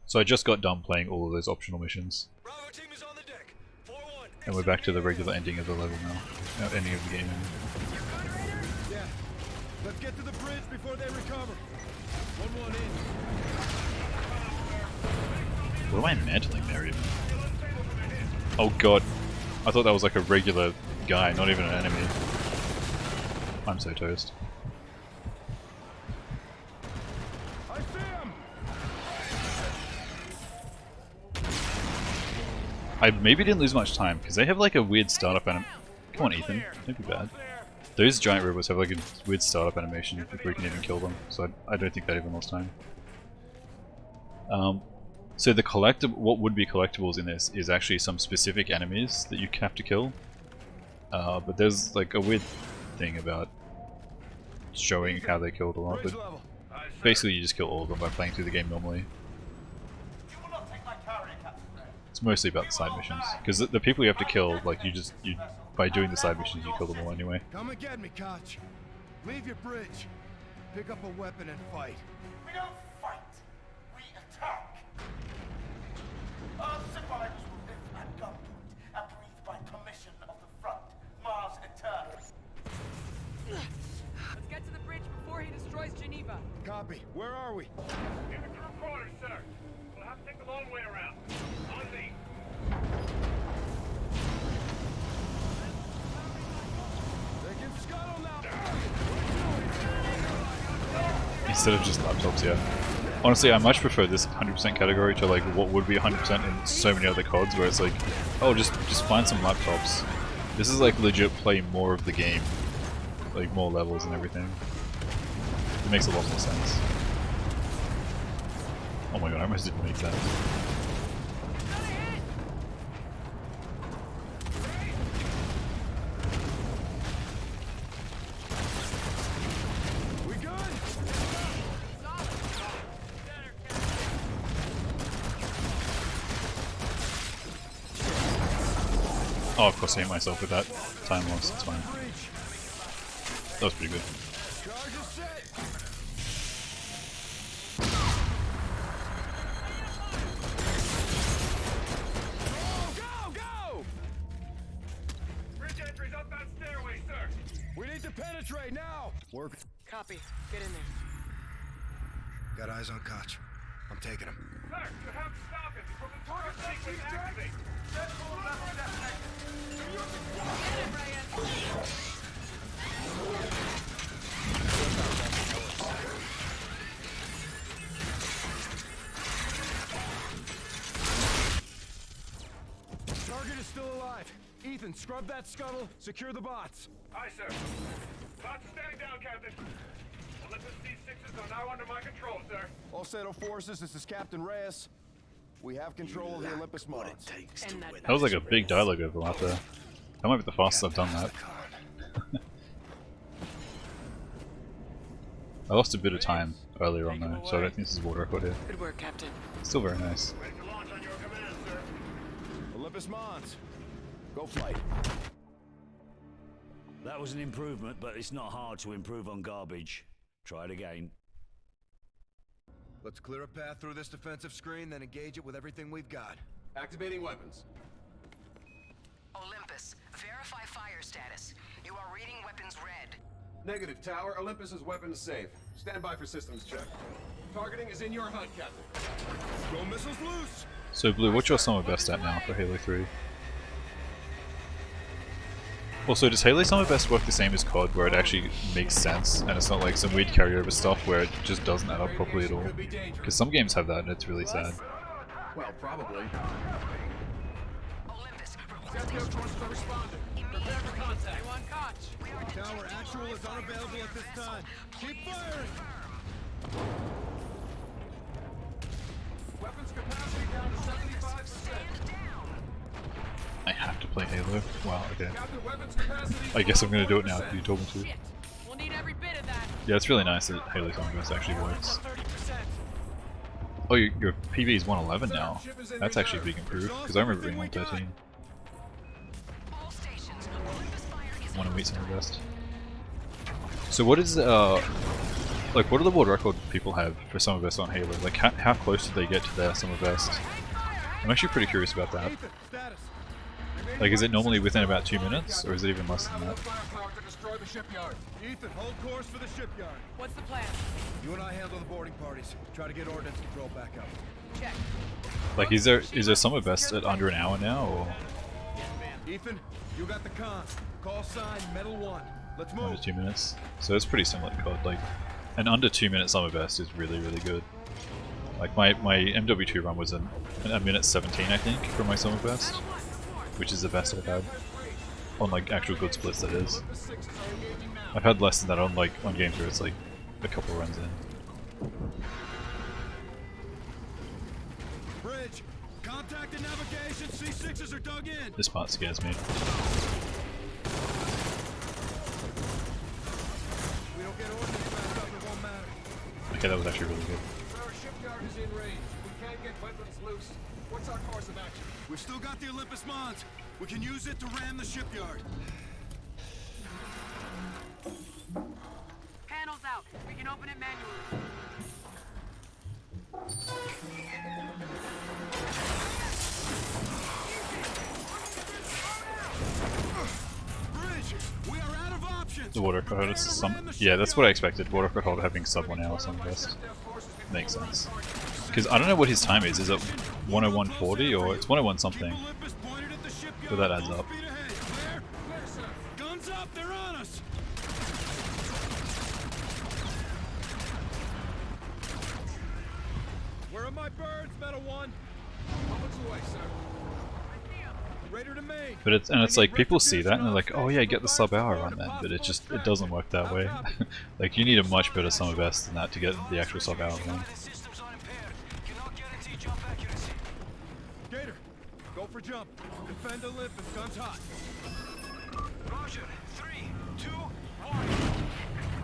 So I just got done playing all of those optional missions. And we're back to the regular ending of the level now. Ending of the game. Yeah. Let's get to the bridge before they recover. 1-1 in. What am I mantling there even? Oh god. I thought that was like a regular guy, not even an enemy. I'm so toast. I see him. I maybe didn't lose much time, because they have like a weird startup anim- Come on Ethan, don't be bad. Those giant robots have like a weird startup animation before you can even kill them, so I don't think that even lost time. So the what would be collectibles in this is actually some specific enemies that you have to kill. But there's like a weird thing about showing how they killed a lot, but basically you just kill all of them by playing through the game normally. It's mostly about the side missions, because the people you have to kill, like by doing the side missions you kill them all anyway. Come and get me, Koch. Leave your bridge. Pick up a weapon and fight. We don't fight. We attack. Our survivors will live at gunpoint and breathe by permission of the front. Mars Eternal. Let's get to the bridge before he destroys Geneva. Copy. Where are we? In the crew quarters, sir. We'll have to take the long way around. On me. They can scuttle now. Instead of just laptops, yeah. Honestly, I much prefer this 100% category to like what would be 100% in so many other CODs, where it's like, oh, just find some laptops. This is like legit play more of the game, like more levels and everything. It makes a lot more sense. Oh my god, I almost didn't make that. Oh, of course I hit myself with that time loss, it's fine. That was pretty good. Go, go! Bridge entry's up that stairway, sir. We need to penetrate now. Work. Copy. Get in there. Got eyes on Koch. I'm taking him. Sir, you have to stop him before the target sequence activates. Set full level detonation. Get it, Reyes. Target is still alive. Ethan, scrub that scuttle, secure the bots. Aye, sir. Bots are standing down, Captain. Olympus D6s are now under my control, sir. All Settle forces, this is Captain Reyes. We have control of the Olympus Mons. That was like a big dialogue overlap there. That might be the fastest I've done that. I lost a bit of time earlier on though, so I don't think this is world record here. Good work, Captain. Still very nice. Ready to launch on your command, sir. Olympus Mons. Go flight. That was an improvement, but it's not hard to improve on garbage. Try it again. Let's clear a path through this defensive screen, then engage it with everything we've got. Activating weapons. Olympus, verify fire status. You are reading weapons red. Negative, Tower. Olympus's weapon is safe. Stand by for systems check. Targeting is in your HUD, Captain. Go missiles loose! So Blue, what's your summer best at now for Halo 3? Also, does Halo Summer Best work the same as COD, where it actually makes sense, and it's not like some weird carryover stuff where it just doesn't add up properly at all? Because some games have that, and it's really sad. Well, probably. Olympus, Sector forces are responding. Prepare for contact. You on Koch? Tower, actual is unavailable at this time. Keep firing! Weapons capacity down to 75%. I have to play Halo. Wow, okay. Captain, weapons capacity. I guess I'm gonna do it now if you told me to. Shit. We'll need every bit of that. Yeah, it's really nice that Halo Summer Best actually works. 30%. Oh, your PB is 111 now. That's actually a big improvement, because I remember being 113. All stations, Olympus fire is Want to meet Summer Best. So what is like what do the world record people have for Summer Best on Halo? Like how close did they get to their Summer Best? I'm actually pretty curious about that. Like, is it normally within about 2 minutes, or is it even less than that? Firepower to destroy the shipyard. Ethan, hold course for the shipyard. What's the plan? You and I handle the boarding parties. Try to get ordnance control back up. Check. Like, is there Summer Best at under an hour now, or Ethan, you got the con. Call sign Metal 1. Let's move. under 2 minutes? So it's pretty similar to COD. Like, an under 2 minute Summer Best is really, really good. Like, my MW2 run was a minute 17, I think, for my Summer Best, which is the best I've had. On, like, actual good splits, that is. I've had less than that on, like, on games where it's, like, a couple runs in. Bridge, contact and navigation. C6s are dug in. This part scares me. We don't get ordnance back up, it won't matter. Okay, that was actually really good. Our shipyard is in range. We can't get weapons loose. What's our course of action? We've still got the Olympus Mons. We can use it to ram the shipyard. Panels out. We can open it manually. Bridge, we are out of options. The water code is some. Yeah, that's what I expected. Water code having sub 1 hour Summer Best. Makes sense. Because I don't know what his time is. Is it 101.40 or it's 101 something? But that adds up. Guns up, they're on us. 1. How much away, sir? Raider to main. But it's like people see that and they're like, oh yeah, get the sub-hour run then. But it doesn't work that way. Like you need a much better summer best than that to get the actual sub-hour run. Gator, go for jump. Defend Olympus, guns hot. Roger. 3, 2, 1.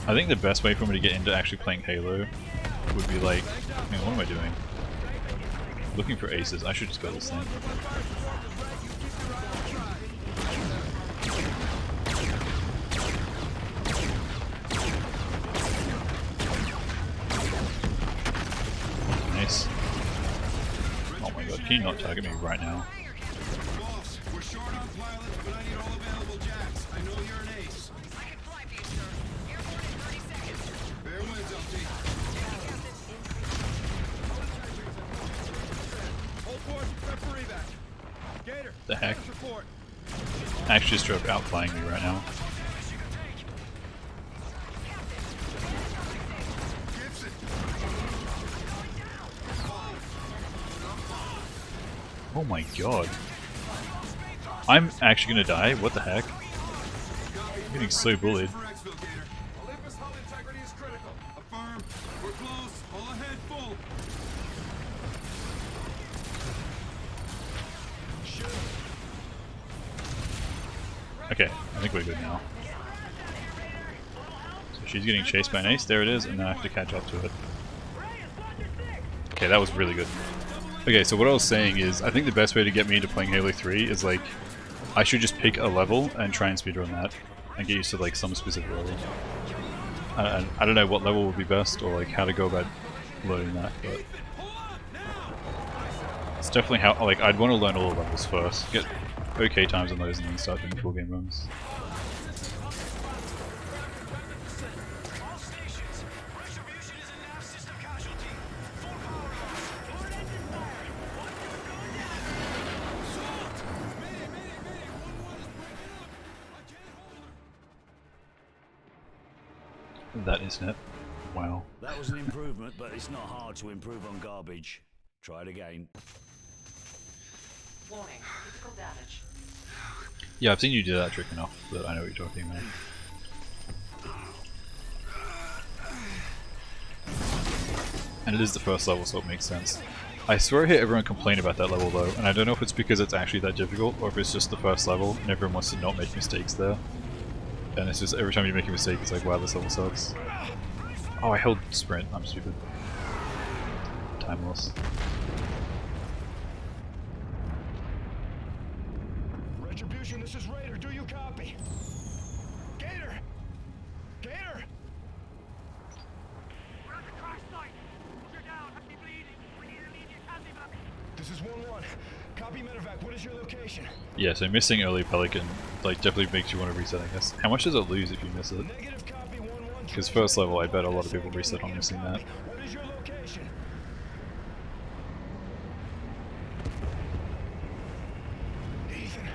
I think the best way for me to get into actually playing Halo would be like, man, what am I doing? Looking for aces. I should just go this thing. Nice. Oh my god, can you not target me right now? Boss, we're short on pilots, but I need all available jacks. I know you're an ace. I can fly for you, sir. Airborne in 30 seconds. Fair winds, LT. Hold force, prep for evac. Gator, The heck? support. Actually just drove outflying me right now. Oh my god. I'm actually gonna die? What the heck? I'm getting so bullied. Olympus hull integrity is critical. Affirm. We're close. All ahead full. Okay, I think we're good now. So she's getting chased by an ace, there it is, and then I have to catch up to it. Okay, that was really good. Okay, so what I was saying is, I think the best way to get me into playing Halo 3 is like, I should just pick a level and try and speedrun that, and get used to like some specific level. I don't know what level would be best, or like how to go about learning that, but it's definitely how, like, I'd want to learn all the levels first, get okay times on those, and then start doing full game runs. That isn't it. Wow. That was an improvement, but it's not hard to improve on garbage. Try it again. Warning, critical damage. Yeah, I've seen you do that trick enough that I know what you're talking about. And it is the first level, so it makes sense. I swear I hear everyone complain about that level though, and I don't know if it's because it's actually that difficult, or if it's just the first level, and everyone wants to not make mistakes there. And it's just, every time you make a mistake, it's like, wow, this level sucks. Oh, I held sprint, I'm stupid. Time loss. Retribution, this is Raider. Do you copy? Gator! Gator! We're at the crash site. You're down. I keep bleeding. We need immediate handy. This is 1-1. Copy medevac. What is your location? Yeah, so missing early Pelican like definitely makes you want to reset, I guess. How much does it lose if you miss it? Because first level, I bet a lot of people reset on missing that. What is your location? Ethan.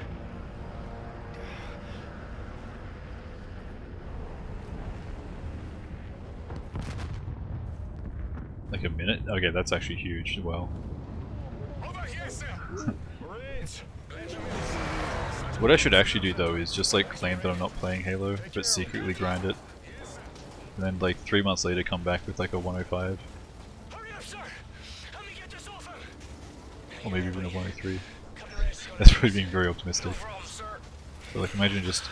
Like a minute? Okay, that's actually huge. Well. What I should actually do though is just like claim that I'm not playing Halo, but secretly grind it. And then like 3 months later come back with like a 105. Or maybe even a 103. That's probably being very optimistic. But like imagine just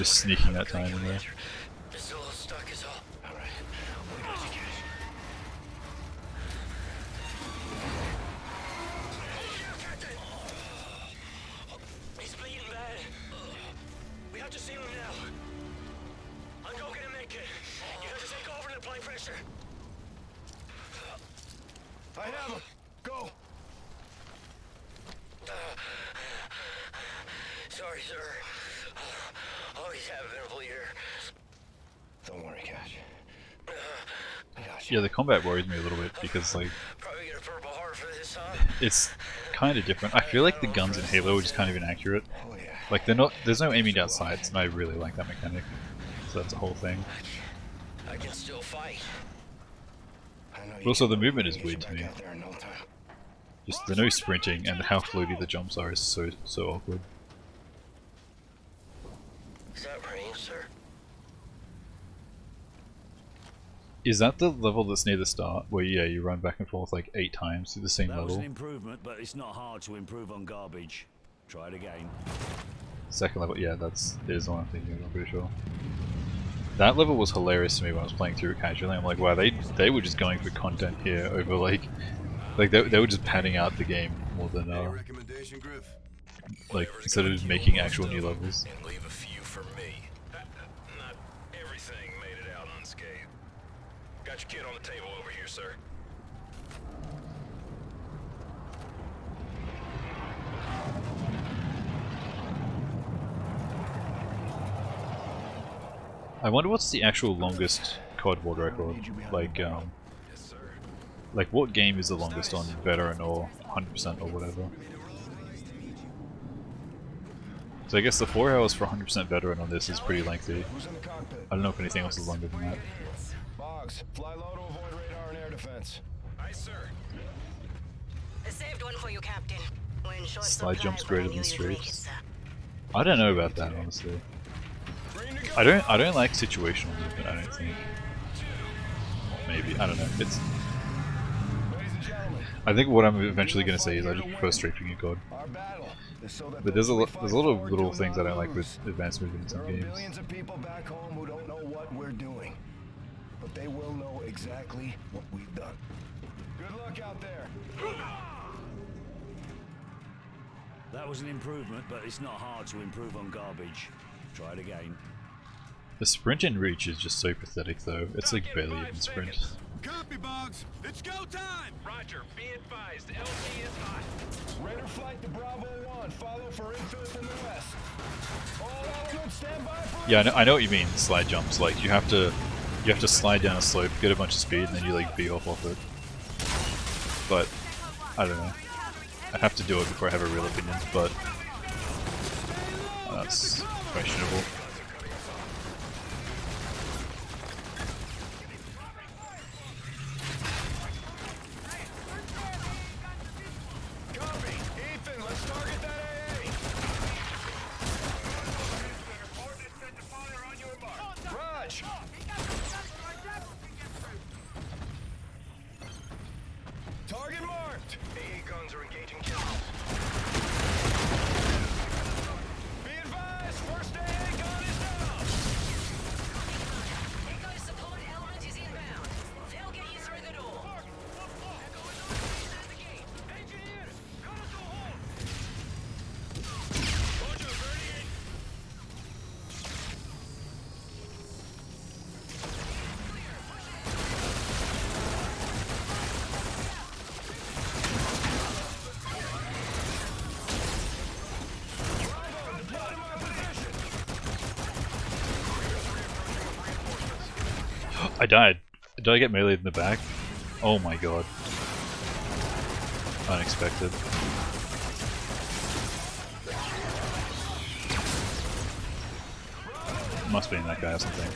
sneaking that time in there. I have him. Go. Sorry, sir. Always have been a bleeder. Don't worry, Cash. I got Yeah, the combat worries me a little bit because like Probably get a Purple Heart for this, huh? it's kind of different. I feel like the guns in Halo are just kind of inaccurate. Like they're not. There's no aiming down sights, and I really like that mechanic. So that's a whole thing. I can still fight. But also the movement is weird to me. Just the no sprinting and how floaty the jumps are is so awkward. Is that the level that's near the start, where yeah, you run back and forth like 8 times through the same That was level? an improvement, but it's not hard to improve on garbage. Try it again. Second level, yeah, it is the one I'm thinking of, I'm pretty sure. That level was hilarious to me when I was playing through it casually. I'm like, wow, they were just going for content here over like they were just padding out the game more than like instead of just making actual new levels. And leave a few for me. Not everything made it out unscathed. Got your kid on the table over here, sir. I wonder what's the actual longest CoD world record. Like what game is the longest on veteran or 100% or whatever? So I guess the 4 hours for 100% veteran on this is pretty lengthy. I don't know if anything else is longer than that. Boggs, fly low to avoid radar and air defense. Aye, sir. I saved one for you, Captain. When short Slide jumps supply, greater but I than knew you'd make it, strafes. sir. I don't know about that honestly. I don't like situational movement, I don't think. Or maybe, I don't know. It's I think what I'm eventually gonna say is I just prefer strafing in CoD. But there's a lot of little things I don't like with advanced movement in some games. Millions of people back home who don't know what we're doing, but they will know exactly what we've done. Good luck out there. That was an improvement, but it's not hard to improve on garbage. Try it again. The sprint and reach is just so pathetic though. It's like barely even sprint. Copy, Boggs. It's go time. Roger. Be advised. LT is hot. Raider flight to Bravo 1. Follow for infill from the west. All elements stand by for Yeah, I know what you mean. Slide jumps. Like you have to slide down a slope, get a bunch of speed, and then you like beat off it. But I don't know. I have to do it before I have a real opinion. But that's questionable. Target marked. AA guns are engaging kills. Be advised, first AA gun is down. Echo support element is inbound. They'll get you through the door. Engineers, cut us a hole. I died. Did I get meleeed in the back? Oh my god. Unexpected. Must be in that guy or something.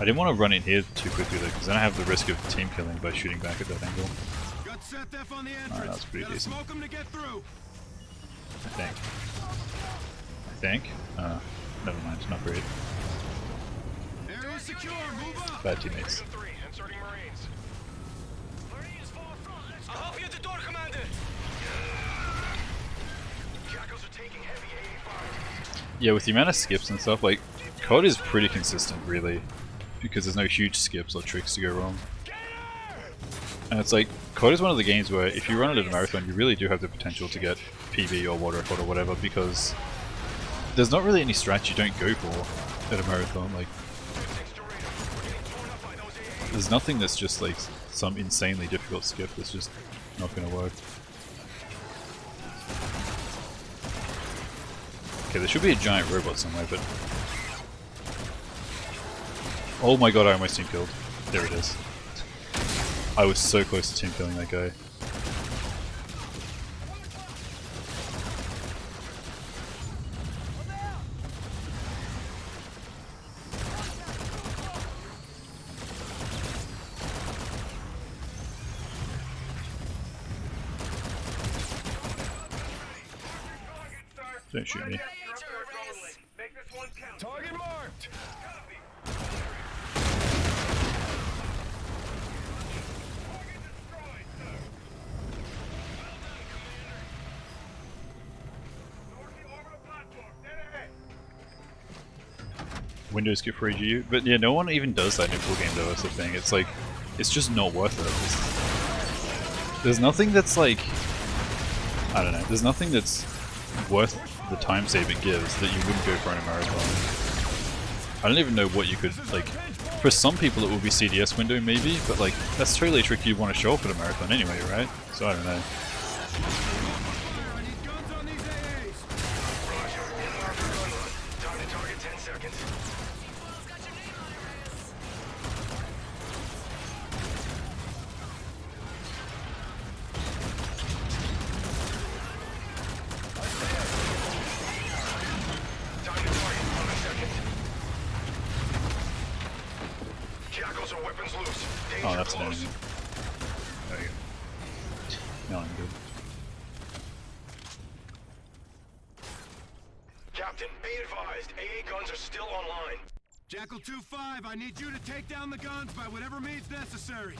I didn't want to run in here too quickly though, because then I have the risk of team killing by shooting back at that angle. Alright, that's pretty decent. I think. Never mind, it's not great. Bad teammates. I'll help you at the door, Commander. Jackals are taking heavy AA fire. Yeah, with the amount of skips and stuff, like, CoD is pretty consistent, really. Because there's no huge skips or tricks to go wrong. And it's like, CoD is one of the games where if you run it at a marathon, you really do have the potential to get PB or world record or whatever, because there's not really any strats you don't go for at a marathon. Like, there's nothing that's just like some insanely difficult skip that's just not going to work. Okay, there should be a giant robot somewhere, but... Oh my god, I almost team killed. There it is. I was so close to team killing that guy. Don't shoot me. Target marked! Windows get free GU, but yeah, no one even does that in a full game though, that's the thing. It's like, it's just not worth it. There's nothing that's like, I don't know, there's nothing that's worth the time save it gives that you wouldn't go for in a marathon. I don't even know what you could, like, for some people it will be CDS window maybe, but like, that's totally a trick you'd want to show up at a marathon anyway, right? So I don't know. Oh, that's an enemy. There you go. No, I'm good. Captain, be advised, AA guns are still online. Jackal 2-5, I need you to take down the guns by whatever means necessary.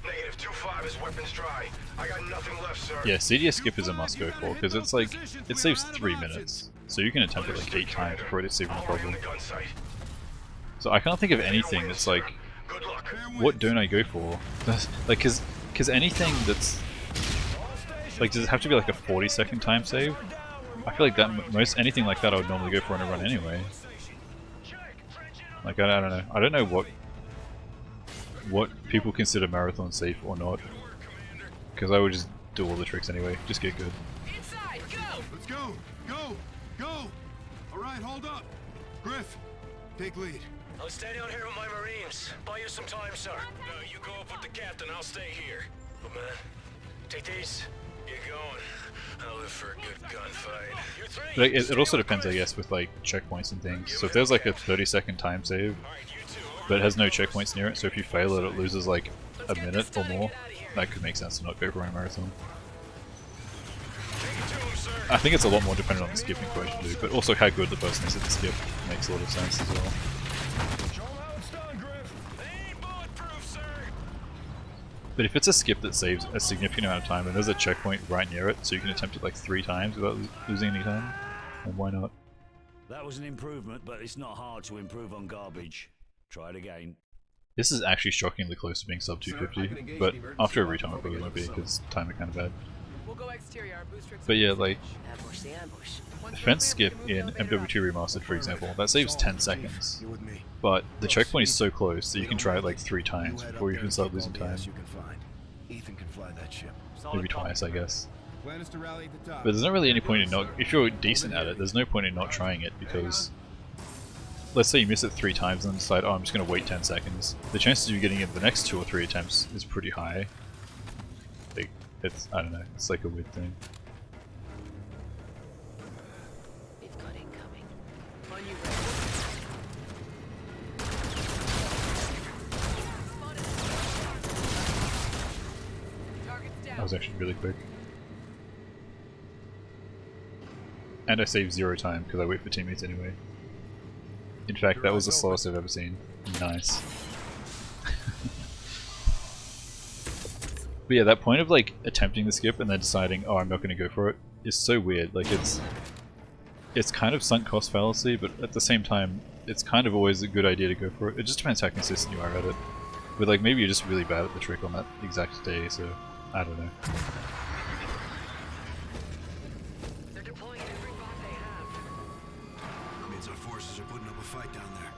Negative 2-5 is weapons dry. I got nothing left, sir. Yeah, CDS skip is a must go for, because it's like, it saves 3 minutes. So you can attempt it like 8 times before it's even a problem. So I can't think of anything that's like, what don't I go for? Like, cause anything that's, like, does it have to be like a 40-second time save? I feel like that, most anything like that I would normally go for in a run anyway. Like, I don't know. I don't know what people consider marathon safe or not. Because I would just do all the tricks anyway. Just get good. Inside, go! Let's go! Go! Go! Alright, hold up! Griff, take lead. I'll stay down here with my Marines. Buy you some time, sir. No, you go up with the captain. I'll stay here. But man, take these. Get going. I'll live for a good gunfight. But it also depends, I guess, with like checkpoints and things. So if there's like a 30-second time save, but it has no checkpoints near it, so if you fail it, it loses like a minute or more. That could make sense to not go for a marathon. I think it's a lot more dependent on the skipping question too, but also how good the person is at the skip makes a lot of sense as well. But if it's a skip that saves a significant amount of time, and there's a checkpoint right near it, so you can attempt it like 3 times without losing any time, then why not? That was an improvement, but it's not hard to improve on garbage. Try it again. This is actually shockingly close to being sub 250, but after a retime it probably won't be, because time it kind of bad. We'll go exterior, our boost tricks. But yeah, like, Ambush the ambush. defense skip in MW2 Remastered, for example, that saves 10 seconds. But the checkpoint is so close that you can try it like 3 times before you even start losing time. Ethan can fly that ship. Maybe twice, I guess. Plan is to rally at the top. But there's not really any point in not, if you're decent at it, there's no point in not trying it, because let's say you miss it 3 times and then decide, oh, I'm just going to wait 10 seconds. The chances of you getting it the next 2 or 3 attempts is pretty high. Like, it's, I don't know, it's like a weird thing. We've got incoming. On you, Red. That was actually really quick. And I saved 0 time because I wait for teammates anyway. In fact, that was the slowest I've ever seen. Nice. But yeah, that point of like attempting the skip and then deciding, oh, I'm not going to go for it, is so weird. Like it's kind of sunk cost fallacy, but at the same time, it's kind of always a good idea to go for it. It just depends how consistent you are at it. But like maybe you're just really bad at the trick on that exact day, so I don't know. They're deploying every bot they have. Means our forces are putting up a fight down there.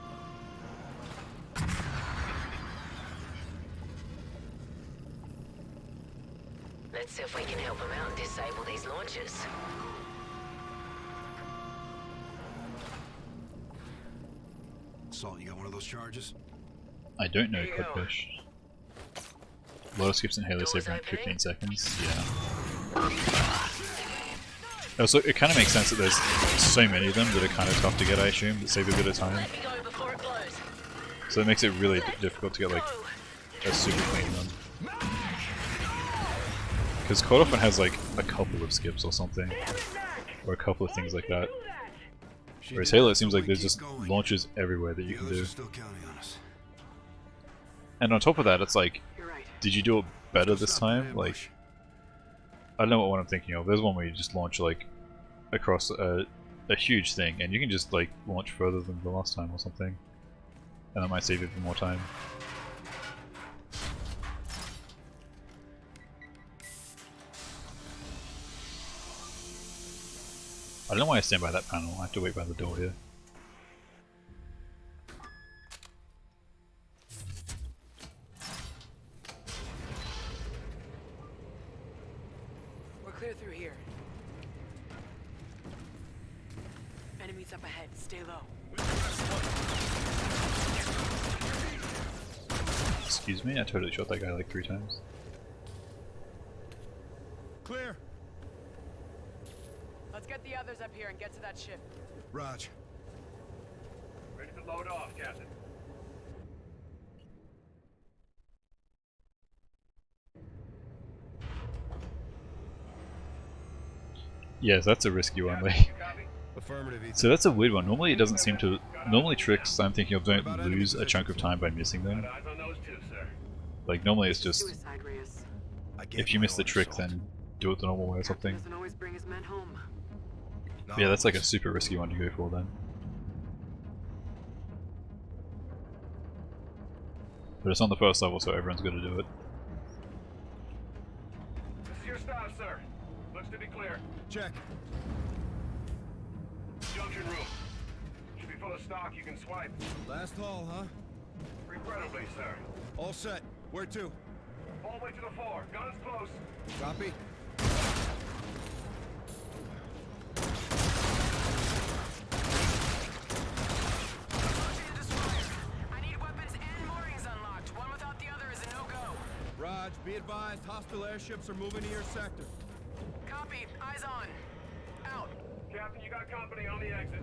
Let's see if we can help them out and disable these launchers. Salt, you got one of those charges? I don't know, Codfish. A lot of skips in Halo save around 15 seconds, yeah. Also, it kind of makes sense that there's so many of them that are kind of tough to get, I assume, that save a bit of time. So it makes it really difficult to get like a super clean run. Because CoD often has like a couple of skips or something. or a couple of things like that. Whereas Halo, it seems like there's just launches everywhere that you can do. And on top of that, it's like, did you do it better this time? Like, I don't know what one I'm thinking of. There's one where you just launch like across a huge thing, and you can just like launch further than the last time or something, and that might save even more time. I don't know why I stand by that panel. I have to wait by the door here. We're clear through here. Enemies up ahead. Stay low. Excuse me, I totally shot that guy like 3 times. Clear. Let's get the others up here and get to that ship. Raj. Ready to load off, Captain. Yes, that's a risky one. Like, Affirmative. so that's a weird one. Normally it doesn't seem to. Normally tricks I'm thinking of don't lose a chunk of time by missing them. Like normally it's just if you miss the trick, then do it the normal way or something. Doesn't always bring his men home. Yeah, that's like a super risky one to go for then. But it's on the first level, so everyone's got to do it. This is your stop, sir. Looks to be clear. Check. Junction room. Should be full of stock you can swipe. Last haul, huh? Regrettably, sir. All set. Where to? All the way to the floor. Guns close. Copy. I need weapons and moorings unlocked. One without the other is a no-go. Raj, be advised, hostile airships are moving to your sector. Copy. Eyes on. Out. Captain, you got company on the exit.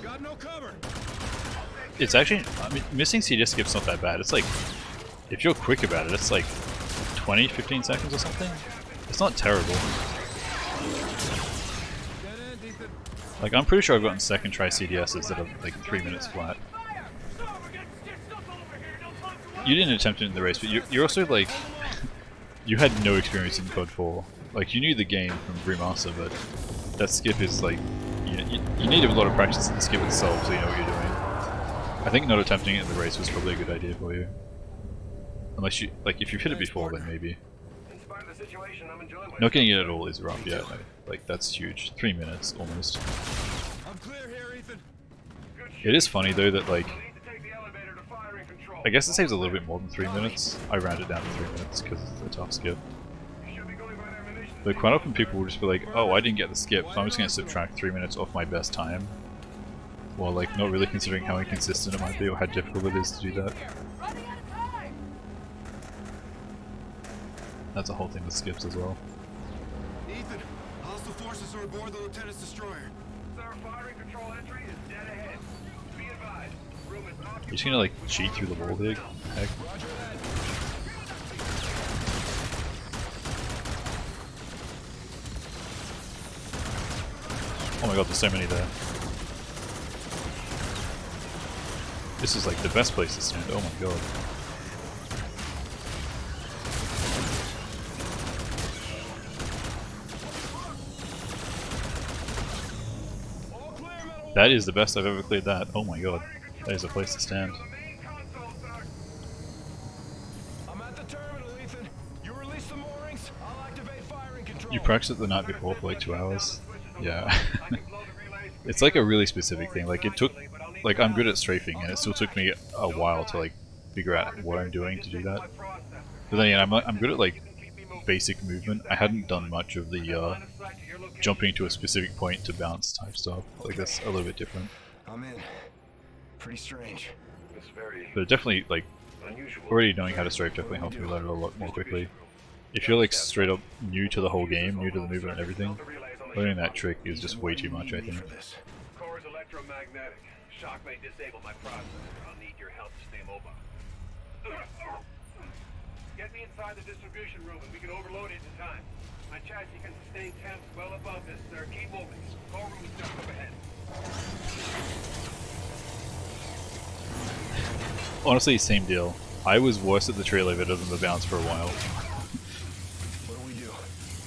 Got no cover. It's actually, I mean, missing CD skip's not that bad. It's like, if you're quick about it, it's like 20, 15 seconds or something. It's not terrible. Like, I'm pretty sure I've gotten second try CDSs that are like 3 minutes flat. You didn't attempt it in the race, but you're also like, you had no experience in CoD 4. Like, you knew the game from Remaster, but that skip is like, you need a lot of practice in the skip itself so you know what you're doing. I think not attempting it in the race was probably a good idea for you. Unless you, like, if you've hit it before, then maybe. Not getting it at all is rough, yeah. Like, that's huge. 3 minutes, almost. I'm clear here, Ethan. It is funny, though, that, like, I guess it saves a little bit more than 3 minutes. I round it down to 3 minutes because it's a tough skip. But quite often people will just be like, oh, I didn't get the skip, so I'm just going to subtract 3 minutes off my best time. While, like, not really considering how inconsistent it might be or how difficult it is to do that. That's a whole thing with skips as well. Ethan, hostile forces are aboard the lieutenant's destroyer. Sir, firing control entry is dead ahead. Be advised. Room is occupied. You're just gonna, like, cheat through the wall here? Heck. Oh my god, there's so many there. This is like the best place to stand, oh my god. That is the best I've ever cleared that, oh my god. That is a place to stand. I'm at the terminal, Ethan. You release the moorings, I'll activate firing control. You practiced it the night before for like 2 hours? Yeah. It's like a really specific thing, like it took, like I'm good at strafing and it still took me a while to like figure out what I'm doing to do that. But then again, I'm good at like basic movement. I hadn't done much of the jumping to a specific point to bounce type stuff, like that's a little bit different. I'm in. Pretty strange. But definitely, like, already knowing how to strafe definitely helps me learn it a lot more quickly. If you're like straight up new to the whole game, new to the movement and everything, learning that trick is just way too much, I think. Core is electromagnetic. Shock may disable my processor. I'll need your help to stay mobile. Get me inside the distribution room and we can overload it in time. My chassis can sustain temps well above this, sir. Keep moving. Call room is just up ahead. Honestly, same deal. I was worse at the tree elevator than the bounce for a while. What do we do?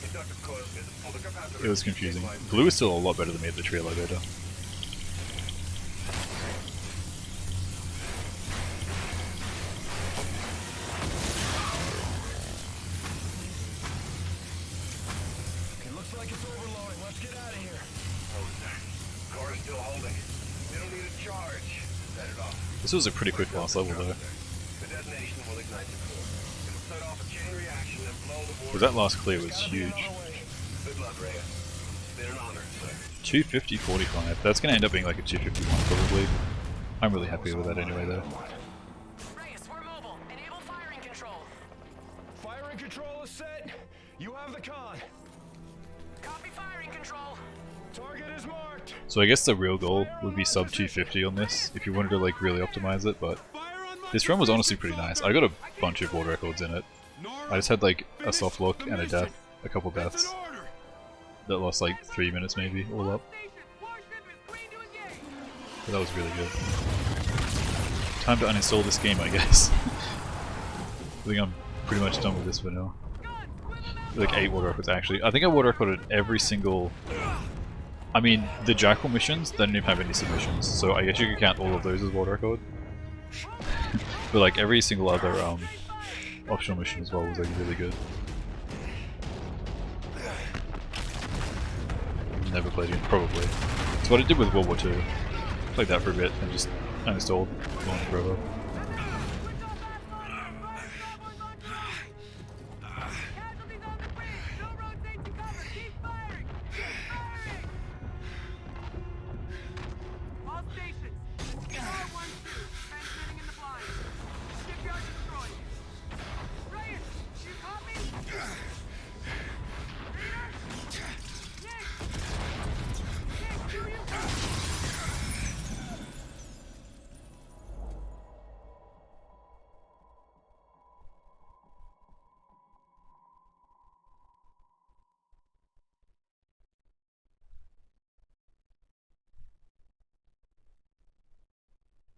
Inductive coil is pull the capacitor. It was confusing. Blue is still a lot better than me at the tree elevator. It looks like it's overloading. Let's get out of here. Car is still holding. We don't need a charge. Set it off. This was a pretty quick last level though. The detonation will ignite the core. It'll set off a chain reaction and blow the board. But that last clear was huge. Good luck, Reyes. It's been an honor, sir. 250.45. That's going to end up being like a 251 probably. I'm really happy with that anyway though. Reyes, we're mobile. Enable firing control. Firing control is set. You have the con. Copy firing control. Target is marked. So I guess the real goal would be sub 250 on this, if you wanted to like really optimize it, but this run was honestly pretty nice. I got a bunch of world records in it. I just had like a soft look and a death, a couple deaths. That lost like 3 minutes maybe, all up. But that was really good. Time to uninstall this game, I guess. I think I'm pretty much done with this for now. Like 8 world records actually. I think I world recorded every single... I mean, the Jackal missions, they don't even have any submissions, so I guess you could count all of those as world record. But like every single other optional mission as well was like really good. Never played it, probably. It's what I did with World War II. Played that for a bit and just uninstalled, gone forever.